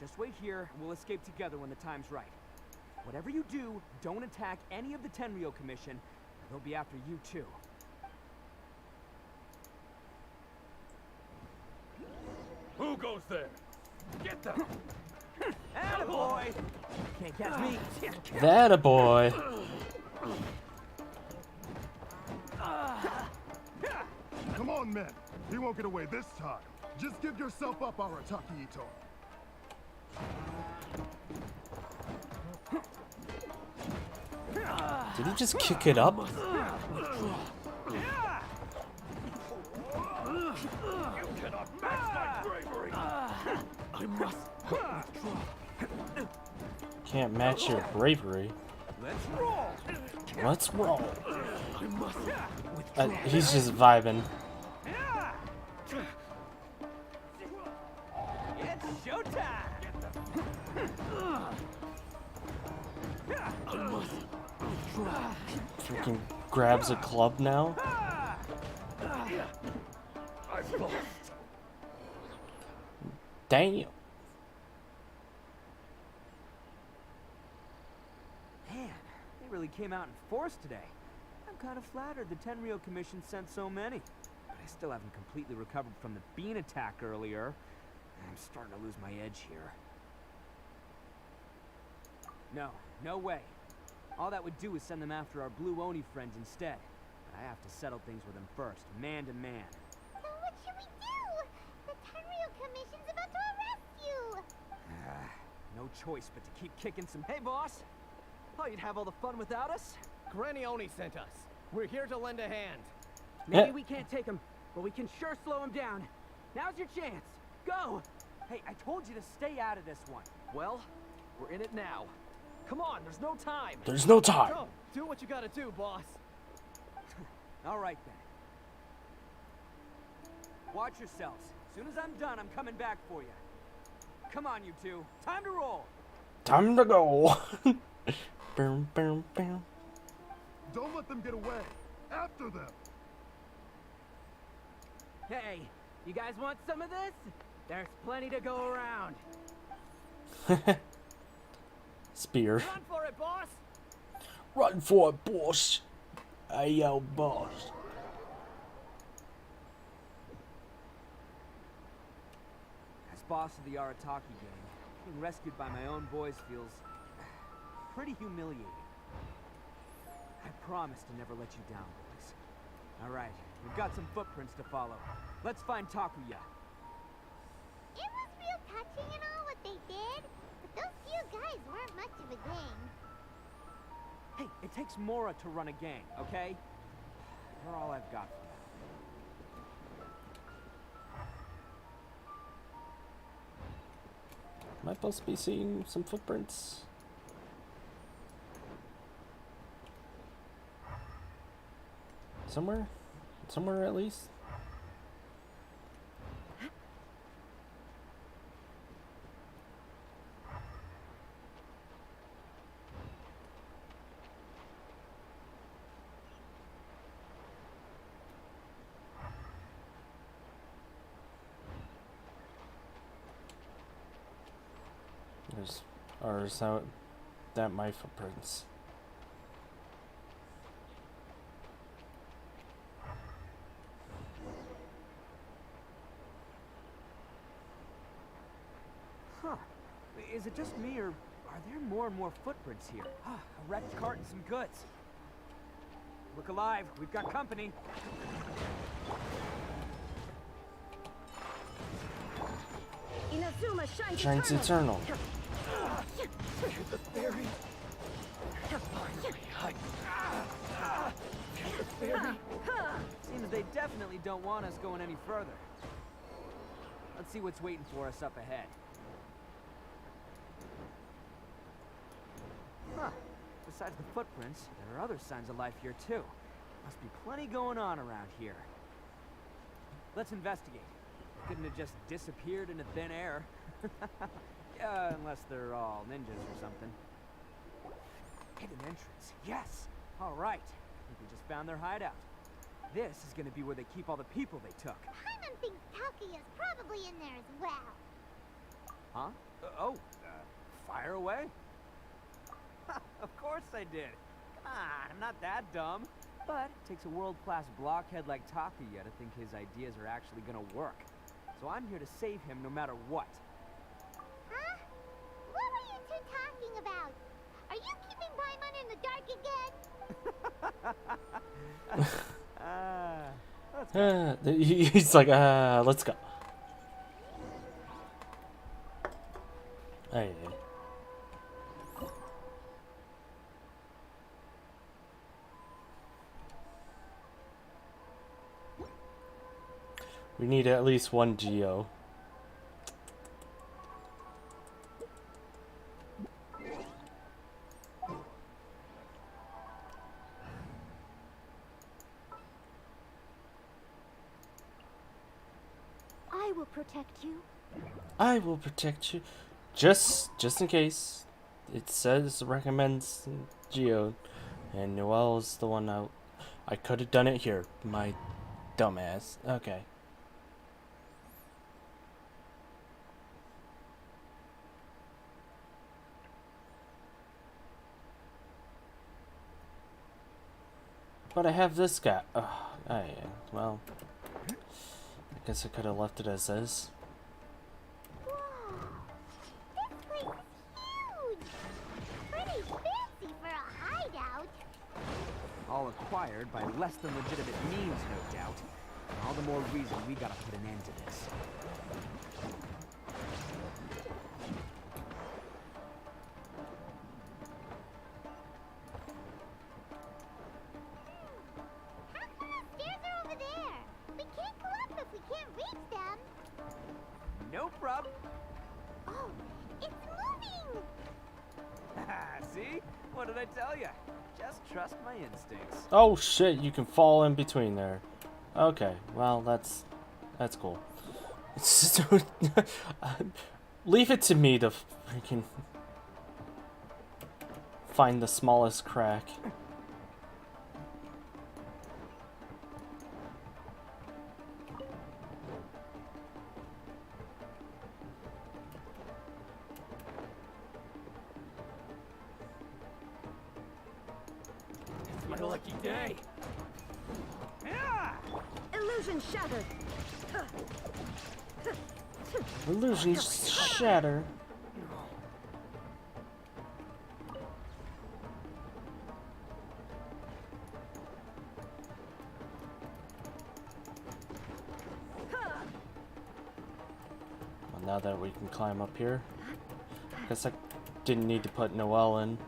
Just wait here, and we'll escape together when the time's right. Whatever you do, don't attack any of the Tenryo Commission, or they'll be after you too. Who goes there? Get them! Attaboy! Can't catch me. That a boy. Come on, men. He won't get away this time. Just give yourself up, Arataki Itto. Did he just kick it up? Cannot match my bravery! I must withdraw. Can't match your bravery. Let's roll! Let's roll. I must withdraw. He's just vibing. It's showtime! I must withdraw. Freaking grabs a club now. I've lost. Damn. Man, they really came out in force today. I'm kind of flattered the Tenryo Commission sent so many. But I still haven't completely recovered from the bean attack earlier. I'm starting to lose my edge here. No way. All that would do is send them after our Blue Oni friends instead. But I have to settle things with them first, man to man. So what should we do? The Tenryo Commission's about to arrest you! No choice but to keep kicking some. Hey, boss! Thought you'd have all the fun without us? Granny Oni sent us. We're here to lend a hand. Maybe we can't take him, but we can sure slow him down. Now's your chance. Go! Hey, I told you to stay out of this one. Well, we're in it now. Come on, there's no time. There's no time. Go, do what you gotta do, boss. All right, then. Watch yourselves. As soon as I'm done, I'm coming back for you. Come on, you two. Time to roll. Time to go. Boom, boom, boom. Don't let them get away. After them. Hey, you guys want some of this? There's plenty to go around. Spear. Run for it, boss! Run for it, boss. Hey, yo, boss. As boss of the Arataki gang, being rescued by my own boys feels pretty humiliating. I promise to never let you down, boys. Alright, we've got some footprints to follow. Let's find Takuya. It was real touching and all what they did, but those few guys weren't much of a gang. Hey, it takes Mora to run a gang, okay? You're all I've got for now. Am I supposed to be seeing some footprints? Somewhere? Somewhere at least? Or is that my footprints? Huh. Is it just me, or are there more and more footprints here? Ah, a wrecked cart and some goods. Look alive, we've got company. Inazuma Shines eternal. The fairy. Seems they definitely don't want us going any further. Let's see what's waiting for us up ahead. Huh. Besides the footprints, there are other signs of life here too. Must be plenty going on around here. Let's investigate. Couldn't have just disappeared into thin air. Yeah, unless they're all ninjas or something. Hidden entrance. Yes! Alright. I think we just found their hideout. This is gonna be where they keep all the people they took. Paimon thinks Takuya's probably in there as well. Huh? Fire away? Of course I did. Come on, I'm not that dumb. But it takes a world-class blockhead like Takuya to think his ideas are actually gonna work. So I'm here to save him no matter what. Huh? What were you two talking about? Are you keeping Paimon in the dark again? He's like, let's go. Hey. We need at least one Geo. I will protect you. I will protect you. Just in case. It says recommends Geo. And Noel's the one out. I could have done it here. My dumbass. Okay. But I have this guy. Oh, well. I guess I could have left it as is. This place is huge! Pretty fancy for a hideout. All acquired by less than legitimate means, no doubt. All the more reason we gotta put an end to this. No problem. Oh, it's moving! See? What did I tell you? Just trust my instincts. Oh shit, you can fall in between there. Okay, well that's cool. Leave it to me to freaking find the smallest crack. lucky day. Illusion shattered. Illusions shatter. Well, now that we can climb up here, guess I didn't need to put Noelle in.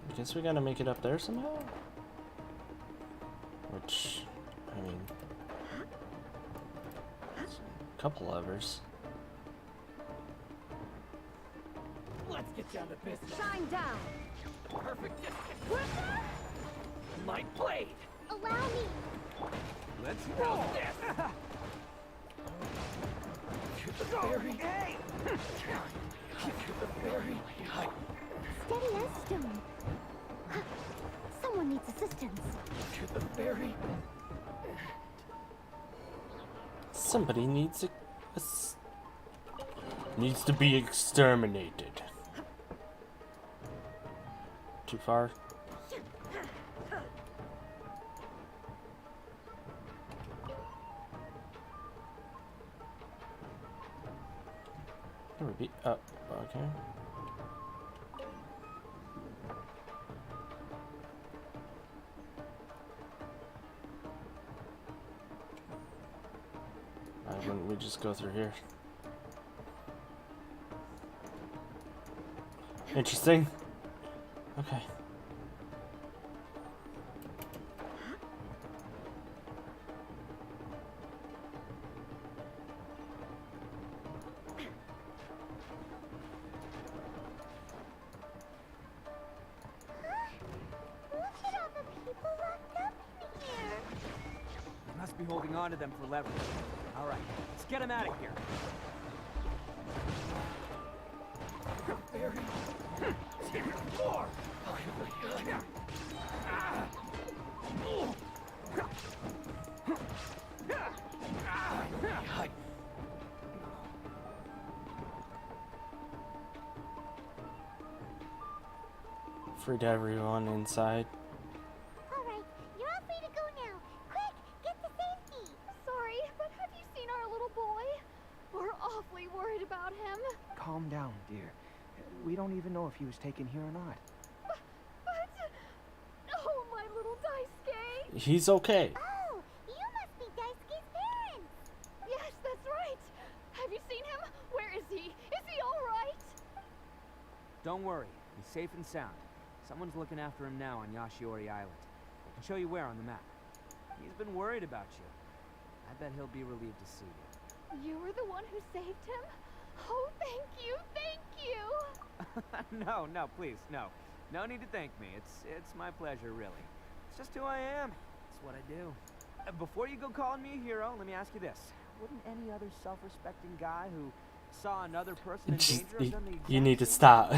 I guess we gotta make it up there somehow? Which, I mean, it's a couple levers. Let's get down to business. Shine down. Perfect distance. My blade. Allow me. Let's roll this. To the very Hey! to the very Steady as stone. Someone needs assistance. to the very Somebody needs needs to be exterminated. Too far? There would be up. Okay. Why wouldn't we just go through here? Interesting. Okay. Look at all the people locked up in here. You must be holding on to them for leverage. All right, let's get them out of here. very more. Freed everyone inside. Alright, you're all free to go now. Quick, get to safety. Sorry, but have you seen our little boy? We're awfully worried about him. Calm down, dear. We don't even know if he was taken here or not. But... Oh, my little Daisuke! He's okay. Oh, you must be Daisuke's parents. Yes, that's right. Have you seen him? Where is he? Is he all right? Don't worry, he's safe and sound. Someone's looking after him now on Yashiori Island. I can show you where on the map. He's been worried about you. I bet he'll be relieved to see you. You were the one who saved him? Oh, thank you, thank you! No, please, no. No need to thank me. It's my pleasure, really. It's just who I am. It's what I do. Before you go calling me a hero, let me ask you this. Wouldn't any other self-respecting guy who saw another person in danger have done the exact You need to same stop.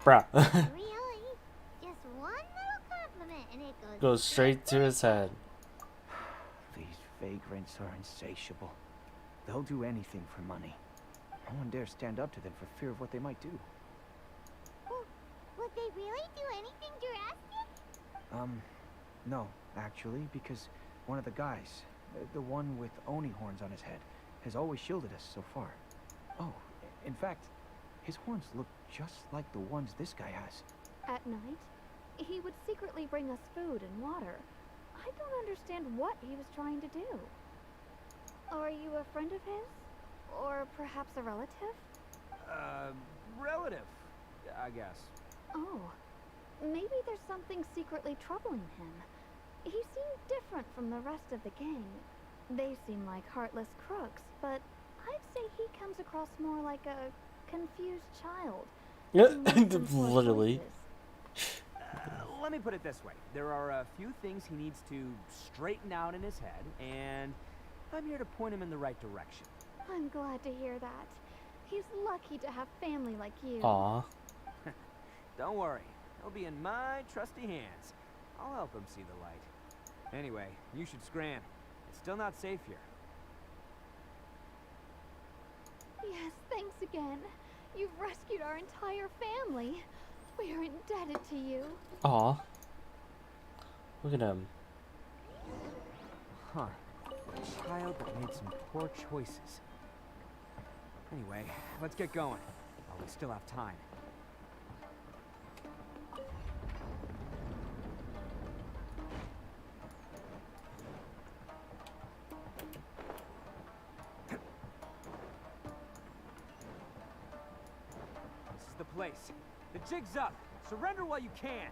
Bruh. Really? Just one little compliment and it Goes straight to his head. These vagrants are insatiable. They'll do anything for money. No one dares stand up to them for fear of what they might do. Would they really do anything drastic? No, actually, because one of the guys, the one with Oni horns on his head, has always shielded us so far. Oh, in fact, his horns look just like the ones this guy has. At night, he would secretly bring us food and water. I don't understand what he was trying to do. Are you a friend of his? Or perhaps a relative? Relative, I guess. Oh, maybe there's something secretly troubling him. He seemed different from the rest of the gang. They seem like heartless crooks, but I'd say he comes across more like a confused child. Literally. Let me put it this way. There are a few things he needs to straighten out in his head, and I'm here to point him in the right direction. I'm glad to hear that. He's lucky to have family like you. Aw. Don't worry. He'll be in my trusty hands. I'll help him see the light. Anyway, you should scram. It's still not safe here. Yes, thanks again. You've rescued our entire family. We are indebted to you. Aw. Look at him. Huh. A child that made some poor choices. Anyway, let's get going. While we still have time. This is the place. The jig's up. Surrender while you can.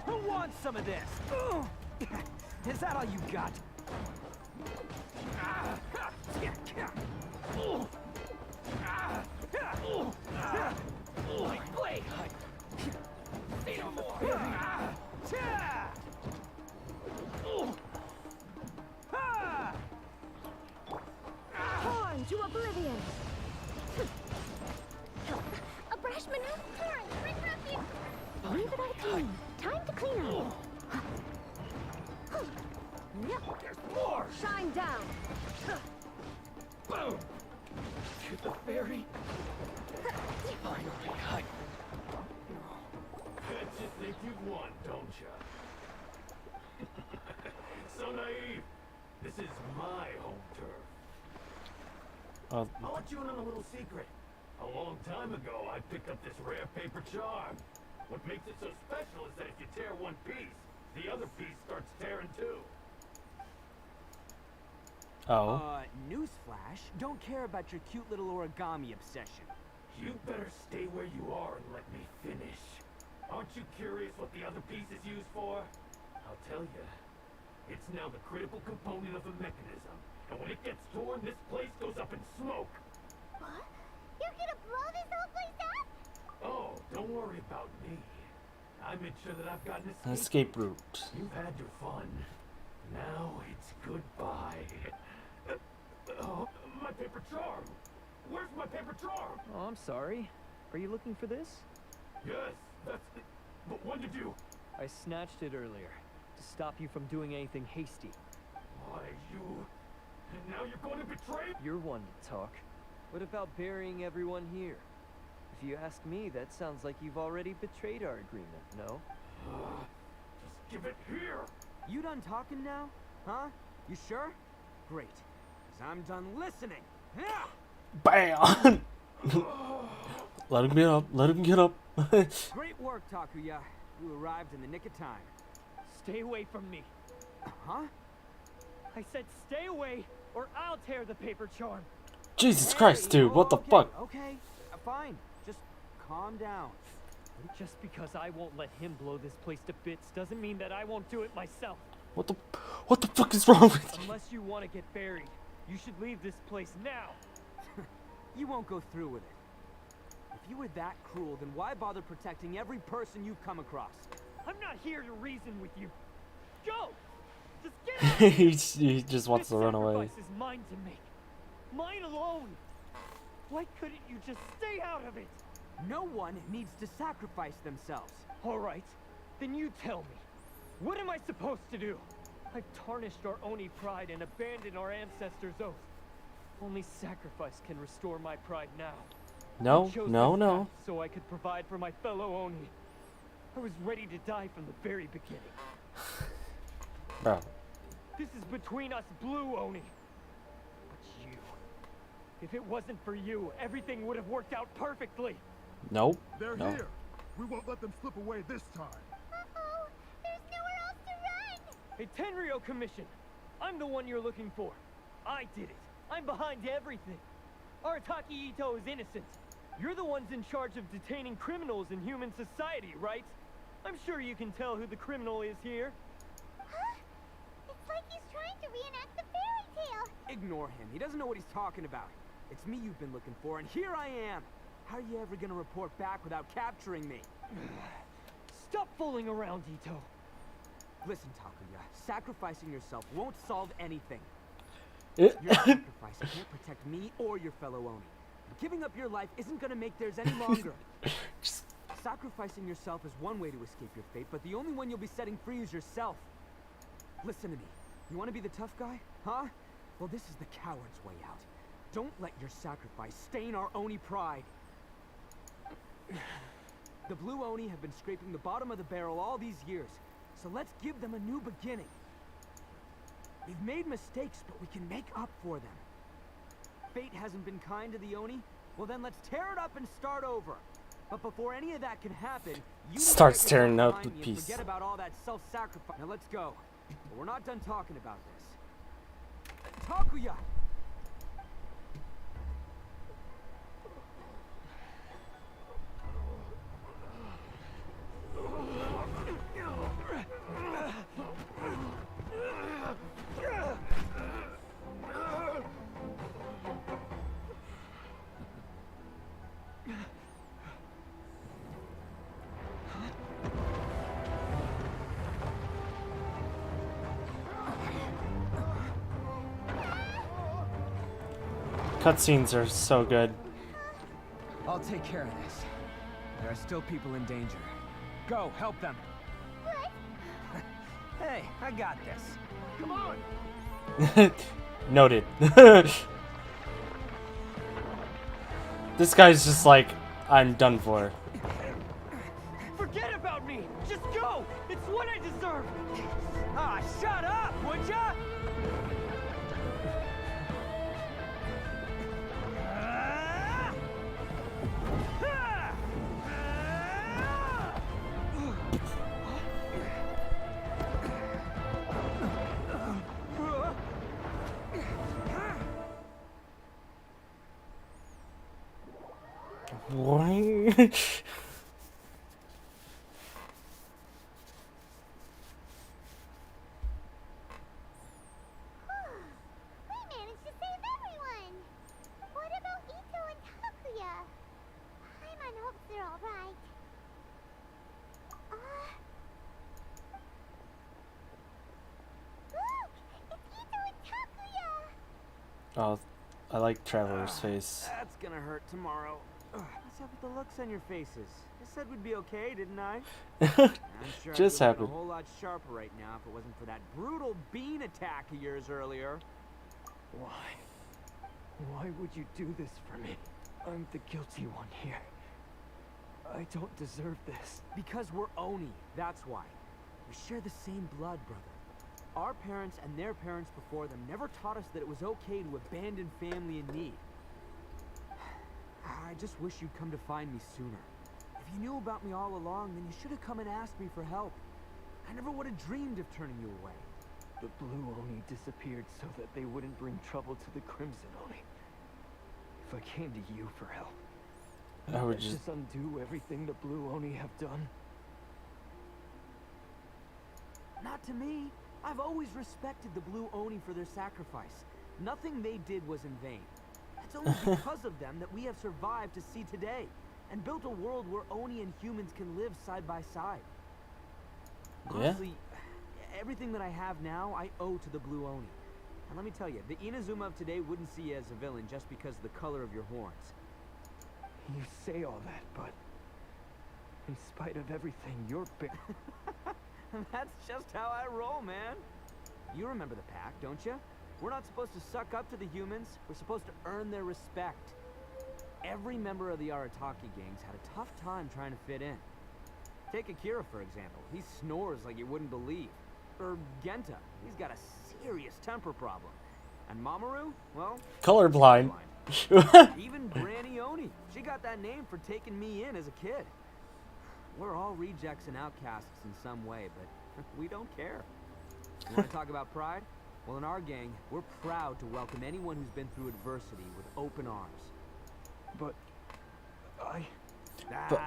Who wants some of this? Is that all you got? Wait! Say no more! Torn to oblivion! A brash maneuver! Torn, bring refuge! Leave it all clean. Time to clean up. There's more! Shine down! Boom! To the fairy. Finally, I You think you've won, don't ya? So naive. This is my home turf. I'll let you in on a little secret. A long time ago, I picked up this rare paper charm. What makes it so special is that if you tear one piece, the other piece starts tearing too. Oh. Newsflash, don't care about your cute little origami obsession. You better stay where you are and let me finish. Aren't you curious what the other piece is used for? I'll tell you. It's now the critical component of a mechanism. And when it gets torn, this place goes up in smoke. What? You're gonna blow this whole place up? Oh, don't worry about me. I made sure that I've got An escape route. You've had your fun. Now it's goodbye. Oh, my paper charm. Where's my paper charm? Oh, I'm sorry. Are you looking for this? Yes, that's it. But when did you? I snatched it earlier to stop you from doing anything hasty. Why, you... And now you're going to betray? You're one to talk. What about burying everyone here? If you ask me, that sounds like you've already betrayed our agreement, no? Just give it here. You done talking now? Huh? You sure? Great. 'Cause I'm done listening. Yeah! Bam! Let him get up. Let him get up. Great work, Takuya. You arrived in the nick of time. Stay away from me. Huh? I said stay away, or I'll tear the paper charm. Jesus Christ, dude. What the fuck? Okay, fine. Just calm down. Just because I won't let him blow this place to bits doesn't mean that I won't do it myself. What the fuck is wrong with you? Unless you want to get buried, you should leave this place now. You won't go through with it. If you were that cruel, then why bother protecting every person you've come across? I'm not here to reason with you. Go! Just get out! he just wants to run away. This sacrifice is mine to make. Mine alone. Why couldn't you just stay out of it? No one needs to sacrifice themselves. All right, then you tell me. What am I supposed to do? I've tarnished our Oni pride and abandoned our ancestors' oath. Only sacrifice can restore my pride now. No, I chose no, this no. path so I could provide for my fellow Oni. I was ready to die from the very beginning. Bro. This is between us blue Oni. But you... If it wasn't for you, everything would have worked out perfectly. Nope. They're no. here. We won't let them slip away this time. Uh-oh. There's nowhere else to run. A Tenryou commission. I'm the one you're looking for. I did it. I'm behind everything. Arataki Itto is innocent. You're the ones in charge of detaining criminals in human society, right? I'm sure you can tell who the criminal is here. Huh? It's like he's trying to reenact the fairy tale. Ignore him. He doesn't know what he's talking about. It's me you've been looking for, and here I am. How are you ever gonna report back without capturing me? Stop fooling around, Itto. Listen, Takuya. Sacrificing yourself won't solve anything. Your sacrifice can't protect me or your fellow Oni. And giving up your life isn't gonna make theirs any longer. Sacrificing yourself is one way to escape your fate, but the only one you'll be setting free is yourself. Listen to me. You want to be the tough guy? Huh? Well, this is the coward's way out. Don't let your sacrifice stain our Oni pride. The blue Oni have been scraping the bottom of the barrel all these years, so let's give them a new beginning. We've made mistakes, but we can make up for them. Fate hasn't been kind to the Oni? Well then let's tear it up and start over. But before any of that can happen, you starts tearing up the piece. Forget about all that self-sacrifice. Now let's go. But we're not done talking about this. Takuya! Cutscenes are so good. I'll take care of this. There are still people in danger. Go, help them. Hey, I got this. Come on. Noted. This guy's just like, I'm done for. Forget about me. Just go. It's what I deserve. Ah, shut up, would ya? What? Oh, I like Traveler's face. That's gonna hurt tomorrow. What's up with the looks on your faces? I said we'd be okay, didn't I? I'm sure Just I'd happened. a whole lot sharper right now if it wasn't for that brutal bean attack of yours earlier. Why? Why would you do this for me? I'm the guilty one here. I don't deserve this. Because we're Oni, that's why. We share the same blood, brother. Our parents and their parents before them never taught us that it was okay to abandon family in need. I just wish you'd come to find me sooner. If you knew about me all along, then you should have come and asked me for help. I never would have dreamed of turning you away. The Blue Oni disappeared so that they wouldn't bring trouble to the Crimson Oni. If I came to you for help, I would just undo everything the Blue Oni have done. Not to me. I've always respected the Blue Oni for their sacrifice. Nothing they did was in vain. It's only because of them that we have survived to see today, and built a world where Oni and humans can live side by side. Honestly, everything that I have now, I owe to the Blue Oni. And let me tell you, the Inazuma of today wouldn't see you as a villain just because of the color of your horns. You say all that, but in spite of everything, you're big. That's just how I roll, man. You remember the pack, don't you? We're not supposed to suck up to the humans. We're supposed to earn their respect. Every member of the Arataki gangs had a tough time trying to fit in. Take Akira, for example. He snores like you wouldn't believe. Or Genta. He's got a serious temper problem. And Mamoru? Well... colorblind. Even Granny Oni. She got that name for taking me in as a kid. We're all rejects and outcasts in some way, but we don't care. You want to talk about pride? Well, in our gang, we're proud to welcome anyone who's been through adversity with open arms. But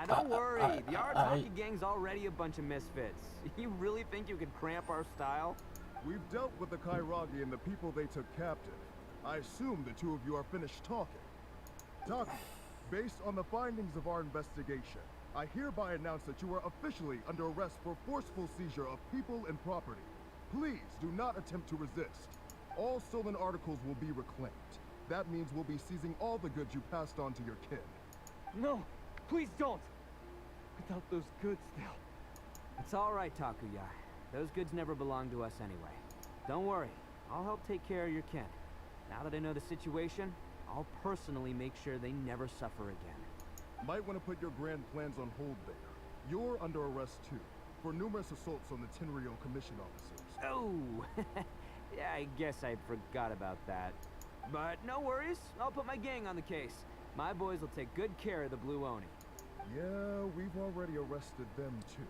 don't worry. The Arataki gang's already a bunch of misfits. You really think you could cramp our style? We've dealt with the Kairagi and the people they took captive. I assume the two of you are finished talking. Taku, based on the findings of our investigation, I hereby announce that you are officially under arrest for forceful seizure of people and property. Please do not attempt to resist. All stolen articles will be reclaimed. That means we'll be seizing all the goods you passed on to your kin. No, please don't. Without those goods, It's all right, Takuya. Those goods never belonged to us anyway. Don't worry. I'll help take care of your kin. Now that I know the situation, I'll personally make sure they never suffer again. Might want to put your grand plans on hold there. You're under arrest too, for numerous assaults on the Tenryou Commission officers. Oh, yeah, I guess I forgot about that. But no worries, I'll put my gang on the case. My boys will take good care of the Blue Oni. Yeah, we've already arrested them too.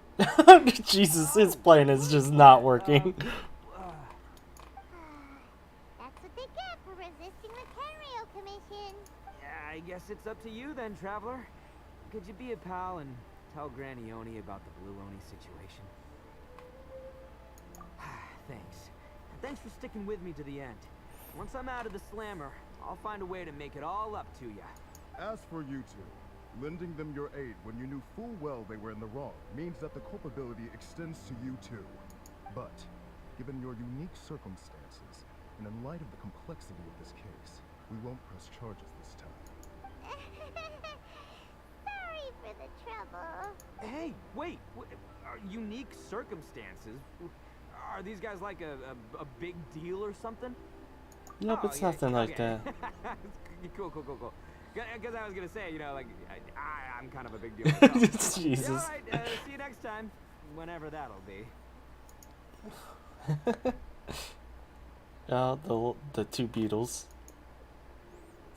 Jesus, his plan is just not working. That's what they get for resisting the Tenryou Commission. Yeah, I guess it's up to you then, Traveler. Could you be a pal and tell Granny Oni about the Blue Oni situation? Thanks. Thanks for sticking with me to the end. Once I'm out of the slammer, I'll find a way to make it all up to you. As for you two, lending them your aid when you knew full well they were in the wrong means that the culpability extends to you too. But, given your unique circumstances, and in light of the complexity of this case, we won't press charges this time. Sorry for the trouble. Hey, wait! Unique circumstances? Are these guys like a big deal or something? Nope, it's nothing like that. Cool. Because I was gonna say, you know, like, I'm kind of a big deal myself. Jesus. Alright, see you next time. Whenever that'll be. The two beetles.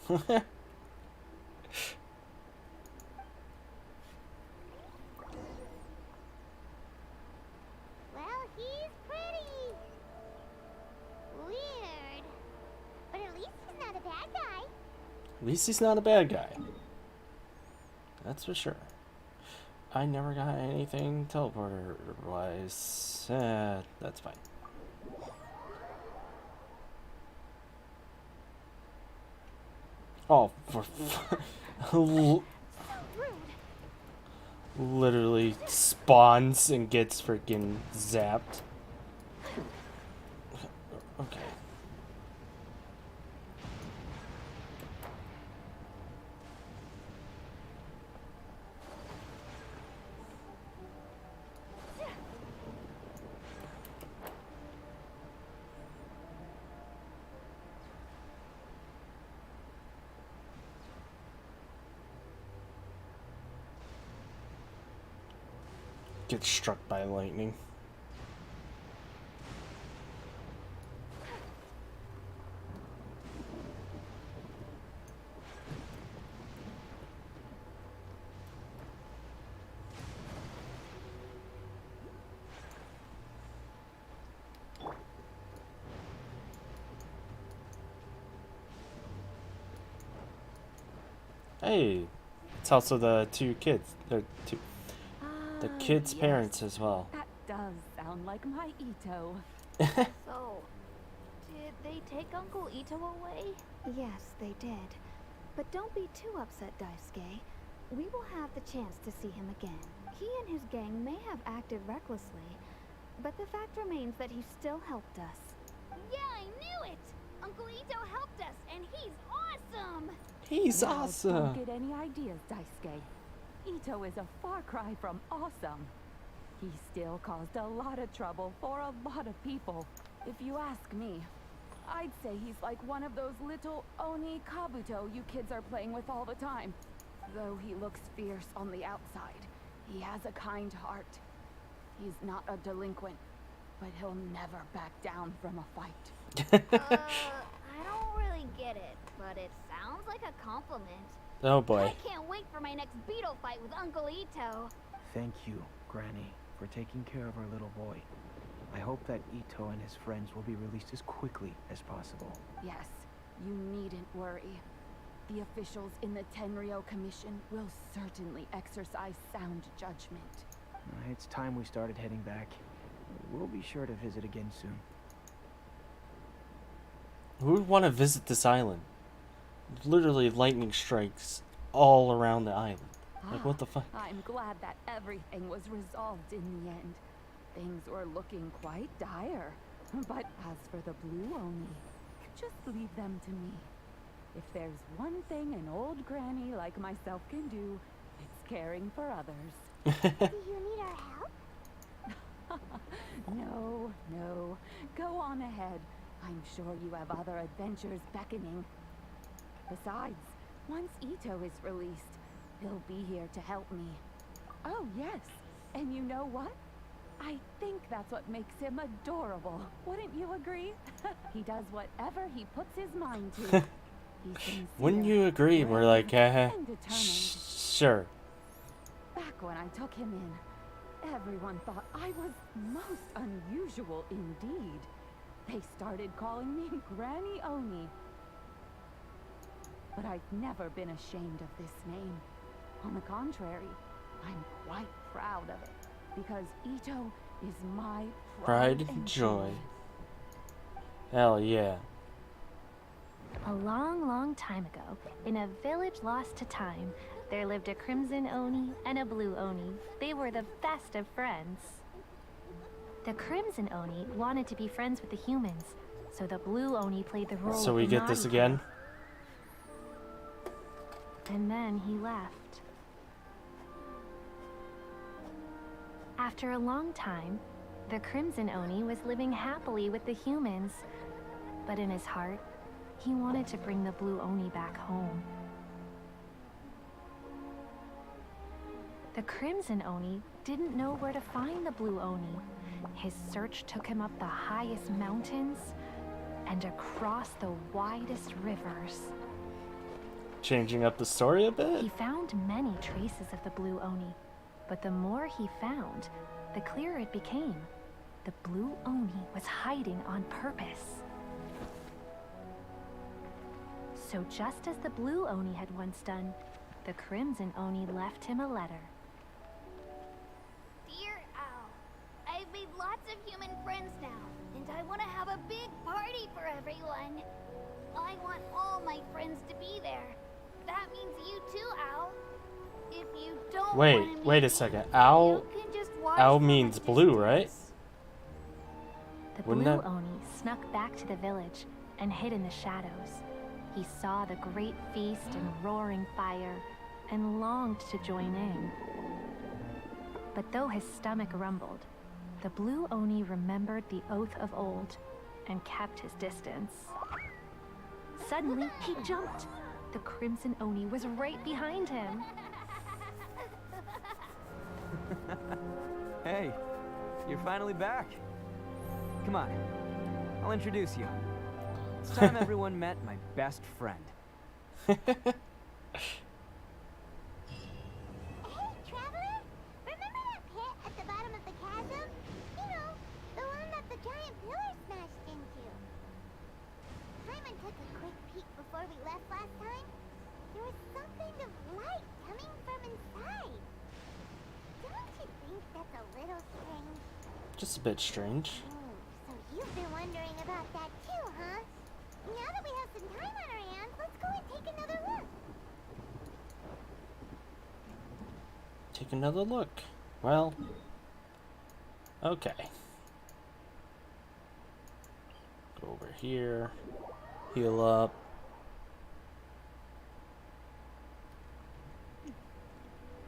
Well, he's pretty weird. But at least he's not a bad guy. At least he's not a bad guy. That's for sure. I never got anything teleporter-wise. That's fine. Oh, for literally spawns and gets freaking zapped. Okay. Get struck by lightning. Hey, it's also the two kids. The kids' parents as well. That does sound like my Itto. So, did they take Uncle Itto away? Yes, they did. But don't be too upset, Daisuke. We will have the chance to see him again. He and his gang may have acted recklessly, but the fact remains that he still helped us. Yeah, I knew it! Uncle Itto helped us, and he's awesome! He's Now, awesome. Don't get any ideas, Daisuke. Itto is a far cry from awesome. He still caused a lot of trouble for a lot of people. If you ask me, I'd say he's like one of those little Oni Kabuto you kids are playing with all the time. Though he looks fierce on the outside, he has a kind heart. He's not a delinquent, but he'll never back down from a fight. I don't really get it, but it sounds like a compliment. Oh boy. I can't wait for my next beetle fight with Uncle Itto. Thank you, Granny, for taking care of our little boy. I hope that Itto and his friends will be released as quickly as possible. Yes, you needn't worry. The officials in the Tenryou Commission will certainly exercise sound judgment. It's time we started heading back. We'll be sure to visit again soon. Who would want to visit this island? Literally lightning strikes all around the island. Like, what the fuck? I'm glad that everything was resolved in the end. Things were looking quite dire. But as for the Blue Oni, just leave them to me. If there's one thing an old granny like myself can do, it's caring for others. Do you need our help? No. Go on ahead. I'm sure you have other adventures beckoning. Besides, once Itto is released, he'll be here to help me. Oh, yes. And you know what? I think that's what makes him adorable. Wouldn't you agree? He does whatever he puts his mind to. He's sincere, Wouldn't you agree? We're like, and determined. sure. Back when I took him in, everyone thought I was most unusual indeed. They started calling me Granny Oni. But I've never been ashamed of this name. On the contrary, I'm quite proud of it, because Itto is my Pride and joy. Hell yeah. A long, long time ago, in a village lost to time, there lived a crimson Oni and a blue Oni. They were the best of friends. The crimson Oni wanted to be friends with the humans, so the blue Oni played the role So of we the get this naughty again? kid. And then he left. After a long time, the crimson Oni was living happily with the humans, but in his heart, he wanted to bring the blue Oni back home. The crimson Oni didn't know where to find the blue Oni. His search took him up the highest mountains and across the widest rivers. Changing up the story a bit? He found many traces of the blue Oni, but the more he found, the clearer it became. The blue Oni was hiding on purpose. So just as the blue Oni had once done, the crimson Oni left him a letter. Dear Owl, I've made lots of human friends now, and I want to have a big party for everyone. I want all my friends to be there. That means you too, Owl. If you don't Wait a second. Owl means blue, right? The Wouldn't blue that- Oni snuck back to the village and hid in the shadows. He saw the great feast and roaring fire and longed to join in. But though his stomach rumbled, the blue Oni remembered the oath of old and kept his distance. Suddenly, he jumped. The crimson Oni was right behind him. Hey, you're finally back. Come on, I'll introduce you. It's time everyone met my best friend. Hey, Traveler! Remember that pit at the bottom of the chasm? You know, the one that the giant pillar smashed into. Simon took a quick peek before we left last time. There was something of light coming from inside. Don't you think that's a little strange? Just a bit strange. So you've been wondering about that too, huh? Now that we have some time on our hands, let's go and take another look. Take another look. Well, okay. Go over here. Heal up.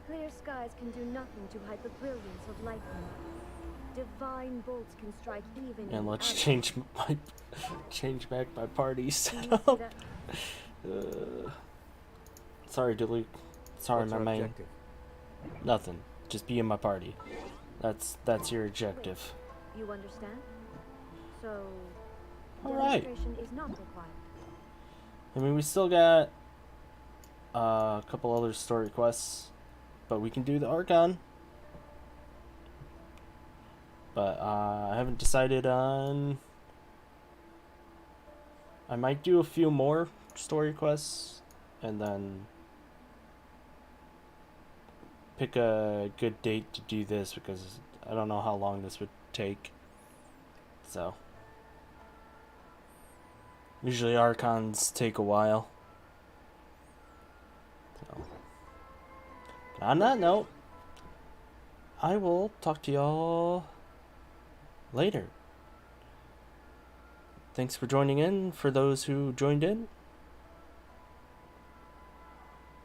Clear skies can do nothing to hide the brilliance of lightning. Divine bolts can strike even in And let's others. change back my party setup. Sorry, Luke. Sorry, What's my our main. objective? Nothing. Just be in my party. That's your objective. You understand? So, All right. demonstration is not required. I mean, we still got a couple other story quests, but we can do the Archon. But I haven't decided on. I might do a few more story quests, and then pick a good date to do this, because I don't know how long this would take. So usually Archons take a while. So on that note, I will talk to y'all later. Thanks for joining in, for those who joined in.